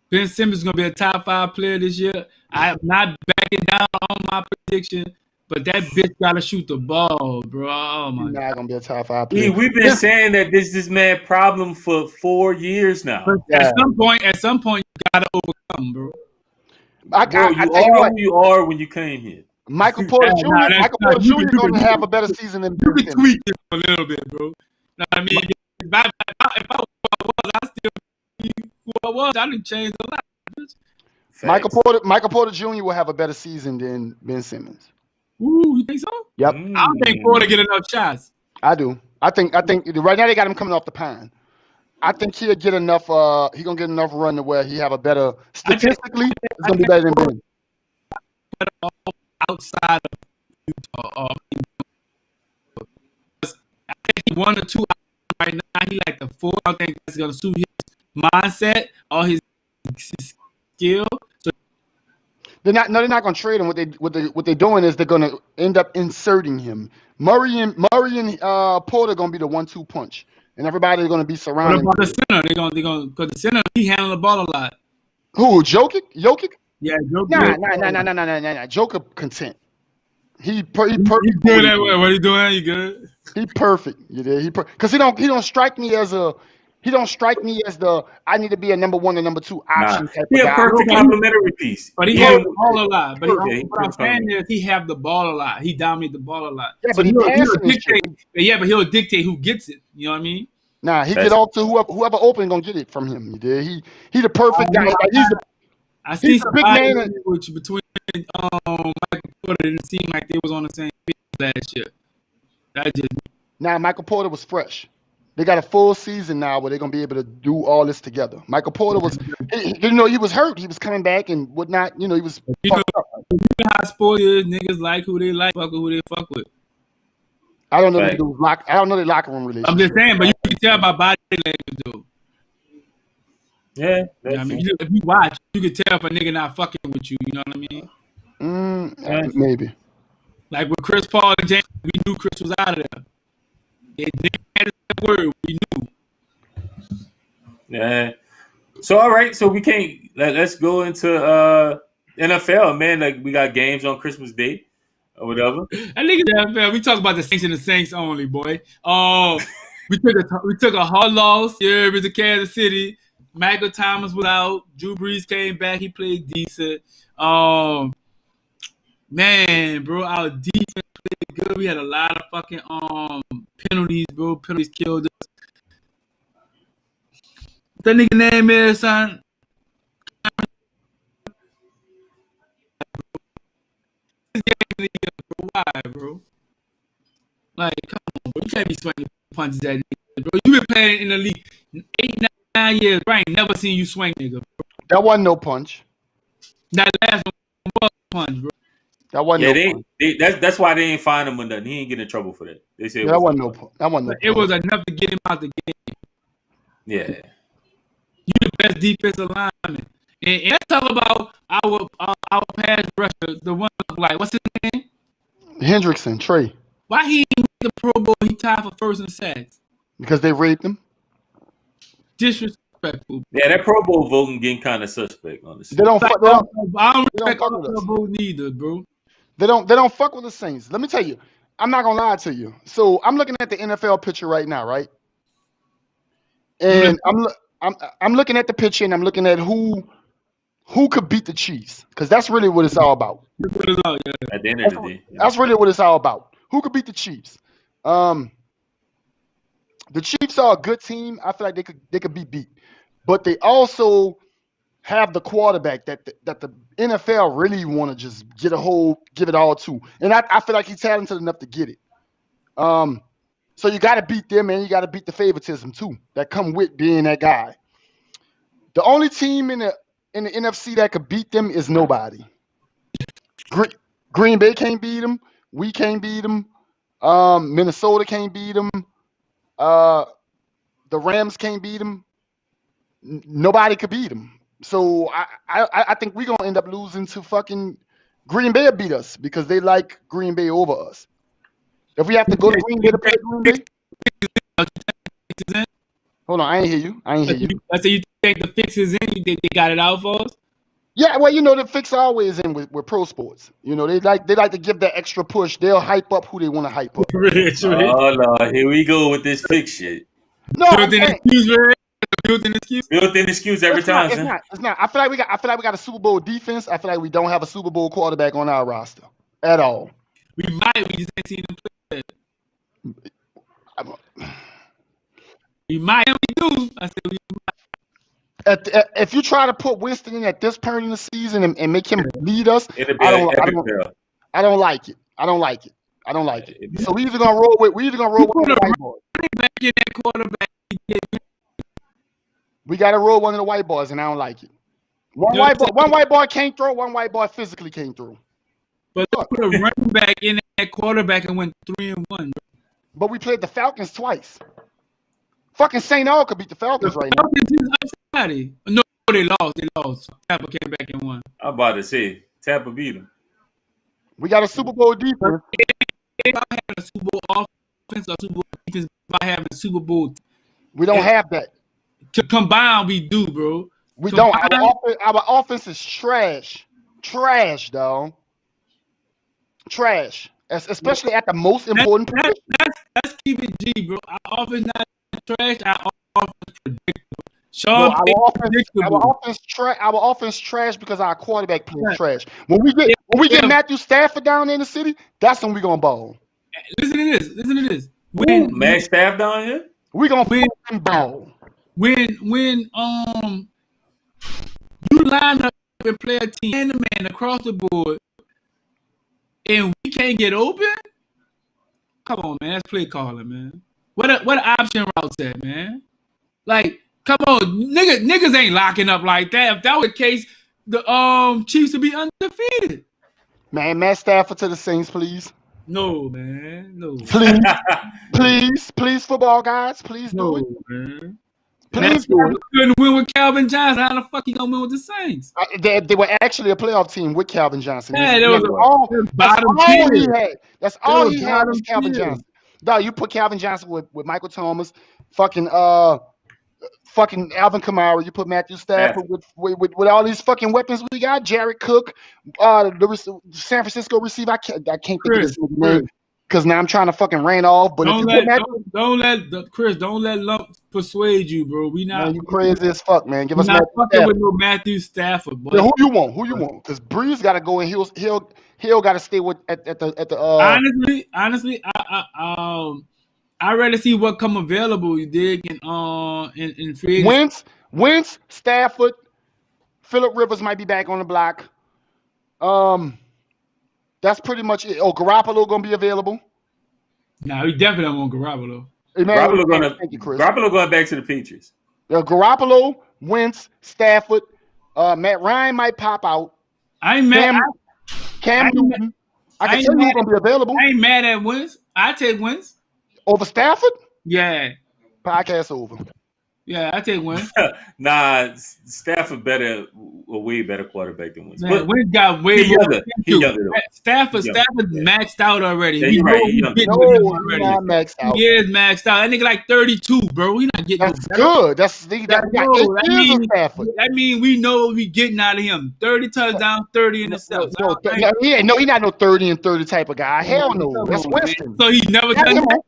Ben Simmons is gonna be a top 5 player this year. I am not backing down on my prediction, but that bitch gotta shoot the ball, bro. Oh my He's God. not gonna be a top 5 player. We've been saying that this man problem for 4 years now. At some point, you gotta overcome, bro. I tell you what, you are when you came here. Michael Porter Jr. Michael Porter Jr. is gonna have a better season than You Ben can Simmons. tweak it a little bit, bro. Know what I mean, if I was, I still be who I was. I didn't change a lot. Bitch. Michael Porter Jr. will have a better season than Ben Simmons. Ooh, you think so? Yep, I don't think Porter get enough shots. I do. I think right now they got him coming off the pine. I think he'll get enough. He gonna get enough run to where he have a better statistically. It's gonna be better than Ben. Outside of Utah, I think he 1 or 2 right now. He like the 4. I think that's gonna suit his mindset, all his skill. So They're not gonna trade him. What they're doing is they're gonna end up inserting him. Murray and Porter gonna be the 1-2 punch, and everybody's gonna be what surrounding. about the center? They're gonna because the center he handle the ball a lot. Who? Jokic? Yeah, Nah. Joker content. He perfect. You good at what are you doing? You good? He perfect. You did. Because he don't strike me as the I need to be a number 1 or number 2 option type He of a guy. perfect complementary piece. But he has the ball a lot. But Okay, what I'm saying is he have the ball a lot. He dominate the ball a lot. Yeah, So but he he'll passing and dictate. Yeah, but he'll dictate who gets it. You know what I mean? Nah, he get off to whoever open gonna get it from him. You did. He the perfect guy. Like, I see he's a big somebody man. between Michael Porter and it seemed like they was on the same page last year. That just Now Michael Porter was fresh. They got a full season now where they're gonna be able to do all this together. Michael Porter was, he was hurt. He was coming back and whatnot. He was fucked up. you know how sports is. Niggas like who they like, fuck who they fuck with. I don't know Right. I don't know the locker room relationship. I'm just saying, but you can tell by body language, though. Yeah. I mean, if you watch, you can tell if a nigga not fucking with you. You know what I mean? Maybe. Like with Chris Paul and James, we knew Chris was out of there. They had that word, we knew. Yeah. So all right, so we can't let's go into NFL, man. Like we got games on Christmas Day or whatever. I think it's NFL. We talk about the Saints and the Saints only, boy. We took a hard loss here with the Kansas City. Michael Thomas was out. Drew Brees came back. He played decent. Man, bro, our defense played good. We had a lot of fucking penalties, bro. Penalties killed us. That nigga name is son. Why, bro? Like, come on, bro. You can't be swinging punches at nigga, bro. You been playing in the league 8, 9 years, bro. I ain't never seen you swing, nigga, bro. That wasn't no punch. That last one was a punch, bro. That wasn't no punch. That's why they ain't find him nothing. He ain't get in trouble for that. They said That wasn't no punch. That wasn't no It was enough to get him out the game. Yeah. You the best defensive lineman. And let's talk about our pass rusher, the one like what's his name? Hendrickson, Trey. Why he ain't the Pro Bowl? He tied for first in sacks. Because they raped him. Disrespectful. Yeah, that Pro Bowl voting getting kind of suspect, honestly. They don't. I don't respect fuck all with us. the Pro Bowl neither, bro. They don't fuck with the Saints. Let me tell you. I'm not gonna lie to you. So I'm looking at the NFL picture right now, right? And I'm looking at the picture and I'm looking at who who could beat the Chiefs? Because that's really what it's all about. At the end of the day, That's really what it's all about. Who could beat the Chiefs? The Chiefs are a good team. I feel like they could be beat, but they also have the quarterback that the NFL really want to just give it all to, and I feel like he's talented enough to get it. So you got to beat them, and you got to beat the favoritism too that come with being that guy. The only team in the NFC that could beat them is nobody. Green Bay can't beat them. We can't beat them. Minnesota can't beat them. The Rams can't beat them. Nobody could beat them. So I think we're gonna end up losing to fucking Green Bay. Beat us because they like Green Bay over us. If we have to go to Green Bay to play Green Bay. Hold on, I ain't hear you. I said you think the fix is in? They got it out for us? Yeah, well, the fix always in with pro sports. They like to give that extra push. They'll hype up who they want to hype up. Oh no, here we go with this fix shit. No, built-in excuse every time. It's not. I feel like we got a Super Bowl defense. I feel like we don't have a Super Bowl quarterback on our roster at all. We just ain't seen him play. We might, we do. I said we might. If you try to put Winston in at this point in the season and make him lead us, I don't like it. So we either gonna roll with one of the white boys. We gotta roll one of the white boys, and I don't like it. One white boy can't throw. One white boy physically can't throw. But let's put a running back in that quarterback and went 3-1. But we played the Falcons twice. Fucking St. Aug could beat the Falcons right now. No, they lost. Tampa came back and won. I'm about to say Tampa beat them. We got a Super Bowl defense. If I had a Super Bowl offense or Super Bowl defense, if I have a Super Bowl, we don't have that. To combine, we do, bro. We don't. Our offense is trash, dog. Trash, especially at the most important position. Let's keep it G, bro. Our offense not trash. Our offense predictable. Our offense trash because our quarterback plays trash. When we get Matthew Stafford down there in the city, that's when we gonna ball. Listen to this. When Matt Staff down here, we gonna fucking ball. When you line up and play a team and a man across the board, and we can't get open. Come on, man. That's play calling, man. What option routes that, man? Like, come on, niggas ain't locking up like that. If that were the case, the Chiefs would be undefeated. Man, Matt Stafford to the Saints, please. No, man. No. Please, football guys, please do it. Man. Please do it. Couldn't win with Calvin Johnson. How the fuck you gonna win with the Saints? They were actually a playoff team with Calvin Johnson. Yeah, that's all he had was Calvin Johnson. Dog, you put Calvin Johnson with Michael Thomas, fucking Alvin Kamara. You put Matthew Stafford with all these fucking weapons we got. Jared Cook, the San Francisco receiver. I can't think of his name because now I'm trying to fucking rain off. But don't let lump persuade you, bro. We not. Man, you crazy as fuck, man. Give us not fucking with no Matthew Stafford, boy. Yeah, who you want? Because Breeze got to go and he'll got to stay with at the. Honestly, I'd rather see what come available. You dig in free agency. Wentz, Stafford, Phillip Rivers might be back on the block. That's pretty much it. Oh, Garoppolo gonna be available. Nah, we definitely don't want Garoppolo. Hey, man, Garoppolo going back to the Patriots. Garoppolo, Wentz, Stafford, Matt Ryan might pop out. I ain't mad. Cam Newton. I can tell you who's gonna be available. I ain't mad at Wentz. I take Wentz over Stafford. Yeah. Podcast over. Yeah, I take Wentz. Nah, Stafford a way better quarterback than Wentz. Man, Wentz got way more. Stafford maxed out already. Yeah, you're right. He's not maxed out. He is maxed out. That nigga like 32, bro. We not getting. That's good. That mean we know what we getting out of him. 30 touchdowns, 30 interceptions. He's not no 30 and 30 type of guy. Hell no. That's Winston. So he never done that.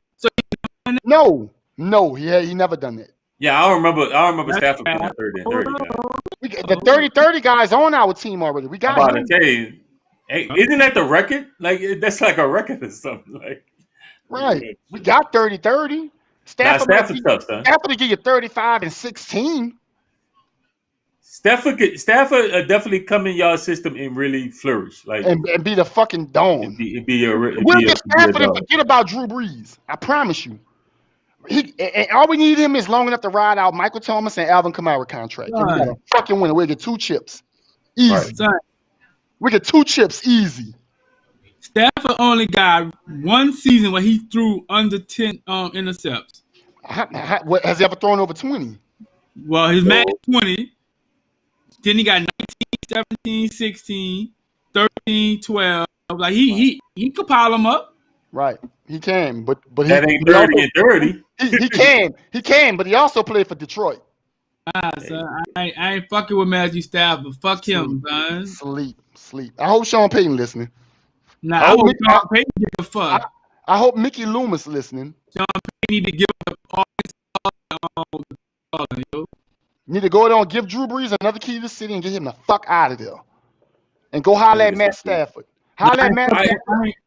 No, he never done that. Yeah, I remember Stafford being at 30 and 30. The 30-30 guys on our team already. We got I'm about him. to tell you, hey, isn't that the record? Like that's like a record or something. Like Right. We got 30-30. Stafford tough, son. Stafford to give you 35 and 16. Stafford definitely come in y'all system and really flourish, like and be the fucking dome. We'll get Stafford and forget about Drew Brees. I promise you. And all we need him is long enough to ride out Michael Thomas and Alvin Kamara contract. And we got a fucking winner. We'll get 2 chips. Easy. Right. We get 2 chips easy. Stafford only got 1 season where he threw under 10 intercepts. Has he ever thrown over 20? Well, his max 20. Then he got 19, 17, 16, 13, 12. Like he could pile them up. Right. He can, but that ain't 30 and 30. He can, but he also played for Detroit. Son, I ain't fucking with Matthew Stafford. Fuck him, son. Sleep. I hope Sean Payton listening. Nah, I hope Sean Payton give a fuck. I hope Mickey Loomis listening. Sean Payton need to give up all his yo. Need to go down and give Drew Brees another key to the city and get him the fuck out of there. And go holler at Matt Stafford. Holler at Matt Stafford.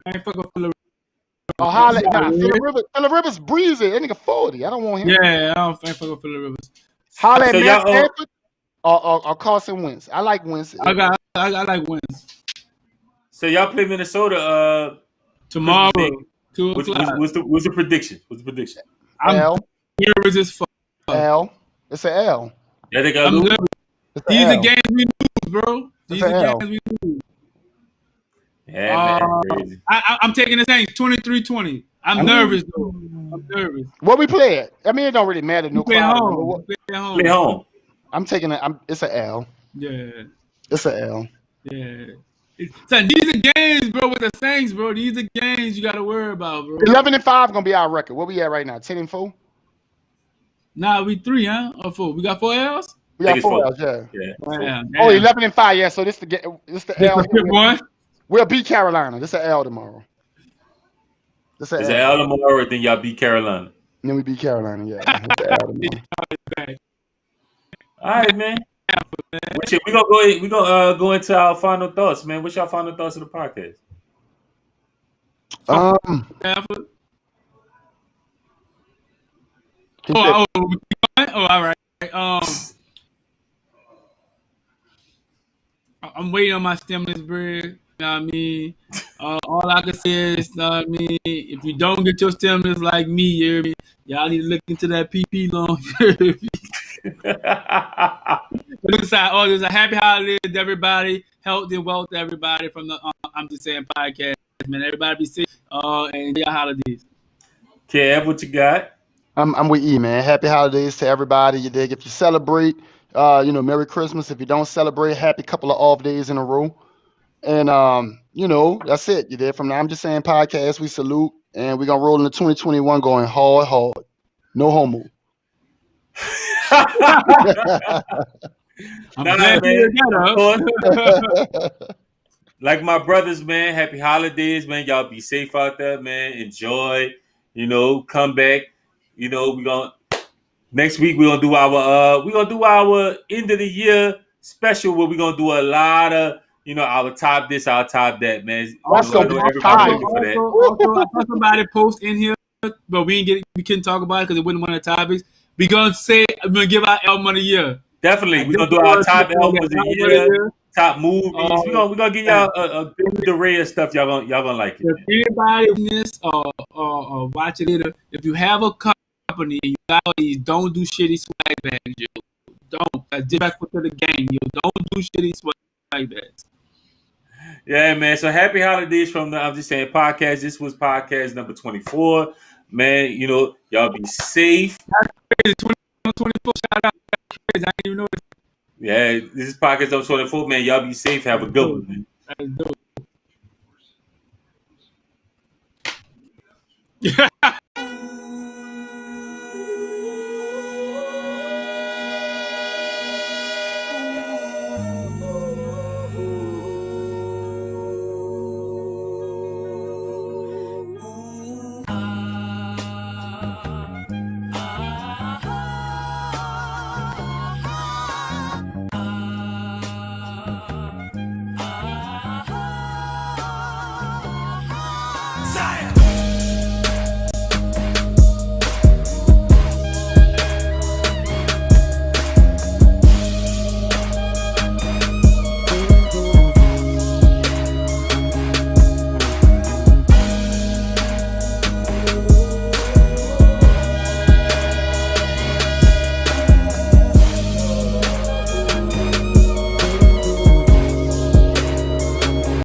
I ain't fucking with Phillip. Oh, holler at Phillip Rivers breezy. That nigga 40. I don't want him. Yeah, I ain't fucking with Phillip Rivers. Holler at Matt Stafford or Carson Wentz. I like Wentz. I like Wentz. So y'all play Minnesota tomorrow. 2 o'clock. What's the prediction? What's the prediction? I'm nervous as fuck. L. It's an L. Yeah, they got lose. These are games we lose, bro. These are games we lose. Yeah, man, crazy. I'm taking the Saints 23-20. I'm nervous, though. I'm nervous. What we play at? I mean, it don't really matter. No play home. Play home. I'm taking it. It's an L. Yeah. It's an L. Yeah. Son, these are games, bro, with the Saints, bro. These are games you got to worry about, bro. 11-5 gonna be our record. What we at right now? 10-4. Nah, we 3, huh? Or 4? We got 4 L's. We got 4 L's. Yeah. Oh, 11-5. Yeah. So this the L. One. We'll beat Carolina. This is an L tomorrow. This is an L tomorrow. Then y'all beat Carolina. And then we beat Carolina. Yeah. All right, man. We gonna go into our final thoughts, man. What's your final thoughts of the podcast? All right. I'm waiting on my stimulus bread. You know what I mean? All I can say is, you know what I mean? If you don't get your stimulus like me, you hear me? Y'all need to look into that PP loan. There's a happy holidays to everybody, health and wealth to everybody from the I'm Just Saying Podcast. Man, everybody be safe and your holidays. Kev, what you got? I'm with E, man. Happy holidays to everybody. You dig? If you celebrate, Merry Christmas. If you don't celebrate, happy couple of off days in a row. And that's it. You dig? From the I'm Just Saying Podcast, we salute, and we're gonna roll into 2021 going hard. No homo. Like my brothers, man, happy holidays, man. Y'all be safe out there, man. Enjoy, come back. Next week we're gonna do our end of the year special where we're gonna do a lot of our top this, our top that, man. Also, I saw somebody post in here, but we couldn't talk about it because it wasn't one of the topics. We're gonna give our album of the year. Definitely, we're gonna do our top album of the year, top movies. We're gonna give y'all a good array of stuff. Y'all gonna like it. If anybody in this or watch it later, if you have a company, you got these, don't do shitty swag bags, yo. Don't. That's disrespectful to the game, yo. Don't do shitty swag bags. Yeah, man. So happy holidays from the I'm Just Saying Podcast. This was podcast number 24. Man, y'all be safe. That's crazy. 24, shout out. That's crazy. I didn't even know this. Yeah, this is podcast number 24, man. Y'all be safe. Have a good one, man. That's dope.